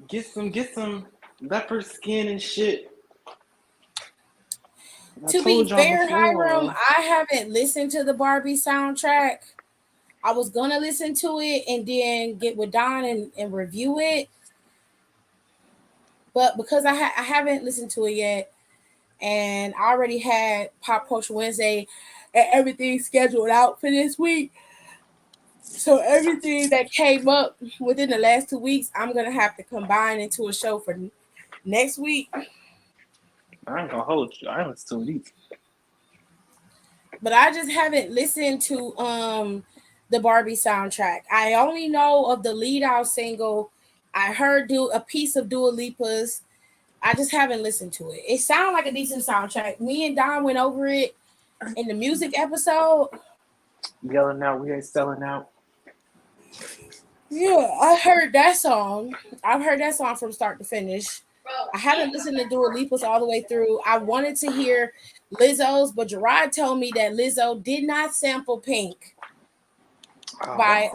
Speaker 6: Get some leopard skin and shit. I
Speaker 2: To be
Speaker 6: told y'all
Speaker 2: fair, Hiram,
Speaker 6: before.
Speaker 2: I haven't listened to the Barbie soundtrack. I was gonna listen to it and then get with Don and review it, but because I haven't listened to it yet, and I already had Pop Culture Wednesday and everything scheduled out for this week. So everything that came up within the last 2 weeks, I'm gonna have to combine into a show for next week.
Speaker 6: I ain't gonna hold you. I ain't listen to it either.
Speaker 2: But I just haven't listened to the Barbie soundtrack. I only know of the lead out single. I heard a piece of Dua Lipa's. I just haven't listened to it. It sounded like a decent soundtrack. Me and Don went over it in the music episode.
Speaker 6: Yelling out, we ain't selling out.
Speaker 2: Yeah, I heard that song. I've heard that song from start to finish. I haven't listened to Dua Lipa's all the way through. I wanted to hear Lizzo's, but Gerard told me that Lizzo did not sample Pink by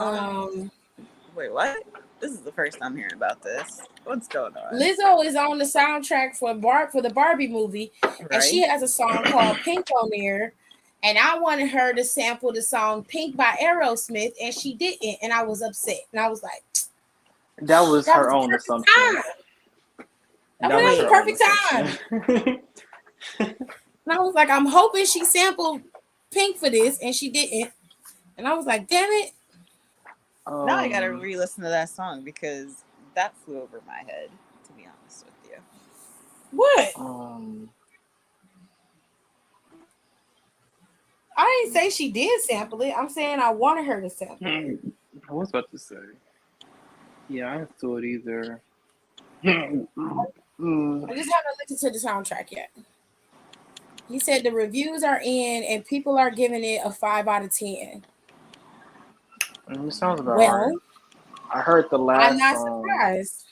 Speaker 5: Wait, what? This is the first I'm hearing about this. What's going on?
Speaker 2: Lizzo is on the soundtrack for the Barbie movie, and she has a song called Pink on there. And I wanted her to sample the song Pink by Aerosmith, and she didn't, and I was upset. And I was like,
Speaker 6: That was
Speaker 2: that
Speaker 6: her
Speaker 2: was
Speaker 6: own
Speaker 2: perfect
Speaker 6: assumption.
Speaker 2: time. That was
Speaker 6: her
Speaker 2: perfect
Speaker 6: own
Speaker 2: time. And I was like, I'm hoping she sampled Pink for this, and she didn't. And I was like, damn it.
Speaker 5: Now I gotta re-listen to that song because that flew over my head, to be honest with you.
Speaker 2: What? I didn't say she did sample it. I'm saying I wanted her to sample it.
Speaker 6: I was about to say. Yeah, I didn't do it either.
Speaker 2: I just haven't listened to the soundtrack yet. He said the reviews are in and people are giving it a 5 out of 10.
Speaker 6: It sounds about
Speaker 2: Well,
Speaker 6: right. I heard the last
Speaker 2: I'm not
Speaker 6: song.
Speaker 2: surprised.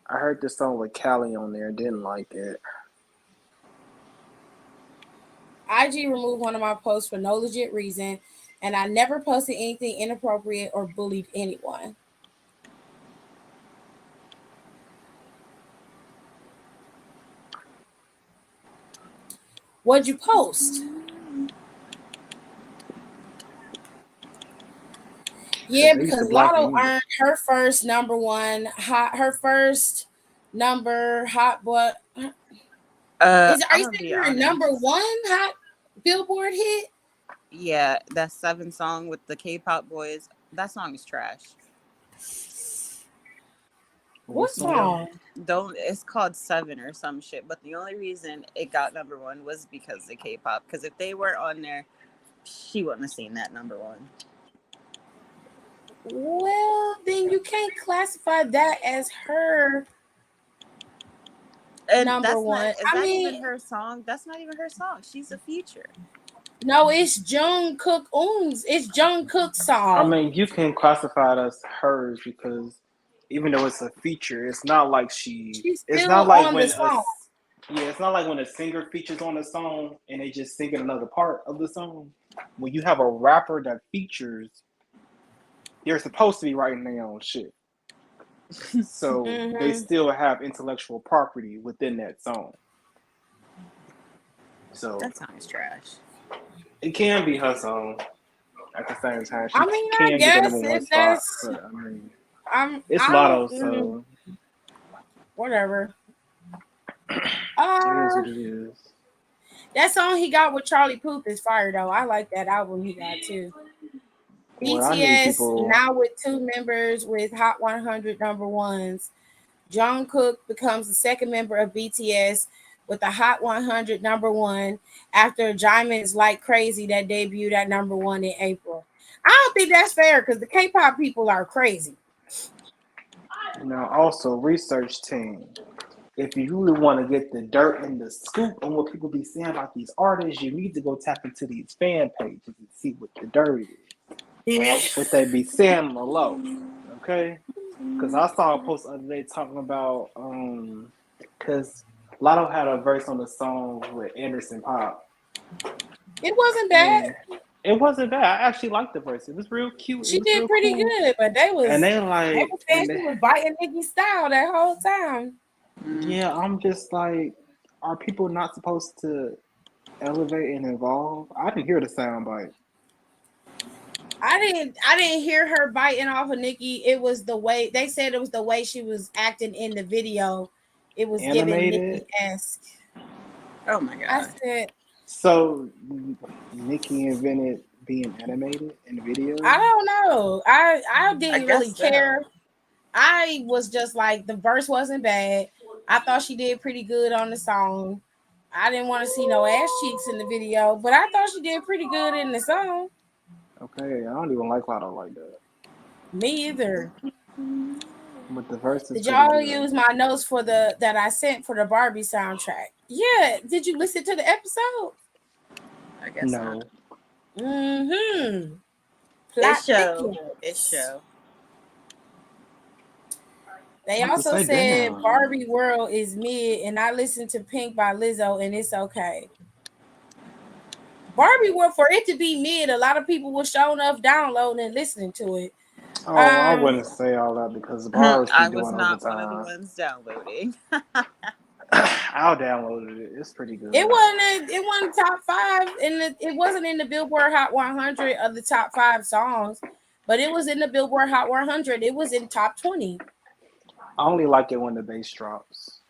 Speaker 6: I heard the song with Callie on there. Didn't like it.
Speaker 2: IG removed one of my posts for no legit reason, and I never posted anything inappropriate or bullied anyone. What'd you post? Yeah, because Lotto earned her first number one hot, her first number hot, but are you saying your number one hot Billboard hit?
Speaker 5: Yeah, that 7 song with the K-pop boys. That song is trash.
Speaker 2: What song?
Speaker 5: It's called 7 or some shit. But the only reason it got number 1 was because of K-pop. Because if they weren't on there, she wouldn't have seen that number 1.
Speaker 2: Well, then you can't classify that as her
Speaker 5: and
Speaker 2: number one.
Speaker 5: Even her song? That's not even her song. She's a feature.
Speaker 2: No, it's Jungkook Eun's. It's Jungkook's song.
Speaker 6: I mean, you can classify it as hers because even though it's a feature, it's not like it's not like when it's not like when a singer features on a song and they just sing another part of the song. When you have a rapper that features, they're supposed to be writing their own shit. So they still have intellectual property within that song. So
Speaker 5: that song is trash.
Speaker 6: It can be her song at the same time. She
Speaker 2: I guess if that's,
Speaker 6: but, it's
Speaker 2: I
Speaker 6: Lotto, so
Speaker 2: whatever.
Speaker 6: It is what it is.
Speaker 2: That song he got with Charlie Puth is fire though. I like that album he got too. BTS now with 2 members with Hot 100 number ones. Jungkook becomes the second member of BTS with the Hot 100 number 1 after Diamonds Like Crazy that debuted at number 1 in April. I don't think that's fair because the K-pop people are crazy.
Speaker 6: Now, also, research team. If you really want to get the dirt and the scoop on what people be saying about these artists, you need to go tap into these fan pages and see what the dirt is. What they be saying on the low, okay? Because I saw a post the other day talking about because Lotto had a verse on the song with Anderson .Paak.
Speaker 2: It wasn't bad.
Speaker 6: It wasn't bad. I actually liked the verse. It was real cute.
Speaker 2: She did pretty good, but they was
Speaker 6: and they like
Speaker 2: she was biting Nicki's style that whole time.
Speaker 6: Yeah, I'm just like, are people not supposed to elevate and evolve? I didn't hear the sound bite.
Speaker 2: I didn't hear her biting off of Nikki. It was the way they said it was the way she was acting in the video. It was giving
Speaker 6: Animated.
Speaker 2: Nikki-esque.
Speaker 5: Oh my
Speaker 2: I
Speaker 5: god.
Speaker 2: said,
Speaker 6: So Nikki invented being animated in the
Speaker 2: I
Speaker 6: video.
Speaker 2: don't know. I
Speaker 5: I
Speaker 2: didn't really
Speaker 5: guess so.
Speaker 2: care. I was just like the verse wasn't bad. I thought she did pretty good on the song. I didn't want to see no ass cheeks in the video, but I thought she did pretty good in the song.
Speaker 6: Okay, I don't even like Lotto like that,
Speaker 2: Me either.
Speaker 6: but the verse is
Speaker 2: Did
Speaker 6: pretty
Speaker 2: y'all
Speaker 6: good.
Speaker 2: use my notes for the that I sent for the Barbie soundtrack? Yeah. Did you listen to the episode?
Speaker 5: I guess not.
Speaker 6: No,
Speaker 2: Mm-hmm.
Speaker 5: It
Speaker 2: Plot
Speaker 5: show. It
Speaker 2: thickens.
Speaker 5: show.
Speaker 2: They
Speaker 6: I'm about to
Speaker 2: also
Speaker 6: say,
Speaker 2: said
Speaker 6: damn.
Speaker 2: Barbie World is mid, and I listened to Pink by Lizzo, and it's okay. Barbie World, for it to be mid, a lot of people were showing up downloading and listening to it.
Speaker 6: Oh, I wouldn't say all that because bars be
Speaker 5: I was
Speaker 6: doing
Speaker 5: not one of the
Speaker 6: overtime.
Speaker 5: ones downloading.
Speaker 6: I'll download it. It's pretty
Speaker 2: It
Speaker 6: good.
Speaker 2: wasn't. It wasn't top five, and it wasn't in the Billboard Hot 100 of the top 5 songs, but it was in the Billboard Hot 100. It was in top 20.
Speaker 6: I only like it when the bass drops.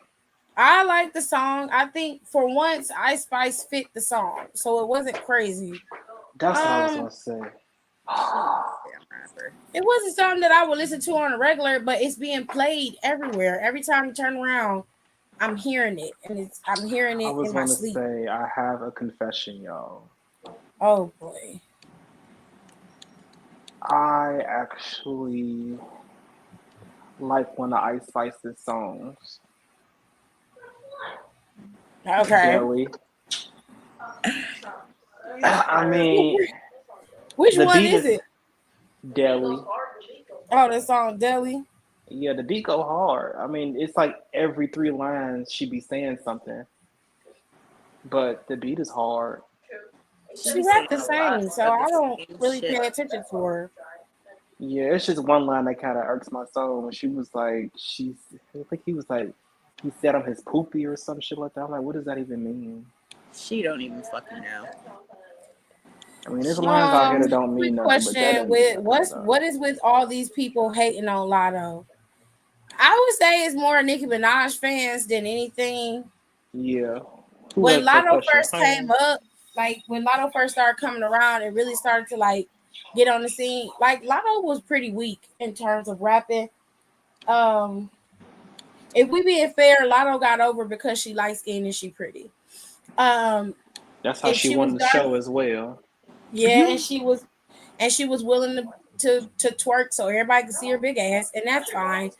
Speaker 2: I like the song. I think for once, Ice Spice fit the song, so it wasn't crazy.
Speaker 6: That's what I was gonna say.
Speaker 5: Damn rapper.
Speaker 2: It wasn't something that I would listen to on a regular, but it's being played everywhere. Every time you turn around, I'm hearing it, and I'm hearing
Speaker 6: I
Speaker 2: it
Speaker 6: was
Speaker 2: in my
Speaker 6: gonna
Speaker 2: sleep.
Speaker 6: say I have a confession, y'all.
Speaker 2: Oh boy.
Speaker 6: I actually like one of Ice Spice's songs.
Speaker 2: Okay.
Speaker 6: Deli. I mean,
Speaker 2: Which
Speaker 6: the
Speaker 2: one
Speaker 6: beat
Speaker 2: is
Speaker 6: is
Speaker 2: it?
Speaker 6: Deli.
Speaker 2: Oh, the song Deli.
Speaker 6: Yeah, the beat go hard. I mean, it's like every 3 lines she be saying something, but the beat is hard.
Speaker 2: She rapped the
Speaker 5: A lot
Speaker 2: same, so
Speaker 5: of
Speaker 2: I
Speaker 5: the
Speaker 2: don't
Speaker 5: same
Speaker 2: really
Speaker 5: shit.
Speaker 2: pay attention to her.
Speaker 6: Yeah, it's just one line that kind of irks my soul when she was like, I think he was like, he said I'm his poopy or some shit like that. I'm like, what does that even mean?
Speaker 5: She don't even fucking know.
Speaker 6: I mean, there's lines out here that don't
Speaker 2: Quick
Speaker 6: mean nothing, but that
Speaker 2: question:
Speaker 6: didn't mean
Speaker 2: with
Speaker 6: nothing to her.
Speaker 2: what is with all these people hating on Lotto? I would say it's more Nicki Minaj fans than anything.
Speaker 6: Yeah. Who
Speaker 2: When
Speaker 6: asked that
Speaker 2: Lotto
Speaker 6: question?
Speaker 2: first came up, like when Lotto first started coming around, it really started to like get on the scene. Like Lotto was pretty weak in terms of rapping. Um, if we being fair, Lotto got over because she light skinned and she pretty. Um,
Speaker 6: That's how
Speaker 2: if
Speaker 6: she
Speaker 2: she was
Speaker 6: won the
Speaker 2: dark,
Speaker 6: show as well.
Speaker 2: yeah, and she was willing to twerk so everybody could see her big ass, and that's fine.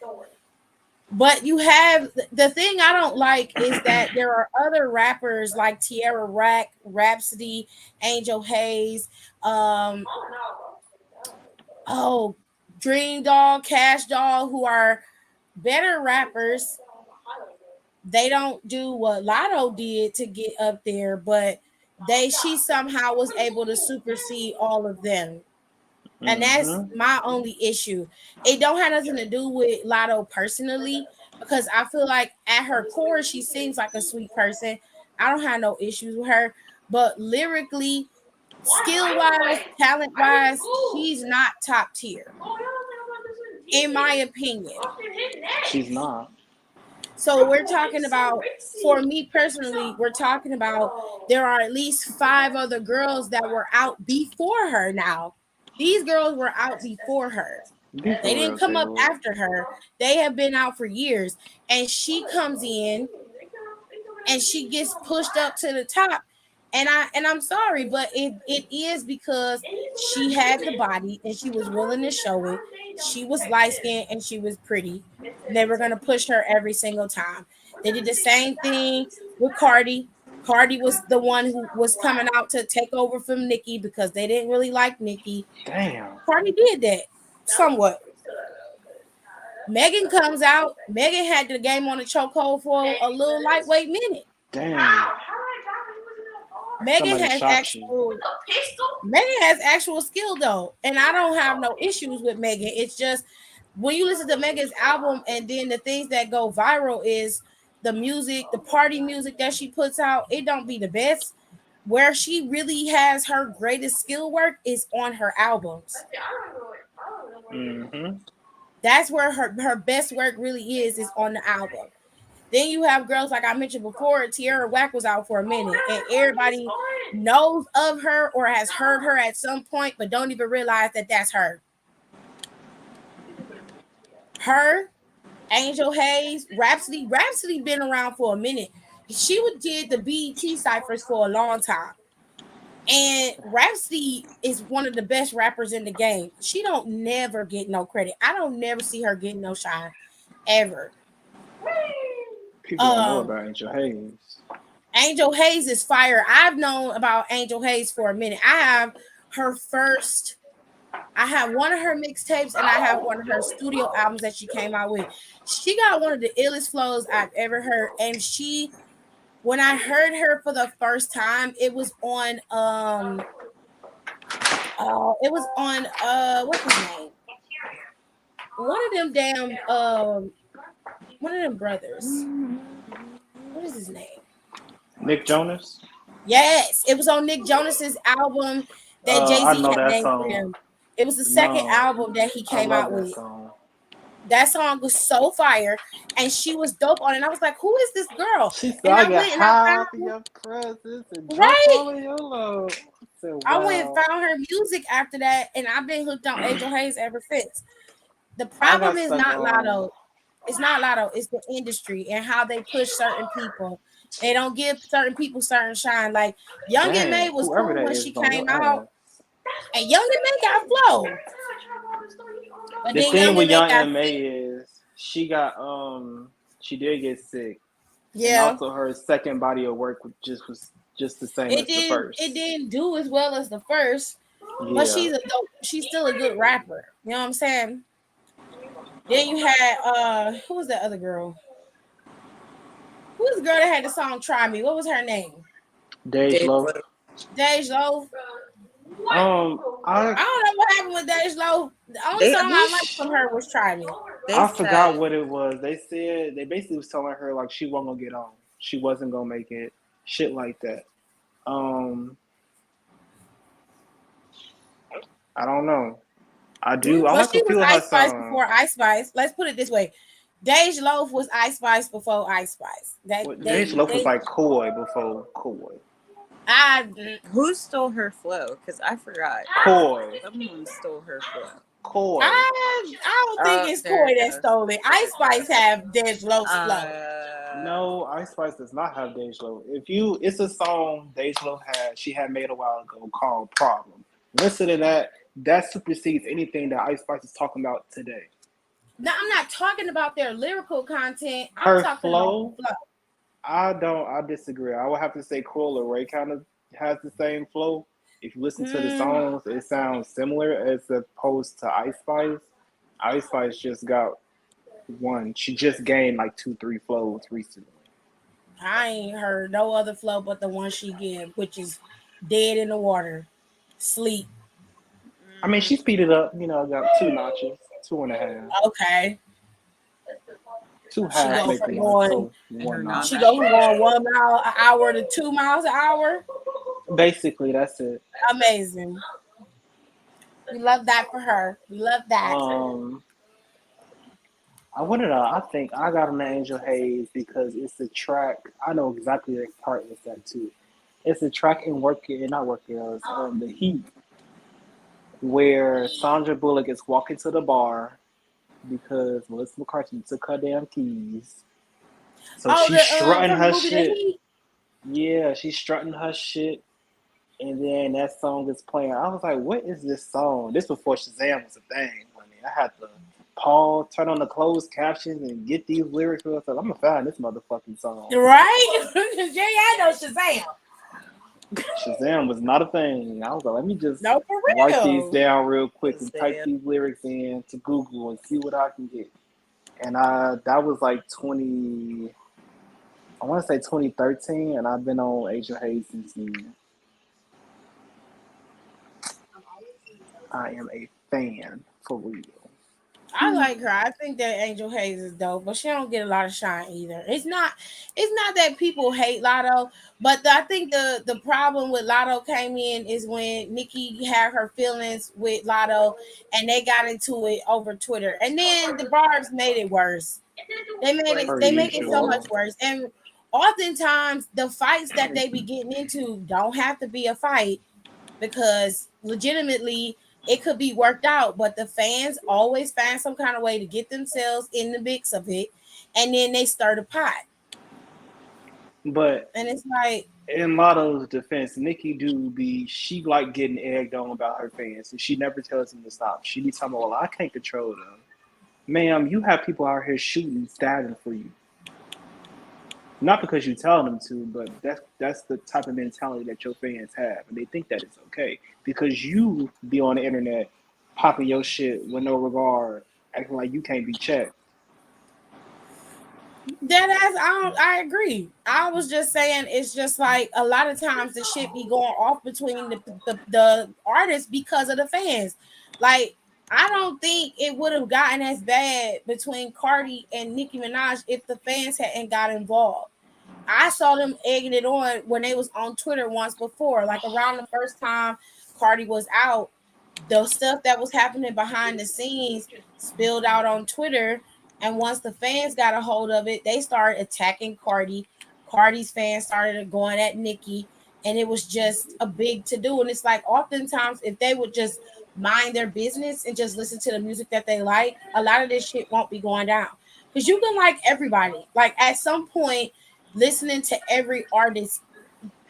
Speaker 2: But you have the thing I don't like is that there are other rappers like Tierra Rack, Rhapsody, Angel Hayes, um, oh, Dream Doll, Cash Doll, who are better rappers. They don't do what Lotto did to get up there, but she somehow was able to supersede all of them. And that's
Speaker 6: Mm-hmm.
Speaker 2: my only issue. It don't have nothing to do with Lotto personally, because I feel like at her core, she seems like a sweet person. I don't have no issues with her, but lyrically, skill wise, talent wise, she's not top tier, in my opinion.
Speaker 6: She's not.
Speaker 2: So we're talking about, for me personally, we're talking about there are at least 5 other girls that were out before her now. These girls were out before her.
Speaker 6: Be
Speaker 2: They
Speaker 6: for
Speaker 2: didn't
Speaker 6: real,
Speaker 2: come up
Speaker 6: Taylor.
Speaker 2: after her. They have been out for years. And she comes in and she gets pushed up to the top. And I'm sorry, but it is because she had the body and she was willing to show it. She was light skinned and she was pretty. And they were gonna push her every single time. They did the same thing with Cardi. Cardi was the one who was coming out to take over from Nicki because they didn't really like Nicki.
Speaker 6: Damn.
Speaker 2: Cardi did that somewhat. Megan comes out. Megan had the game on the chokehold for a little lightweight minute.
Speaker 6: Damn.
Speaker 2: Megan
Speaker 6: Somebody
Speaker 2: has
Speaker 6: shot you.
Speaker 2: actual skill though, and I don't have no issues with Megan. It's just when you listen to Megan's album and then the things that go viral is the music, the party music that she puts out, it don't be the best. Where she really has her greatest skill work is on her albums.
Speaker 6: Mm-hmm.
Speaker 2: That's where her best work really is on the album. Then you have girls like I mentioned before, Tierra Whack was out for a minute, and everybody knows of her or has heard her at some point, but don't even realize that that's her. Her, Angel Hayes, Rhapsody been around for a minute. She did the BET ciphers for a long time. And Rhapsody is one of the best rappers in the game. She don't never get no credit. I don't never see her getting no shine ever.
Speaker 6: People don't know about Angel Hayes.
Speaker 2: Angel Hayes is fire. I've known about Angel Hayes for a minute. I have one of her mixtapes and I have one of her studio albums that she came out with. She got one of the illest flows I've ever heard. And when I heard her for the first time, it was on what's his name? One of them brothers. What is his name?
Speaker 6: Nick Jonas?
Speaker 2: Yes, it was on Nick Jonas's album that
Speaker 6: I
Speaker 2: Jay-Z
Speaker 6: know
Speaker 2: had
Speaker 6: that
Speaker 2: named for
Speaker 6: song.
Speaker 2: him. It was the second album that he came out with.
Speaker 6: Song.
Speaker 2: That song was so fire, and she was dope on it. And I was like, "Who is this girl?"
Speaker 6: She said,
Speaker 2: And
Speaker 6: I
Speaker 2: I
Speaker 6: get
Speaker 2: went and I
Speaker 6: high
Speaker 2: found
Speaker 6: off of your presence and drunk
Speaker 2: right.
Speaker 6: all of your love. Said, wow.
Speaker 2: I went and found her music after that, and I've been hooked on Angel Hayes ever since. The problem is not Lotto. It's not Lotto. It's the industry and how they push certain people. They don't give certain people certain shine. Like Young and May was cool when she came out, and Young and May got flow. But
Speaker 6: The
Speaker 2: then
Speaker 6: thing with Young
Speaker 2: got
Speaker 6: and May is she did get sick.
Speaker 2: Yeah.
Speaker 6: And also her second body of work was just the same as the first.
Speaker 2: It didn't do as well as the first,
Speaker 6: Yeah.
Speaker 2: but she's still a good rapper. You know what I'm saying? Then you had who was that other girl? Who was the girl that had the song "Try Me"? What was her name?
Speaker 6: Dej Loaf.
Speaker 2: Dej Loaf.
Speaker 6: I
Speaker 2: don't know what happened with Dej Loaf. The only song I liked from her was "Try Me."
Speaker 6: I forgot what it was. They said they basically was telling her like she wasn't gonna get on. She wasn't gonna make it. Shit like that. I don't know. I like
Speaker 2: she
Speaker 6: a few
Speaker 2: was
Speaker 6: of her
Speaker 2: Ice Spice
Speaker 6: songs.
Speaker 2: before Ice Spice. Let's put it this way: Dej Loaf was Ice Spice before Ice Spice.
Speaker 6: Dej Loaf was like Coy before Coy.
Speaker 5: Who stole her flow? Because I forgot.
Speaker 6: Coy.
Speaker 5: Someone stole her flow.
Speaker 6: Coy.
Speaker 2: I don't think it's Coy that stole it. Ice Spice have Dej Loaf's flow.
Speaker 6: No, Ice Spice does not have Dej Loaf. It's a song Dej Loaf she had made a while ago called "Problem." Listen to that. That supersedes anything that Ice Spice is talking about today.
Speaker 2: No, I'm not talking about their lyrical content.
Speaker 6: Her
Speaker 2: I'm talking
Speaker 6: flow,
Speaker 2: about the flow.
Speaker 6: I disagree. I would have to say Cruella Ray kind of has the same flow. If you listen to the songs, it sounds similar as opposed to Ice Spice. Ice Spice just got one. She just gained like 2-3 flows recently.
Speaker 2: I ain't heard no other flow but the one she give, which is "Dead in the Water," "Sleep."
Speaker 6: I mean, she speeded up. Got 2 notches, 2.5.
Speaker 2: Okay.
Speaker 6: 2 halves make one.
Speaker 2: She goes from going 1 mile an hour to 2 miles an hour.
Speaker 6: Basically, that's it.
Speaker 2: Amazing. We love that for her. We love that.
Speaker 6: I think I got on the Angel Hayes because it's a track. I know exactly the part it's that too. It's a track in The Heat, where Sandra Bullock is walking to the bar because Melissa McCarthy took her damn keys. So she's strutting her shit. Yeah, she's strutting her shit. And then that song is playing. I was like, what is this song? This before Shazam was a thing. I had to pause, turn on the closed captions, and get these lyrics. I said, I'm going to find this motherfucking song.
Speaker 2: Right? Jay, I know Shazam.
Speaker 6: Shazam was not a thing. I was like, let me just
Speaker 2: for real.
Speaker 6: write these down real quick and type these lyrics in to Google and see what I can get. And that was like 2013, and I've been on Angel Hayes since then. I am a fan for real.
Speaker 2: I like her. I think that Angel Hayes is dope, but she don't get a lot of shine either. It's not that people hate Lotto, but I think the problem with Lotto came in is when Nikki had her feelings with Lotto, and they got into it over Twitter, and then the Barbs made it worse.
Speaker 6: Per
Speaker 2: They make it so
Speaker 6: usual.
Speaker 2: much worse, and oftentimes the fights that they be getting into don't have to be a fight because legitimately it could be worked out, but the fans always find some kind of way to get themselves in the mix of it, and then they stir the pot.
Speaker 6: But
Speaker 2: And it's like,
Speaker 6: in Lotto's defense, Nikki she like getting egged on about her fans, and she never tells them to stop. She be talking about, well, I can't control them. Ma'am, you have people out here shooting, stabbing for you. Not because you tell them to, but that's the type of mentality that your fans have, and they think that it's okay because you be on the internet popping your shit with no regard, acting like you can't be checked.
Speaker 2: I agree. I was just saying it's just like a lot of times the shit be going off between the artists because of the fans. Like I don't think it would have gotten as bad between Cardi and Nicki Minaj if the fans hadn't got involved. I saw them egging it on when they was on Twitter once before, like around the first time Cardi was out. The stuff that was happening behind the scenes spilled out on Twitter, and once the fans got a hold of it, they started attacking Cardi. Cardi's fans started going at Nicki, and it was just a big to do. And it's like oftentimes if they would just mind their business and just listen to the music that they like, a lot of this shit won't be going down. Because you can like everybody. Like at some point, listening to every artist,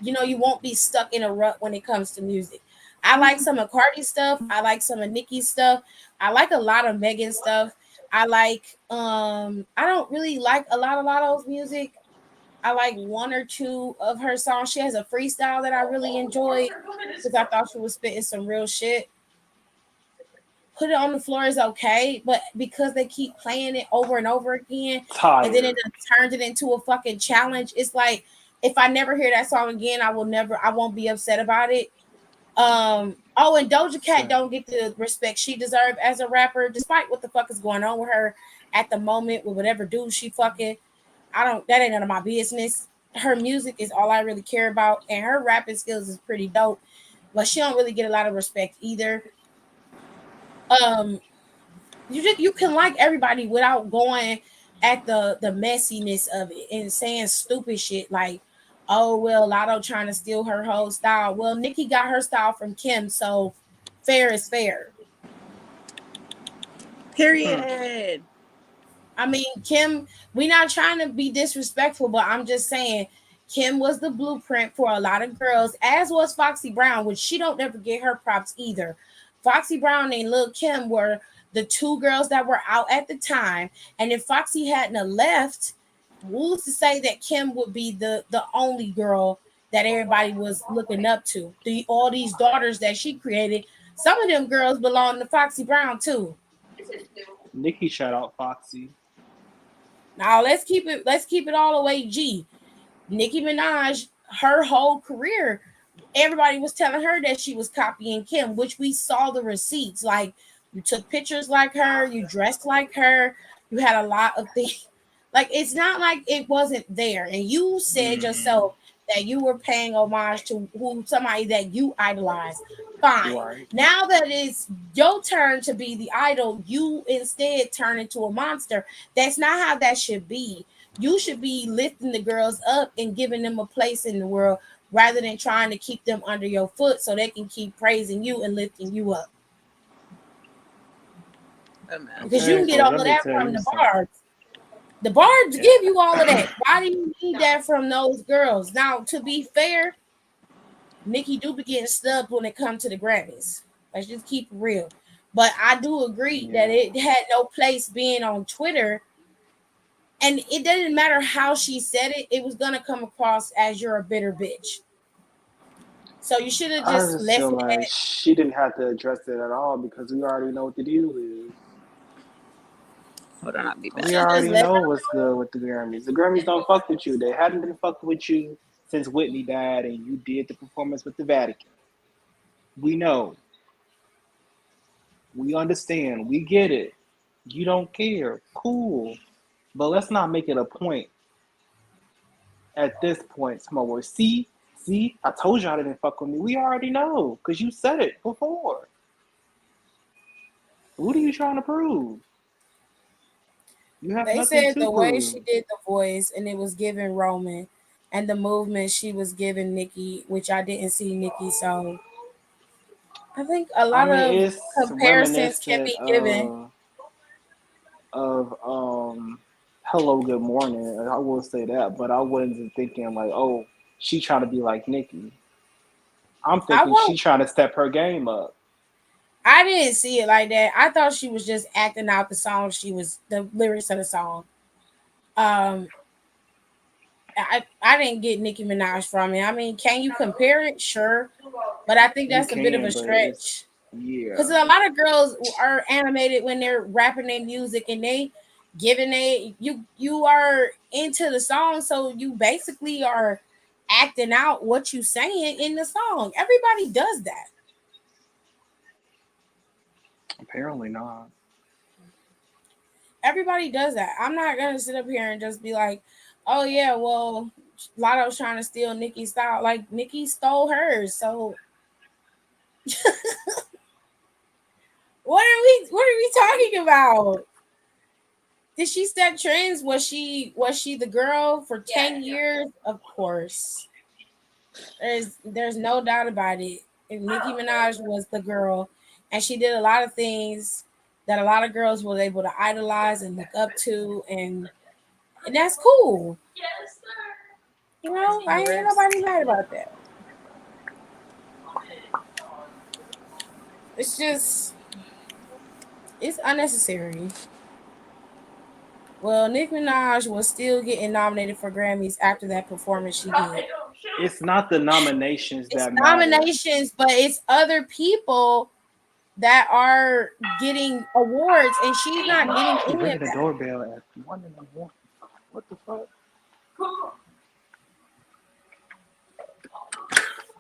Speaker 2: you won't be stuck in a rut when it comes to music. I like some of Cardi's stuff. I like some of Nicki's stuff. I like a lot of Megan stuff. I like I don't really like a lot of Lotto's music. I like one or two of her songs. She has a freestyle that I really enjoyed because I thought she was spitting some real shit. Put It on the Floor is okay, but because they keep playing it over and over again, and then it
Speaker 6: Tired.
Speaker 2: turned it into a fucking challenge. It's like if I never hear that song again, I won't be upset about it. Oh, and Doja Cat
Speaker 6: Same.
Speaker 2: don't get the respect she deserves as a rapper, despite what the fuck is going on with her at the moment with whatever dude she fucking. I don't. That ain't none of my business. Her music is all I really care about, and her rapping skills is pretty dope, but she don't really get a lot of respect either. Um, you can like everybody without going at the messiness of it and saying stupid shit like, oh well, Lotto trying to steal her whole style. Well, Nikki got her style from Kim, so fair is fair.
Speaker 5: Period.
Speaker 2: I mean, Kim, we not trying to be disrespectful, but I'm just saying Kim was the blueprint for a lot of girls, as was Foxy Brown, which she don't ever get her props either. Foxy Brown and Lil Kim were the two girls that were out at the time. And if Foxy hadn't have left, who's to say that Kim would be the only girl that everybody was looking up to? All these daughters that she created, some of them girls belong to Foxy Brown too.
Speaker 6: Nikki shout out Foxy.
Speaker 2: Now let's keep it all the way G. Nicki Minaj, her whole career, everybody was telling her that she was copying Kim, which we saw the receipts. Like you took pictures like her, you dressed like her, you had a lot of things. Like it's not like it wasn't there. And you said yourself that you were paying homage to somebody that you idolize. Fine.
Speaker 6: Right.
Speaker 2: Now that it's your turn to be the idol, you instead turn into a monster. That's not how that should be. You should be lifting the girls up and giving them a place in the world rather than trying to keep them under your foot so they can keep praising you and lifting you up. Because you
Speaker 6: Okay,
Speaker 2: can get
Speaker 6: so
Speaker 2: all
Speaker 6: let
Speaker 2: of
Speaker 6: me
Speaker 2: that
Speaker 6: tell
Speaker 2: from
Speaker 6: you
Speaker 2: the
Speaker 6: something.
Speaker 2: barbs. The barbs
Speaker 6: Yeah.
Speaker 2: give you all of that. Why do you need that from those girls? Now, to be fair, Nikki do be getting snubbed when it comes to the Grammys. Let's just keep it real. But I do agree that
Speaker 6: Yeah.
Speaker 2: it had no place being on Twitter. And it didn't matter how she said it, it was going to come across as you're a bitter bitch. So you should have
Speaker 6: I
Speaker 2: just
Speaker 6: just feel
Speaker 2: left it
Speaker 6: like
Speaker 2: at,
Speaker 6: she didn't have to address it at all because we already know what the deal is.
Speaker 5: Hold on, I'll be
Speaker 2: you
Speaker 5: back.
Speaker 6: We
Speaker 2: should have just
Speaker 6: already
Speaker 2: left
Speaker 6: know
Speaker 2: it.
Speaker 6: what's good with the Grammys. The Grammys don't fuck with you. They hadn't been fucking with you since Whitney died and you did the performance with the Vatican. We know. We understand. We get it. You don't care. Cool. But let's not make it a point at this point. Some more. See, I told y'all didn't fuck with me. We already know because you said it before. What are you trying to prove? You have
Speaker 2: They
Speaker 6: nothing
Speaker 2: said
Speaker 6: to
Speaker 2: the way
Speaker 6: prove.
Speaker 2: she did the voice and it was giving Roman, and the movement she was giving Nikki, which I didn't see Nikki. So I think a
Speaker 6: I
Speaker 2: lot
Speaker 6: mean,
Speaker 2: of
Speaker 6: it's
Speaker 2: comparisons can
Speaker 6: reminiscent
Speaker 2: be given.
Speaker 6: of Hello, Good Morning. I will say that, but I wasn't thinking like, oh, she trying to be like Nikki. I'm
Speaker 2: I
Speaker 6: thinking she
Speaker 2: won't.
Speaker 6: trying to step her game up.
Speaker 2: I didn't see it like that. I thought she was just acting out the song. The lyrics of the song. Um, I didn't get Nicki Minaj from it. I mean, can you compare it? Sure, but I think
Speaker 6: You
Speaker 2: that's a bit of
Speaker 6: can,
Speaker 2: a
Speaker 6: but it's
Speaker 2: stretch
Speaker 6: yeah.
Speaker 2: because a lot of girls are animated when they're rapping their music and they giving you are into the song, so you basically are acting out what you saying in the song. Everybody does that.
Speaker 6: Apparently not.
Speaker 2: Everybody does that. I'm not gonna sit up here and just be like, oh yeah, well, Lotto's trying to steal Nicki's style. Like Nicki stole hers. So what are we talking about? Did she set trends? Was she the girl for 10 years? Of course. There's no doubt about it. And Nicki Minaj was the girl, and she did a lot of things that a lot of girls were able to idolize and look up to, and that's cool. You know, I ain't nobody mad about that. It's just it's unnecessary. Well, Nicki Minaj was still getting nominated for Grammys after that performance she did.
Speaker 6: It's not the nominations
Speaker 2: It's
Speaker 6: that matter.
Speaker 2: nominations, but it's other people that are getting awards, and she's not getting
Speaker 6: She
Speaker 2: any of
Speaker 6: ringing the
Speaker 2: that.
Speaker 6: doorbell at 1 a.m. What the fuck?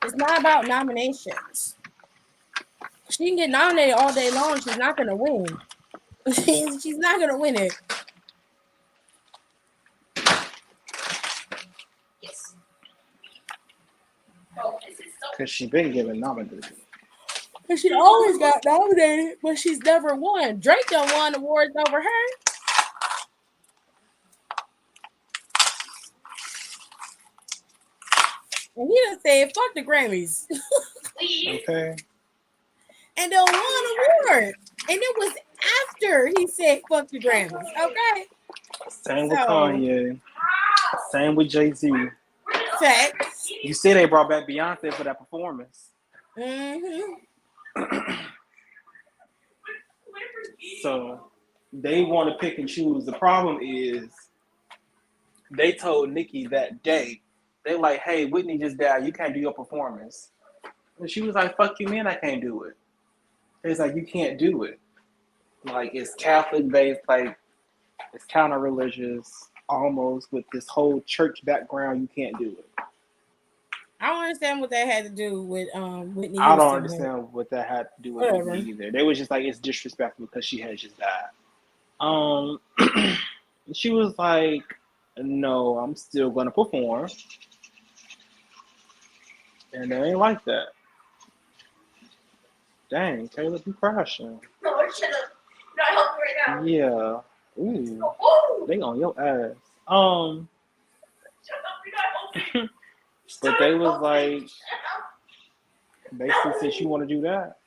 Speaker 2: It's not about nominations. She can get nominated all day long. She's not gonna win. She's not gonna win it.
Speaker 6: Because she been getting nominated.
Speaker 2: And she always got nominated, but she's never won. Drake done won awards over her. And he done said, fuck the Grammys.
Speaker 6: Okay.
Speaker 2: And then won award. And it was after he said, fuck the Grammys. Okay.
Speaker 6: Same with
Speaker 2: So,
Speaker 6: Kanye. Same with Jay-Z.
Speaker 2: facts.
Speaker 6: You see they brought back Beyonce for that performance.
Speaker 2: Mm-hmm.
Speaker 6: So they want to pick and choose. The problem is they told Nicki that day, they like, hey, Whitney just died. You can't do your performance. And she was like, fuck you, man, I can't do it. It's like, you can't do it. Like, it's Catholic based, like, it's counter religious, almost with this whole church background. You can't do it.
Speaker 2: I don't understand what that had to do with Whitney
Speaker 6: I don't
Speaker 2: Houston.
Speaker 6: understand what that had to do with
Speaker 2: Whatever.
Speaker 6: Whitney either. They was just like, it's disrespectful because she had just died. She was like, no, I'm still gonna perform. And they ain't like that. Dang, Caleb, you crashing.
Speaker 11: No, shut up. You're not helping right now.
Speaker 6: Yeah. Ooh. They on your ass. But they was like, basically, since you want to do that,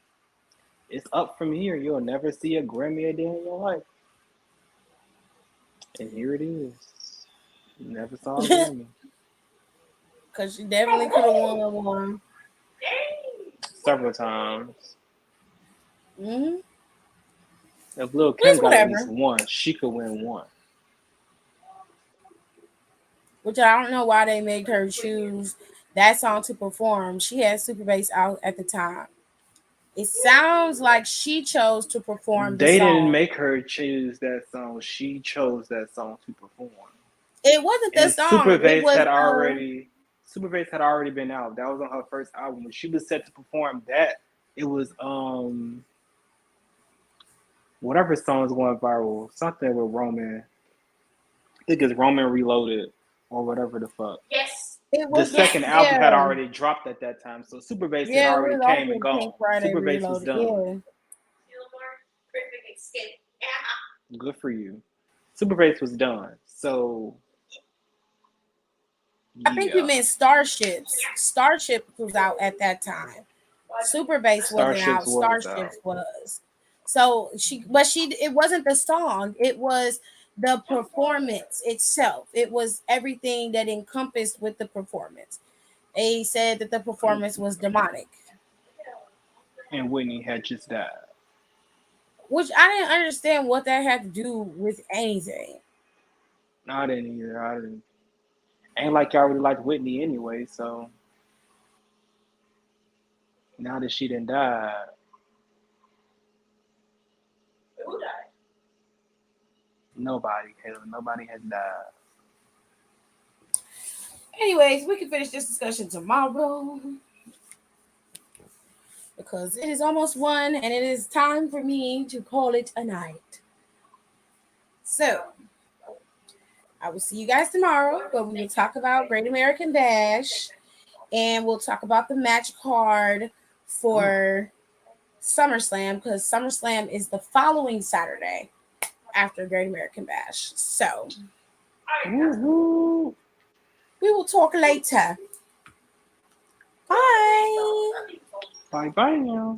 Speaker 6: it's up from here. You'll never see a Grammy a day in your life. And here it is. You never saw a Grammy.
Speaker 2: Because she definitely could have won one.
Speaker 6: Several times.
Speaker 2: Mm-hmm.
Speaker 6: If Lil' Kim got at least one, she could win one.
Speaker 2: Which I don't know why they made her choose that song to perform. She had Super Bass out at the time. It sounds like she chose to perform the
Speaker 6: They didn't
Speaker 2: song.
Speaker 6: make her choose that song. She chose that song to perform.
Speaker 2: It wasn't the
Speaker 6: And
Speaker 2: song.
Speaker 6: Super
Speaker 2: It
Speaker 6: Bass
Speaker 2: was
Speaker 6: had already been out. That was on her first album. When she was set to perform that, it was whatever song is going viral, something with Roman. I think it's Roman Reloaded or whatever the fuck.
Speaker 11: Yes.
Speaker 2: It
Speaker 6: The
Speaker 2: was
Speaker 6: second album had already dropped at that time, so Super Bass had
Speaker 2: Yeah, it
Speaker 6: already
Speaker 2: was
Speaker 6: came and
Speaker 2: also
Speaker 6: gone.
Speaker 2: Pink Friday
Speaker 6: Super Bass was
Speaker 2: Reloaded.
Speaker 6: done.
Speaker 2: Yeah.
Speaker 11: Perfect escape. Yeah.
Speaker 6: Good for you. Super Bass was done. So
Speaker 2: I think you meant Starships. Starships was out at that time. Super Bass wasn't
Speaker 6: Starships
Speaker 2: out.
Speaker 6: was
Speaker 2: Starships was. So it wasn't the song. It was the performance itself. It was everything that encompassed with the performance. They said that the performance was demonic.
Speaker 6: And Whitney had just died.
Speaker 2: Which I didn't understand what that had to do with anything.
Speaker 6: No, I didn't either. I didn't. Ain't like y'all really liked Whitney anyway, so now that she done died.
Speaker 11: Who died?
Speaker 6: Nobody, Caleb. Nobody has died.
Speaker 2: Anyways, we can finish this discussion tomorrow because it is almost 1 and it is time for me to call it a night. So, I will see you guys tomorrow, but we will talk about Great American Bash and we'll talk about the match card for SummerSlam because SummerSlam is the following Saturday after Great American Bash. So, we will talk later. Bye.
Speaker 6: Bye bye now.